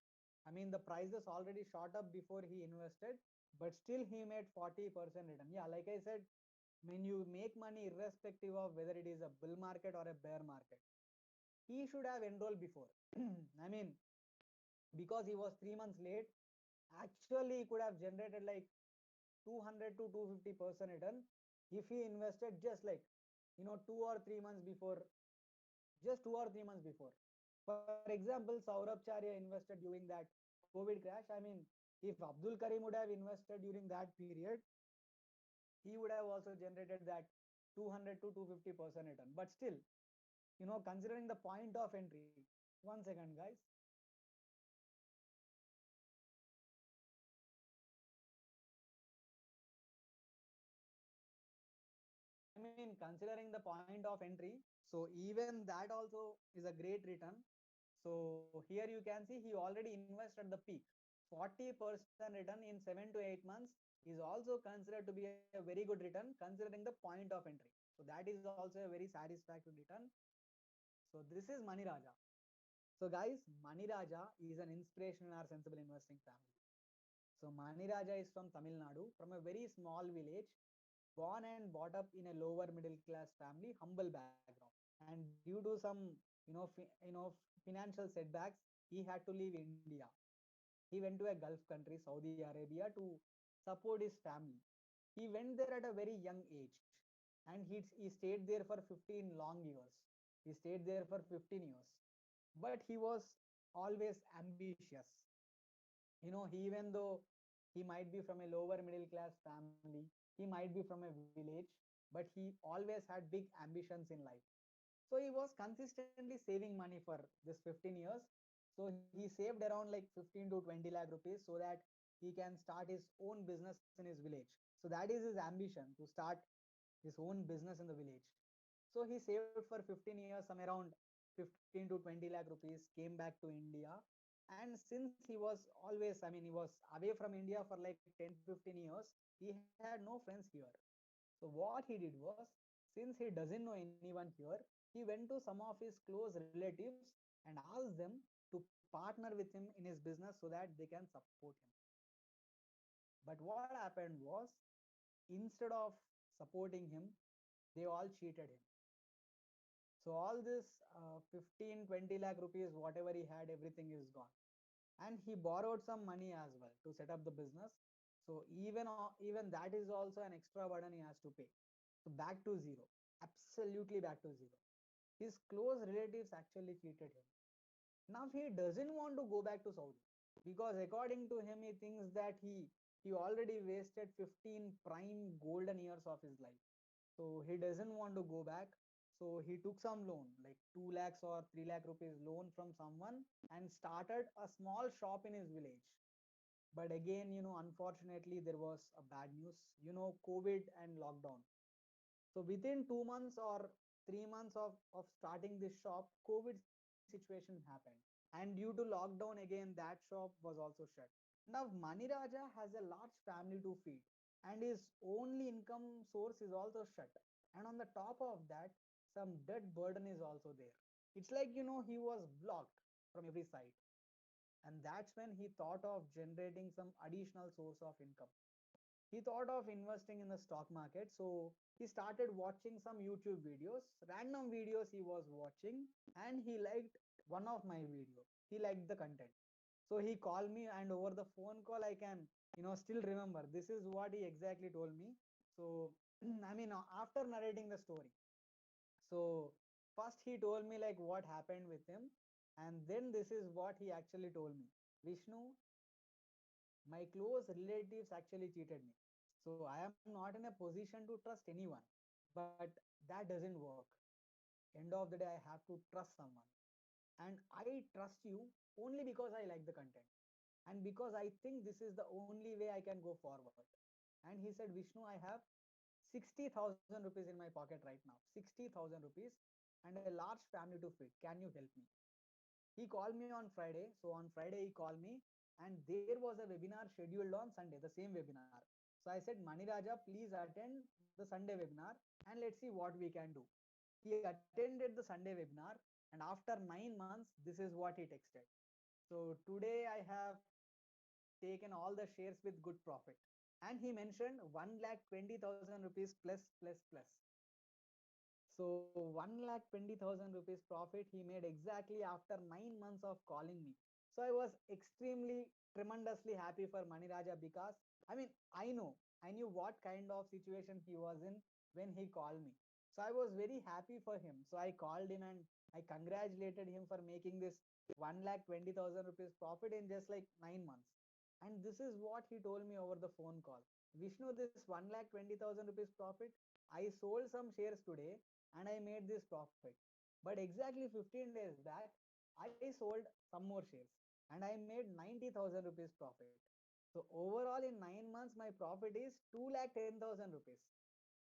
I mean, the prices already shot up before he invested, but still he made 40% return. Yeah, like I said, when you make money irrespective of whether it is a bull market or a bear market, he should have enrolled before. I mean, because he was 3 months late, actually he could have generated like 200 to 250% return if he invested just like 2 or 3 months before, just 2 or 3 months before. For example, Saurabh Charya invested during that COVID crash. I mean, if Abdul Karim would have invested during that period, he would have also generated that 200 to 250% return. But still, considering the point of entry, 1 second, guys. I mean, considering the point of entry, so even that also is a great return. So here you can see he already invested at the peak. 40% return in 7 to 8 months is also considered to be a very good return considering the point of entry. So that is also a very satisfactory return. So this is Money Raja. So guys, Money Raja is an inspiration in our sensible investing family. So Mani Raja is from Tamil Nadu, from a very small village, born and brought up in a lower middle class family, humble background. And due to some, financial setbacks, he had to leave India. He went to a Gulf country, Saudi Arabia, to support his family. He went there at a very young age, and he stayed there for 15 long years. He stayed there for 15 years, but he was always ambitious. Even though he might be from a lower middle class family, he might be from a village, but he always had big ambitions in life. So he was consistently saving money for this 15 years. So he saved around like 15 to 20 lakh rupees so that he can start his own business in his village. So that is his ambition, to start his own business in the village. So he saved for 15 years, some around 15 to 20 lakh rupees, came back to India. And since he was always, I mean, he was away from India for like 10 to 15 years, he had no friends here. So what he did was, since he doesn't know anyone here, he went to some of his close relatives and asked them to partner with him in his business so that they can support him. But what happened was, instead of supporting him, they all cheated him. So all this 15, 20 lakh rupees, whatever he had, everything is gone. And he borrowed some money as well to set up the business. So even that is also an extra burden he has to pay. So back to zero, absolutely back to zero. His close relatives actually cheated him. Now he doesn't want to go back to Saudi, because according to him, he thinks that he already wasted 15 prime golden years of his life. So he doesn't want to go back. So he took some loan, like 2 lakhs or 3 lakh rupees loan from someone, and started a small shop in his village. But again, unfortunately, there was a bad news, COVID and lockdown. So within 2 months or 3 months of starting this shop, COVID situation happened. And due to lockdown, again, that shop was also shut. Now, Mani Raja has a large family to feed. and his only income source is also shut. And on the top of that, some debt burden is also there. It's like, he was blocked from every side. And that's when he thought of generating some additional source of income. He thought of investing in the stock market. So he started watching some YouTube videos, random videos he was watching, and he liked one of my video. He liked the content. So he called me, and over the phone call, I can, still remember. This is what he exactly told me. So, I mean, after narrating the story. So first he told me like what happened with him, and then this is what he actually told me. Vishnu, my close relatives actually cheated me. So I am not in a position to trust anyone. But that doesn't work. End of the day, I have to trust someone. And I trust you only because I like the content. And because I think this is the only way I can go forward. And he said, Vishnu, I have 60,000 rupees in my pocket right now. 60,000 rupees and a large family to feed. Can you help me? He called me on Friday. So on Friday, he called me, and there was a webinar scheduled on Sunday, the same webinar. So I said, Mani Raja, please attend the Sunday webinar and let's see what we can do. He attended the Sunday webinar, and after 9 months, this is what he texted. So today I have taken all the shares with good profit. And he mentioned 1,20,000 rupees plus. So 1,20,000 rupees profit he made exactly after 9 months of calling me. So I was extremely tremendously happy for Mani Raja because I mean I knew what kind of situation he was in when he called me. So I was very happy for him. So I called him and I congratulated him for making this 1,20,000 rupees profit in just like 9 months. And this is what he told me over the phone call. Vishnu, this 1,20,000 rupees profit, I sold some shares today and I made this profit. But exactly 15 days back, I sold some more shares and I made 90,000 rupees profit. So overall in 9 months, my profit is 2,10,000 rupees,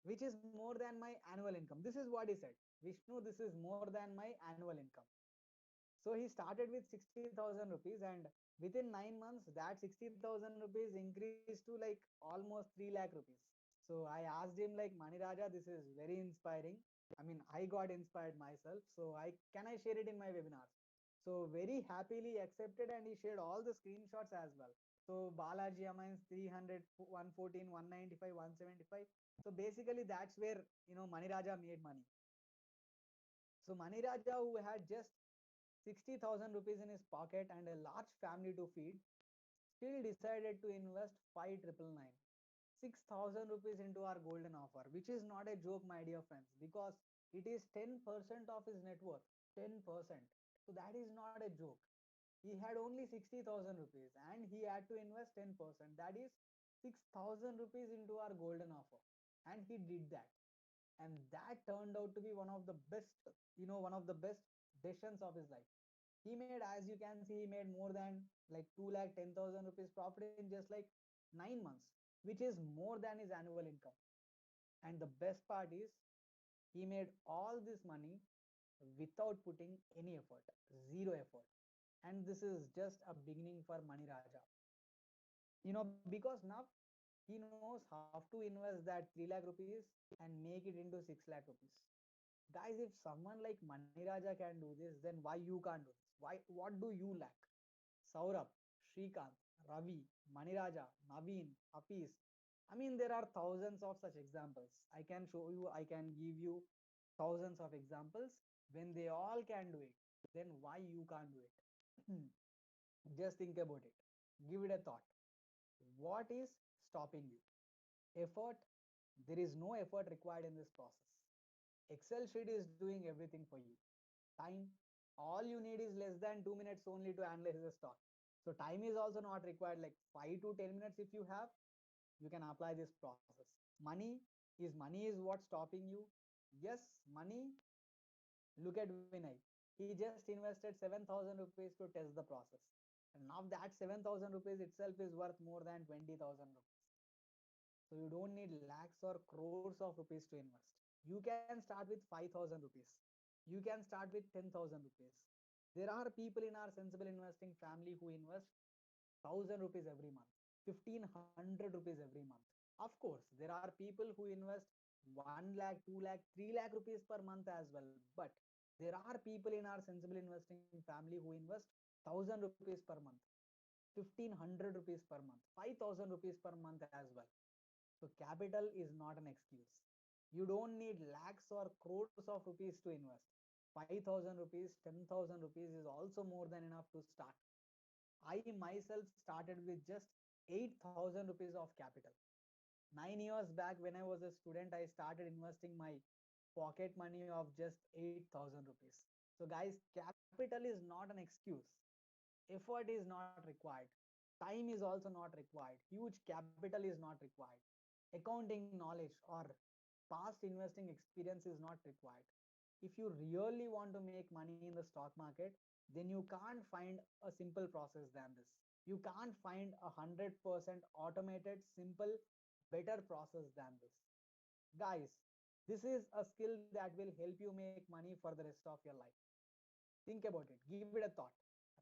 which is more than my annual income. This is what he said. Vishnu, this is more than my annual income. So he started with 60,000 rupees, and within 9 months, that 60,000 rupees increased to like almost 3 lakh rupees. So I asked him like, Mani Raja, this is very inspiring. I mean, I got inspired myself. So I share it in my webinars? So very happily accepted, and he shared all the screenshots as well. So Balaji amounts 300, 114, 195, 175. So basically that's where Mani Raja made money. So Mani Raja, who had just 60,000 rupees in his pocket and a large family to feed, still decided to invest 5,999, 6,000 rupees into our golden offer, which is not a joke, my dear friends, because it is 10% of his net worth. 10%. So that is not a joke. He had only 60,000 rupees and he had to invest 10%. That is 6,000 rupees into our golden offer. And he did that. And that turned out to be one of the best decisions of his life. He made, as you can see, he made more than like 2,10,000 rupees profit in just like 9 months, which is more than his annual income. And the best part is he made all this money without putting any effort, zero effort. And this is just a beginning for Mani Raja. Because now he knows how to invest that 3 lakh rupees and make it into 6 lakh rupees. Guys, if someone like Mani Raja can do this, then why you can't do this? What do you lack? Saurabh, Shrikant, Ravi, Maniraja, Naveen, Hafiz. I mean, there are thousands of such examples. I can show you, I can give you thousands of examples. When they all can do it, then why you can't do it? Just think about it. Give it a thought. What is stopping you? Effort. There is no effort required in this process. Excel sheet is doing everything for you. Time. All you need is less than 2 minutes only to analyze the stock. So time is also not required, like 5 to 10 minutes. If you have, you can apply this process. Money is what stopping you? Yes, money. Look at Vinay. He just invested 7,000 rupees to test the process, and now that 7,000 rupees itself is worth more than 20,000 rupees. So you don't need lakhs or crores of rupees to invest. You can start with 5,000 rupees. You can start with 10,000 rupees. There are people in our sensible investing family who invest 1,000 rupees every month, 1,500 rupees every month. Of course, there are people who invest 1 lakh, 2 lakh, 3 lakh rupees per month as well. But there are people in our sensible investing family who invest 1,000 rupees per month, 1,500 rupees per month, 5,000 rupees per month as well. So capital is not an excuse. You don't need lakhs or crores of rupees to invest. 5,000 rupees, 10,000 rupees is also more than enough to start. I myself started with just 8,000 rupees of capital. 9 years back, when I was a student, I started investing my pocket money of just 8,000 rupees. So, guys, capital is not an excuse. Effort is not required. Time is also not required. Huge capital is not required. Accounting knowledge or past investing experience is not required. If you really want to make money in the stock market, then you can't find a simple process than this. You can't find 100% automated, simple, better process than this. Guys, this is a skill that will help you make money for the rest of your life. Think about it, give it a thought.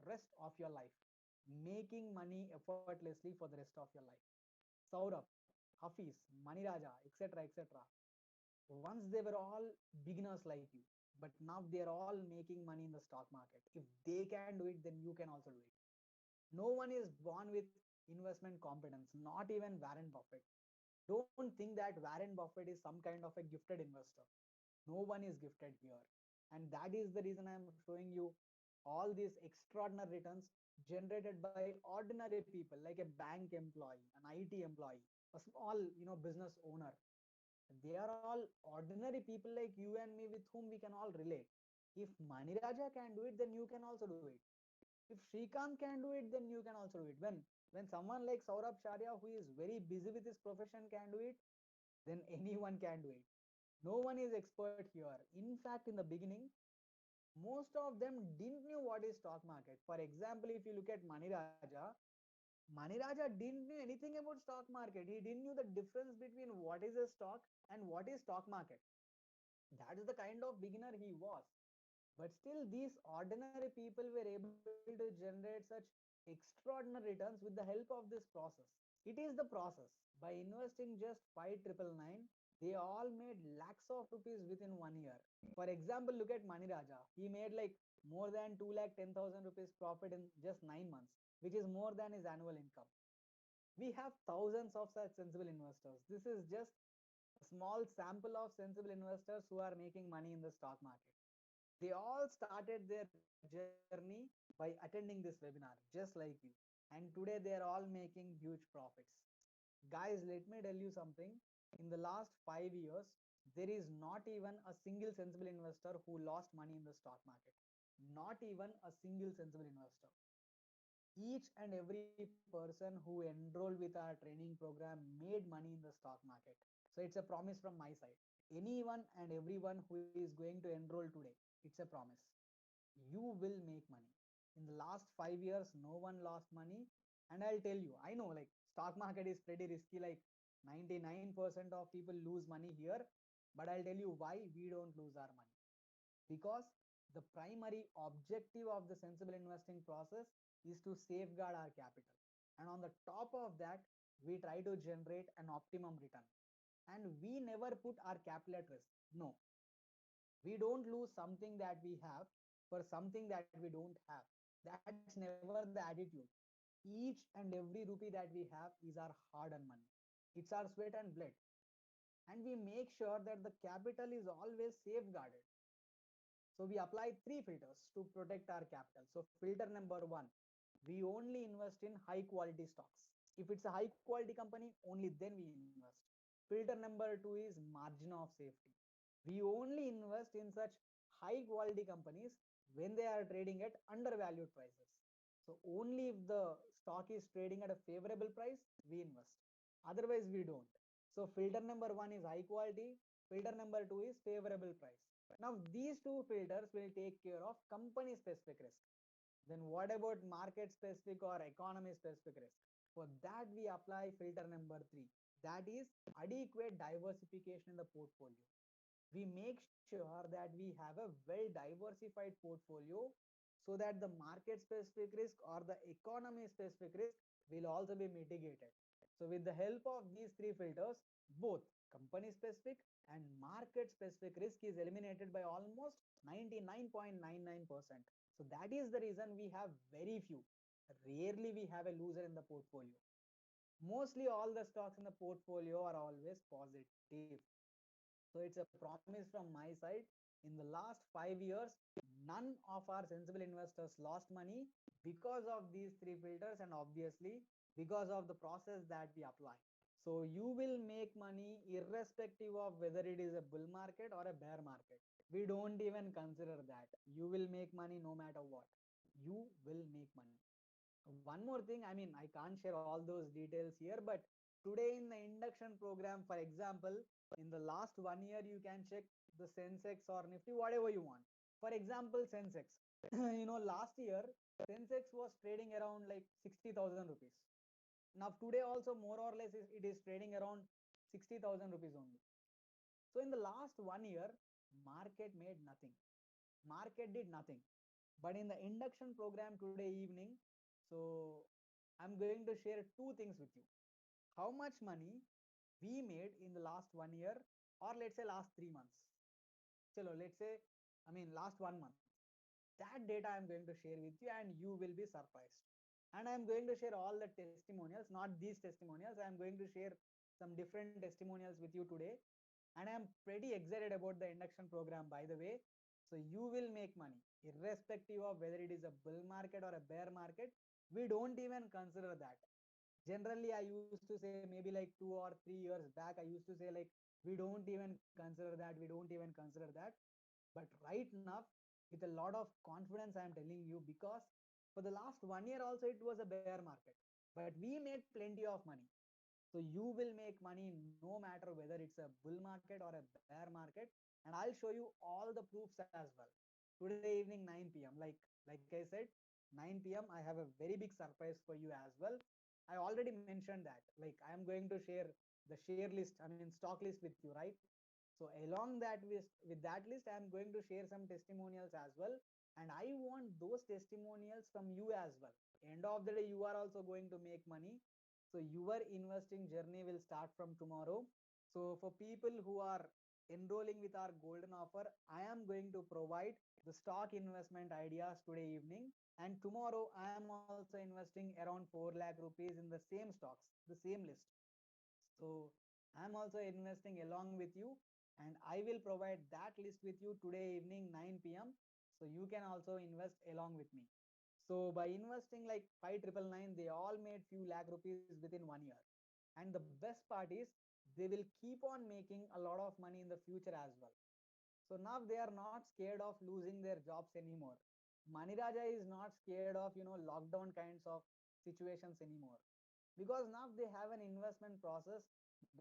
Rest of your life, making money effortlessly for the rest of your life. Saurabh, Hafiz, Maniraja, etc., etc. Once they were all beginners like you, but now they are all making money in the stock market. If they can do it, then you can also do it. No one is born with investment competence, not even Warren Buffett. Don't think that Warren Buffett is some kind of a gifted investor. No one is gifted here. And that is the reason I am showing you all these extraordinary returns generated by ordinary people like a bank employee, an IT employee, a small, business owner. They are all ordinary people like you and me with whom we can all relate. If Maniraja can do it, then you can also do it. If Shrikant can do it, then you can also do it. When someone like Saurabh Sharia, who is very busy with his profession, can do it, then anyone can do it. No one is expert here. In fact, in the beginning, most of them didn't knew what is stock market. For example, if you look at Maniraja didn't know anything about stock market. He didn't know the difference between what is a stock and what is stock market. That is the kind of beginner he was. But still, these ordinary people were able to generate such extraordinary returns with the help of this process. It is the process. By investing just 5,999, they all made lakhs of rupees within 1 year. For example, look at Mani Raja. He made like more than 2 lakh 10,000 rupees profit in just 9 months, which is more than his annual income. We have thousands of such sensible investors. This is just a small sample of sensible investors who are making money in the stock market. They all started their journey by attending this webinar, just like you. And today they are all making huge profits. Guys, let me tell you something. In the last 5 years, there is not even a single sensible investor who lost money in the stock market. Not even a single sensible investor. Each and every person who enrolled with our training program made money in the stock market. So it's a promise from my side. Anyone and everyone who is going to enroll today, it's a promise. You will make money. In the last 5 years, no one lost money. And I'll tell you, I know like stock market is pretty risky, like 99% of people lose money here. But I'll tell you why we don't lose our money. Because the primary objective of the sensible investing process is to safeguard our capital. And on the top of that, we try to generate an optimum return. And we never put our capital at risk. No, we don't lose something that we have for something that we don't have. That's never the attitude. Each and every rupee that we have is our hard-earned money. It's our sweat and blood. And we make sure that the capital is always safeguarded. So we apply three filters to protect our capital. So filter number one, we only invest in high quality stocks. If it's a high quality company, only then we invest. Filter number two is margin of safety. We only invest in such high quality companies when they are trading at undervalued prices. So only if the stock is trading at a favorable price, we invest. Otherwise, we don't. So filter number one is high quality. Filter number two is favorable price. Now these two filters will take care of company specific risk. Then what about market specific or economy specific risk? For that we apply filter number three. That is adequate diversification in the portfolio. We make sure that we have a well diversified portfolio so that the market specific risk or the economy specific risk will also be mitigated. So with the help of these three filters, both company specific and market specific risk is eliminated by almost 99.99%. So that is the reason we have very few. Rarely we have a loser in the portfolio. Mostly all the stocks in the portfolio are always positive. So it's a promise from my side. In the last 5 years, none of our sensible investors lost money because of these three filters, and obviously because of the process that we apply. So you will make money irrespective of whether it is a bull market or a bear market. We don't even consider that. You will make money no matter what. You will make money. One more thing, I mean, I can't share all those details here, but today in the induction program, for example, in the last 1 year, you can check the Sensex or Nifty, whatever you want. For example, Sensex, last year, Sensex was trading around like 60,000 rupees. Now, today also, more or less, it is trading around 60,000 rupees only. So, in the last 1 year, market made nothing. Market did nothing. But in the induction program today evening, so I'm going to share two things with you. How much money we made in the last 1 year, or let's say last 3 months. Chalo, let's say, I mean, last 1 month. That data I'm going to share with you, and you will be surprised. And I'm going to share all the testimonials, not these testimonials. I'm going to share some different testimonials with you today. And I'm pretty excited about the induction program, by the way. So you will make money irrespective of whether it is a bull market or a bear market. We don't even consider that. Generally, I used to say, maybe like 2 or 3 years back, I used to say like, we don't even consider that, we don't even consider that. But right now, with a lot of confidence, I am telling you, because for the last 1 year also it was a bear market, but we made plenty of money. So you will make money no matter whether it's a bull market or a bear market. And I'll show you all the proofs as well. Today evening 9 p.m. Like I said, 9 p.m. I have a very big surprise for you as well. I already mentioned that. Like I am going to share the share list, I mean stock list with you, right? So along that with that list, I am going to share some testimonials as well. And I want those testimonials from you as well. End of the day, you are also going to make money. So your investing journey will start from tomorrow. So for people who are enrolling with our golden offer, I am going to provide the stock investment ideas today evening. And tomorrow, I am also investing around 4 lakh rupees in the same stocks, the same list. So I'm also investing along with you, and I will provide that list with you today evening 9 p.m. So you can also invest along with me. So by investing like 5,999, they all made few lakh rupees within 1 year. And the best part is they will keep on making a lot of money in the future as well. So now they are not scared of losing their jobs anymore. Money Raja is not scared of lockdown kinds of situations anymore, because now they have an investment process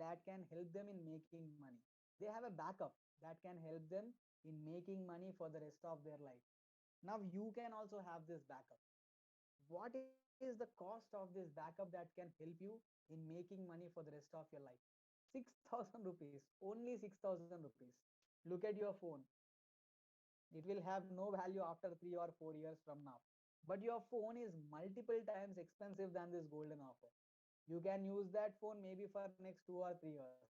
that can help them in making money. They have a backup that can help them in making money for the rest of their life. Now you can also have this backup. What is the cost of this backup that can help you in making money for the rest of your life? 6,000 rupees, only 6,000 rupees. Look at your phone. It will have no value after 3 or 4 years from now. But your phone is multiple times expensive than this golden offer. You can use that phone maybe for next 2 or 3 years.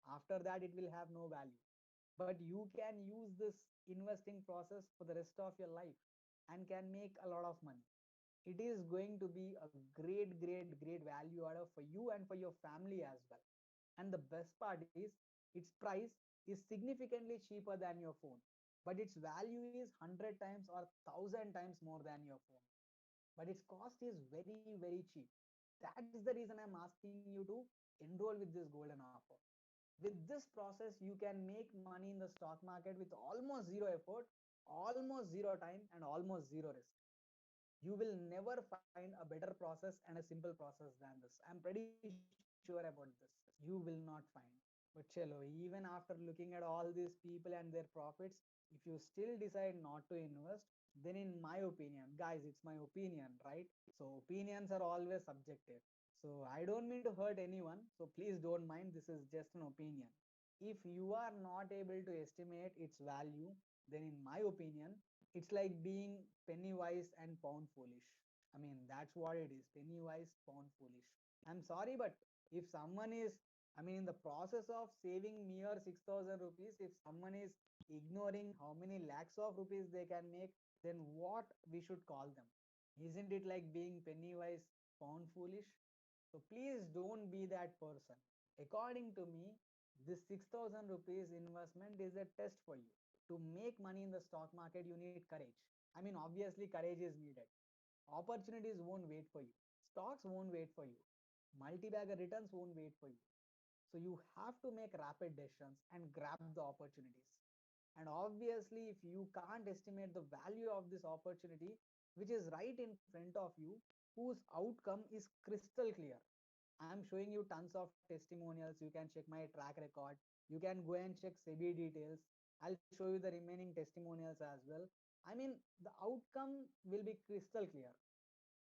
After that, it will have no value. But you can use this investing process for the rest of your life and can make a lot of money. It is going to be a great value add for you and for your family as well. And the best part is its price is significantly cheaper than your phone, but its value is 100 times or 1,000 times more than your phone. But its cost is very cheap. That is the reason I'm asking you to enroll with this golden offer. With this process, you can make money in the stock market with almost zero effort, almost zero time, and almost zero risk. You will never find a better process and a simple process than this. I'm pretty sure about this. You will not find. But chalo, even after looking at all these people and their profits, if you still decide not to invest, then in my opinion, guys, it's my opinion, right? So opinions are always subjective. So I don't mean to hurt anyone. So please don't mind. This is just an opinion. If you are not able to estimate its value, then in my opinion, it's like being penny wise and pound foolish. I mean, that's what it is. Penny wise, pound foolish. I'm sorry, but If someone is, I mean, in the process of saving mere 6,000 rupees, if someone is ignoring how many lakhs of rupees they can make, then what we should call them? Isn't it like being penny wise, pound foolish? So please don't be that person. According to me, this 6,000 rupees investment is a test for you. To make money in the stock market, you need courage. I mean, obviously, courage is needed. Opportunities won't wait for you. Stocks won't wait for you. Multi-bagger returns won't wait for you. So you have to make rapid decisions and grab the opportunities. And obviously, if you can't estimate the value of this opportunity, which is right in front of you, whose outcome is crystal clear. I'm showing you tons of testimonials. You can check my track record. You can go and check SEBI details. I'll show you the remaining testimonials as well. I mean, the outcome will be crystal clear.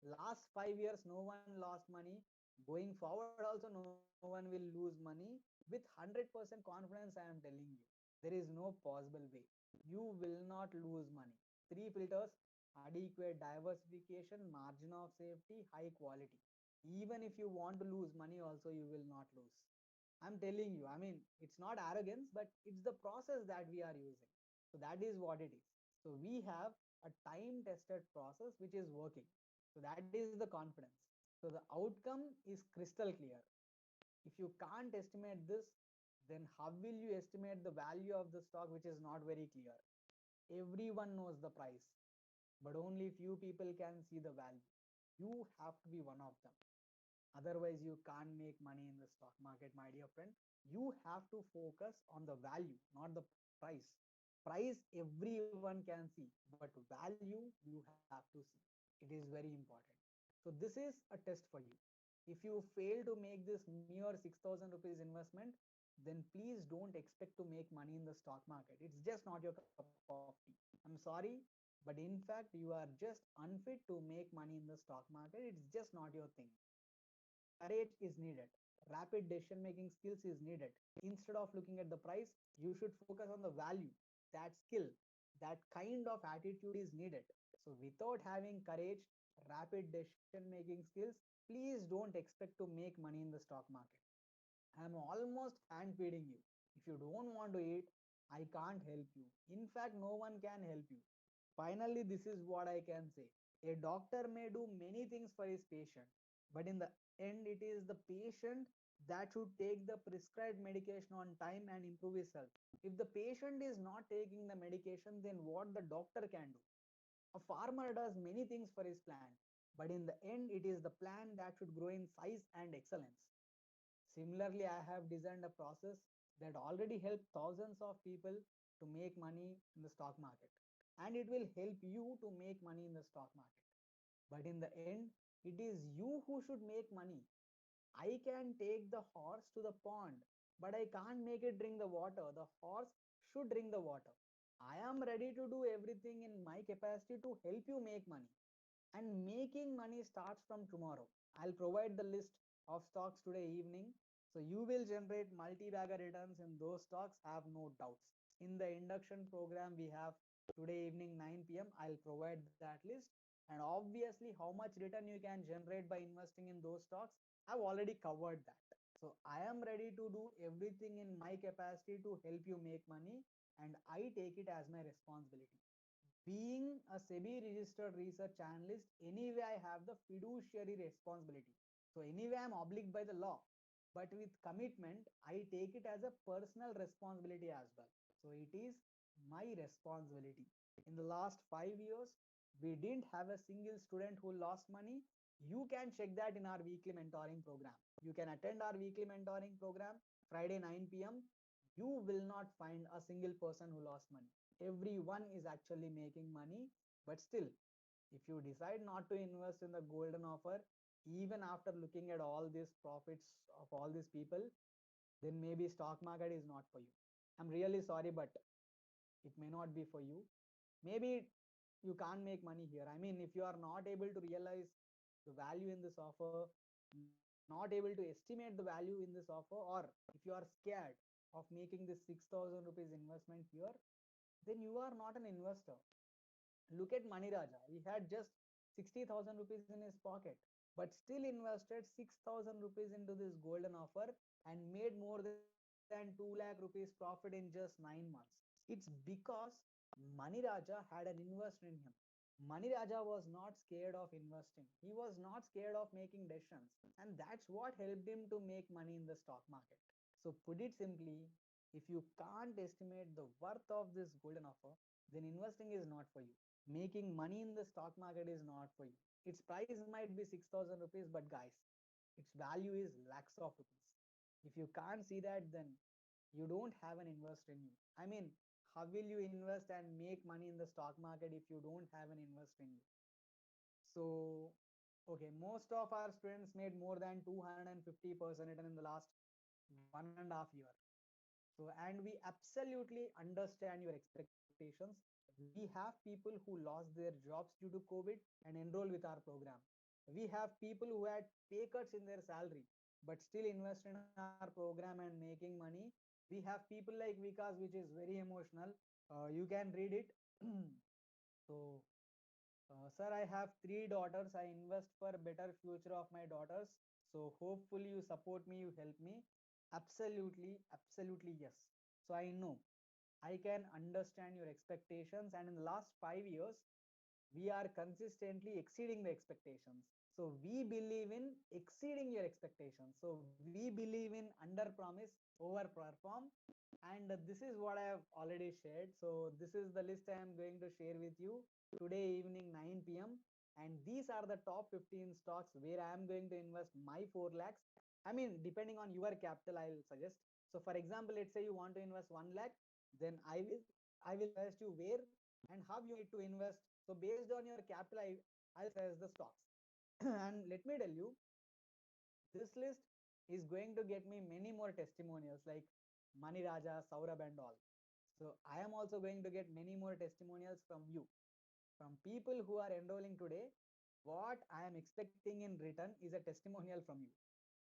Last 5 years, no one lost money. Going forward, also, no one will lose money. With 100% confidence, I am telling you, there is no possible way. You will not lose money. Three filters: adequate diversification, margin of safety, high quality. Even if you want to lose money, also, you will not lose. I'm telling you, I mean, it's not arrogance, but it's the process that we are using. So that is what it is. So we have a time tested process which is working. So that is the confidence. So the outcome is crystal clear. If you can't estimate this, then how will you estimate the value of the stock, which is not very clear? Everyone knows the price, but only few people can see the value. You have to be one of them. Otherwise, you can't make money in the stock market, my dear friend. You have to focus on the value, not the price. Price everyone can see, but value you have to see. It is very important. So this is a test for you. If you fail to make this mere 6,000 rupees investment, then please don't expect to make money in the stock market. It's just not your cup of tea. I'm sorry, but in fact, you are just unfit to make money in the stock market. It's just not your thing. Courage is needed. Rapid decision making skills is needed. Instead of looking at the price, you should focus on the value. That skill, that kind of attitude is needed. So without having courage, rapid decision making skills, please don't expect to make money in the stock market. I'm almost hand feeding you. If you don't want to eat, I can't help you. In fact, no one can help you. Finally, this is what I can say. A doctor may do many things for his patient, but in the end, it is the patient that should take the prescribed medication on time and improve his health. If the patient is not taking the medication, then what the doctor can do? A farmer does many things for his plant, but in the end, it is the plant that should grow in size and excellence. Similarly, I have designed a process that already helped thousands of people to make money in the stock market. And it will help you to make money in the stock market. But in the end, it is you who should make money. I can take the horse to the pond, but I can't make it drink the water. The horse should drink the water. I am ready to do everything in my capacity to help you make money. And making money starts from tomorrow. I'll provide the list of stocks today evening. So you will generate multi-bagger returns in those stocks, have no doubts. In the induction program we have today evening 9 p.m. I'll provide that list. And obviously how much return you can generate by investing in those stocks, I've already covered that. So I am ready to do everything in my capacity to help you make money, and I take it as my responsibility. Being a SEBI registered research analyst, anyway, I have the fiduciary responsibility. So, anyway, I'm obliged by the law. But with commitment, I take it as a personal responsibility as well. So, it is my responsibility. In the last 5 years, we didn't have a single student who lost money. You can check that in our weekly mentoring program. You can attend our weekly mentoring program Friday 9 p.m. You will not find a single person who lost money. Everyone is actually making money, but still, if you decide not to invest in the golden offer, even after looking at all these profits of all these people, then maybe stock market is not for you. I'm really sorry, but it may not be for you. Maybe you can't make money here. I mean, if you are not able to realize the value in this offer, not able to estimate the value in this offer, or if you are scared of making this 6,000 rupees investment here, then you are not an investor. Look at Money Raja. He had just 60,000 rupees in his pocket. but still invested 6,000 rupees into this golden offer and made more than 2 lakh rupees profit in just 9 months. It's because Mani Raja had an investor in him. Mani Raja was not scared of investing. He was not scared of making decisions. And that's what helped him to make money in the stock market. So put it simply, if you can't estimate the worth of this golden offer, then investing is not for you. Making money in the stock market is not for you. Its price might be 6,000 rupees, but guys, its value is lakhs of rupees. If you can't see that, then you don't have an investor in you. I mean, how will you invest and make money in the stock market if you don't have an investor in you? So, okay, most of our students made more than 250% return in the last 1.5 year. So, and we absolutely understand your expectations. We have people who lost their jobs due to COVID and enroll with our program. We have people who had pay cuts in their salary but still invest in our program and making money. We have people like Vikas, which is very emotional. You can read it. So, sir, I have 3 daughters. I invest for better future of my daughters. So hopefully you support me, you help me. Absolutely, absolutely yes. So I know I can understand your expectations, and in the last 5 years, we are consistently exceeding the expectations. So we believe in exceeding your expectations. So we believe in under promise, over perform. And this is what I have already shared. So this is the list I am going to share with you today evening 9 p.m. And these are the top 15 stocks where I am going to invest my 4 lakhs. I mean, depending on your capital, I'll suggest. So for example, let's say you want to invest 1 lakh, then I will suggest you where and how you need to invest. So based on your capital, I'll suggest the stocks. And let me tell you, this list is going to get me many more testimonials like Mani Raja, Saurabh and all. So I am also going to get many more testimonials from you, from people who are enrolling today. What I am expecting in return is a testimonial from you.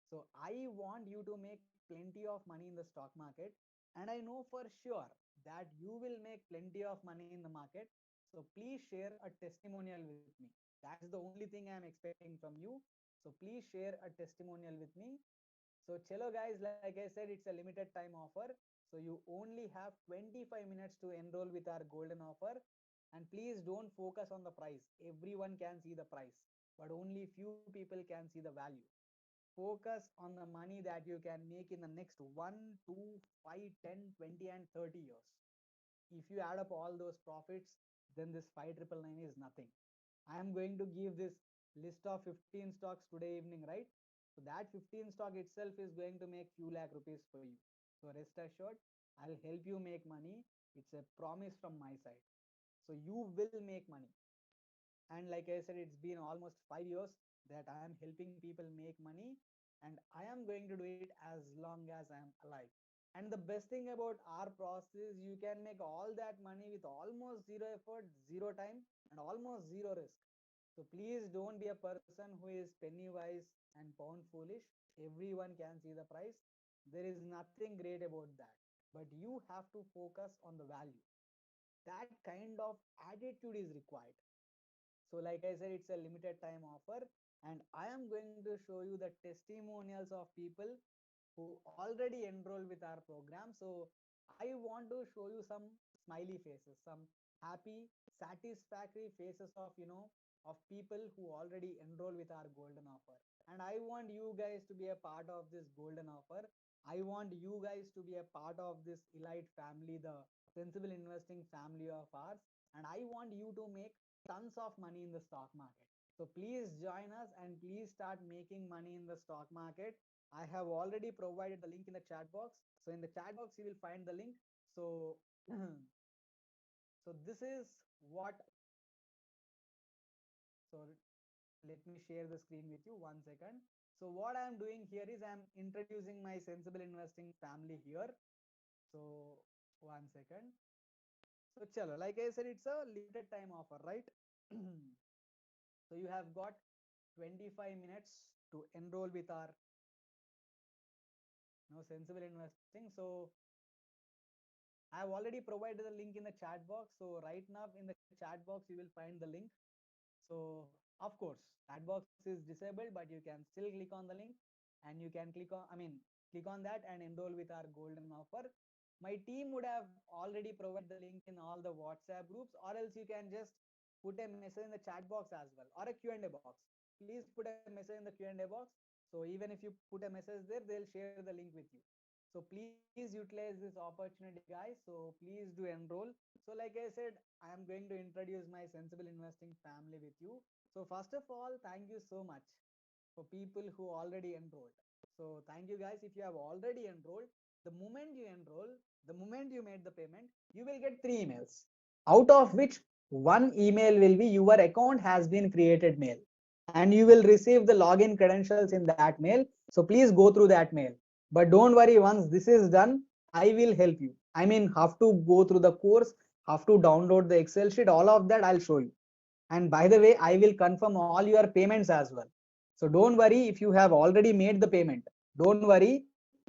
So I want you to make plenty of money in the stock market, and I know for sure that you will make plenty of money in the market. So please share a testimonial with me. That's the only thing I am expecting from you. So please share a testimonial with me. So chalo guys, like I said, it's a limited time offer. So you only have 25 minutes to enroll with our golden offer. And please don't focus on the price. Everyone can see the price, but only few people can see the value. Focus on the money that you can make in the next 1, 2, 5, 10, 20, and 30 years. If you add up all those profits, then this 5999 is nothing. I am going to give this list of 15 stocks today evening, right? So that 15 stock itself is going to make few lakh rupees for you. So rest assured, I'll help you make money. It's a promise from my side. So you will make money. And like I said, it's been almost 5 years that I am helping people make money, and I am going to do it as long as I am alive. And the best thing about our process is you can make all that money with almost zero effort, zero time, and almost zero risk. So please don't be a person who is penny wise and pound foolish. Everyone can see the price. There is nothing great about that, but you have to focus on the value. That kind of attitude is required. So like I said, it's a limited time offer, and I am going to show you the testimonials of people who already enrolled with our program. So I want to show you some smiley faces, some happy, satisfactory faces of, of people who already enroll with our golden offer. And I want you guys to be a part of this golden offer. I want you guys to be a part of this elite family, the sensible investing family of ours. And I want you to make tons of money in the stock market. So please join us and please start making money in the stock market. I have already provided the link in the chat box. So in the chat box, you will find the link. So, so this is what, so let me share the screen with you 1 second. So what I'm doing here is I'm introducing my sensible investing family here. So 1 second. So chalo, like I said, it's a limited time offer, right? So you have got 25 minutes to enroll with our sensible investing. So I have already provided the link in the chat box. So right now in the chat box, you will find the link. So Of course, that box is disabled, but you can still click on the link and you can click on that and enroll with our golden offer. My team would have already provided the link in all the WhatsApp groups, or else you can just put a message in the chat box as well, or a Q&A box. Please put a message in the Q&A box. So even if you put a message there, they'll share the link with you. So please utilize this opportunity, guys. So please do enroll. So like I said, I am going to introduce my sensible investing family with you. So first of all, thank you so much for people who already enrolled. So thank you guys. If you have already enrolled, the moment you made the payment, you will get 3 emails, out of which one email will be your account has been created mail, and you will receive the login credentials in that mail. So please go through that mail. But don't worry, once this is done, I will help you. I mean, have to go through the course, have to download the Excel sheet, all of that I'll show you. And by the way, I will confirm all your payments as well. So don't worry if you have already made the payment. Don't worry.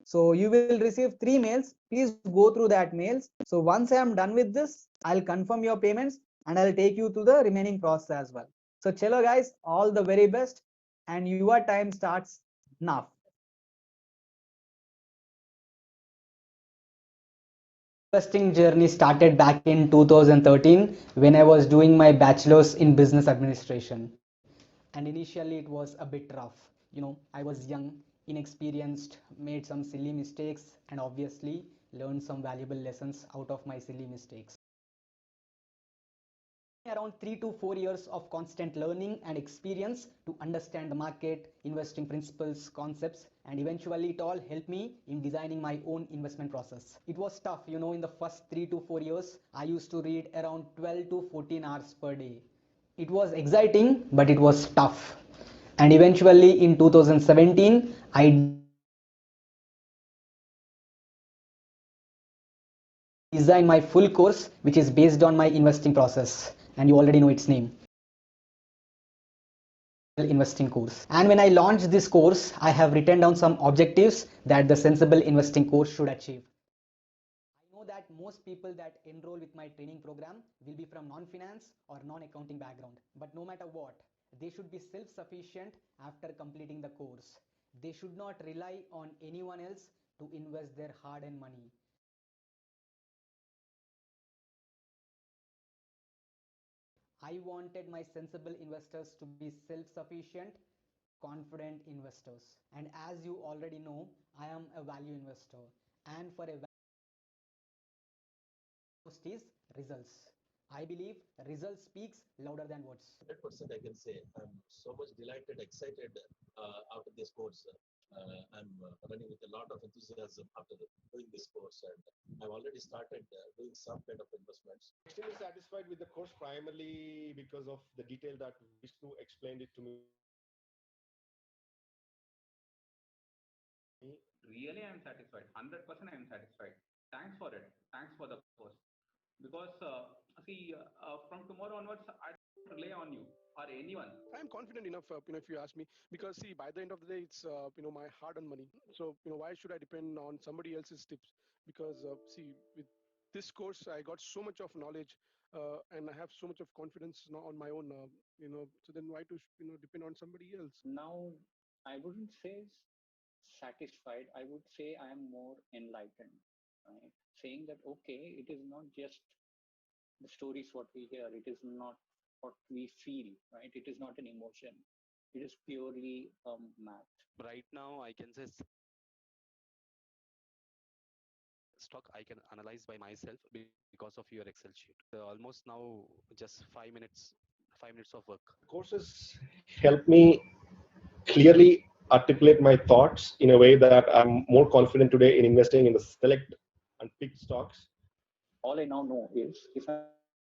So you will receive 3 mails. Please go through that mails. So once I am done with this, I'll confirm your payments and I'll take you to the remaining process as well. So chalo guys, all the very best, and your time starts now. Investing journey started back in 2013 when I was doing my bachelor's in business administration. And initially it was a bit rough. I was young, inexperienced, made some silly mistakes, and obviously learned some valuable lessons out of my silly mistakes. Around 3 to 4 years of constant learning and experience to understand the market, investing principles, concepts, and eventually it all helped me in designing my own investment process. It was tough, in the first 3 to 4 years, I used to read around 12 to 14 hours per day. It was exciting, but it was tough. And eventually in 2017, I designed my full course, which is based on my investing process. And you already know its name. Investing course. And when I launched this course, I have written down some objectives that the sensible investing course should achieve. I know that most people that enroll with my training program will be from non-finance or non-accounting background. But no matter what, they should be self-sufficient after completing the course. They should not rely on anyone else to invest their hard-earned money. I wanted my sensible investors to be self-sufficient, confident investors. And as you already know, I am a value investor. And for a most is results. I believe results speaks louder than words. 100% I can say I'm so much delighted, excited after this course. I'm running with a lot of enthusiasm after doing this course, and I've already started doing some kind of investments. Extremely satisfied with the course, primarily because of the detail that Vishnu explained it to me. Really, I am satisfied. 100% I am satisfied. Thanks for it. Thanks for the course. Because from tomorrow onwards, I don't rely on you or anyone. I'm confident enough, if you ask me, because see, by the end of the day, it's my hard-earned money. So why should I depend on somebody else's tips? Because see, with this course, I got so much of knowledge, and I have so much of confidence now on my own. So then why to depend on somebody else? Now, I wouldn't say satisfied. I would say I am more enlightened. Right? Saying that okay, it is not just the stories what we hear. It is not what we feel. Right? It is not an emotion. It is purely math. Right now I can say stock I can analyze by myself because of your Excel sheet. Almost now just 5 minutes of work. Courses help me clearly articulate my thoughts in a way that I'm more confident today in investing in the select and picked stocks. All I now know is if I'm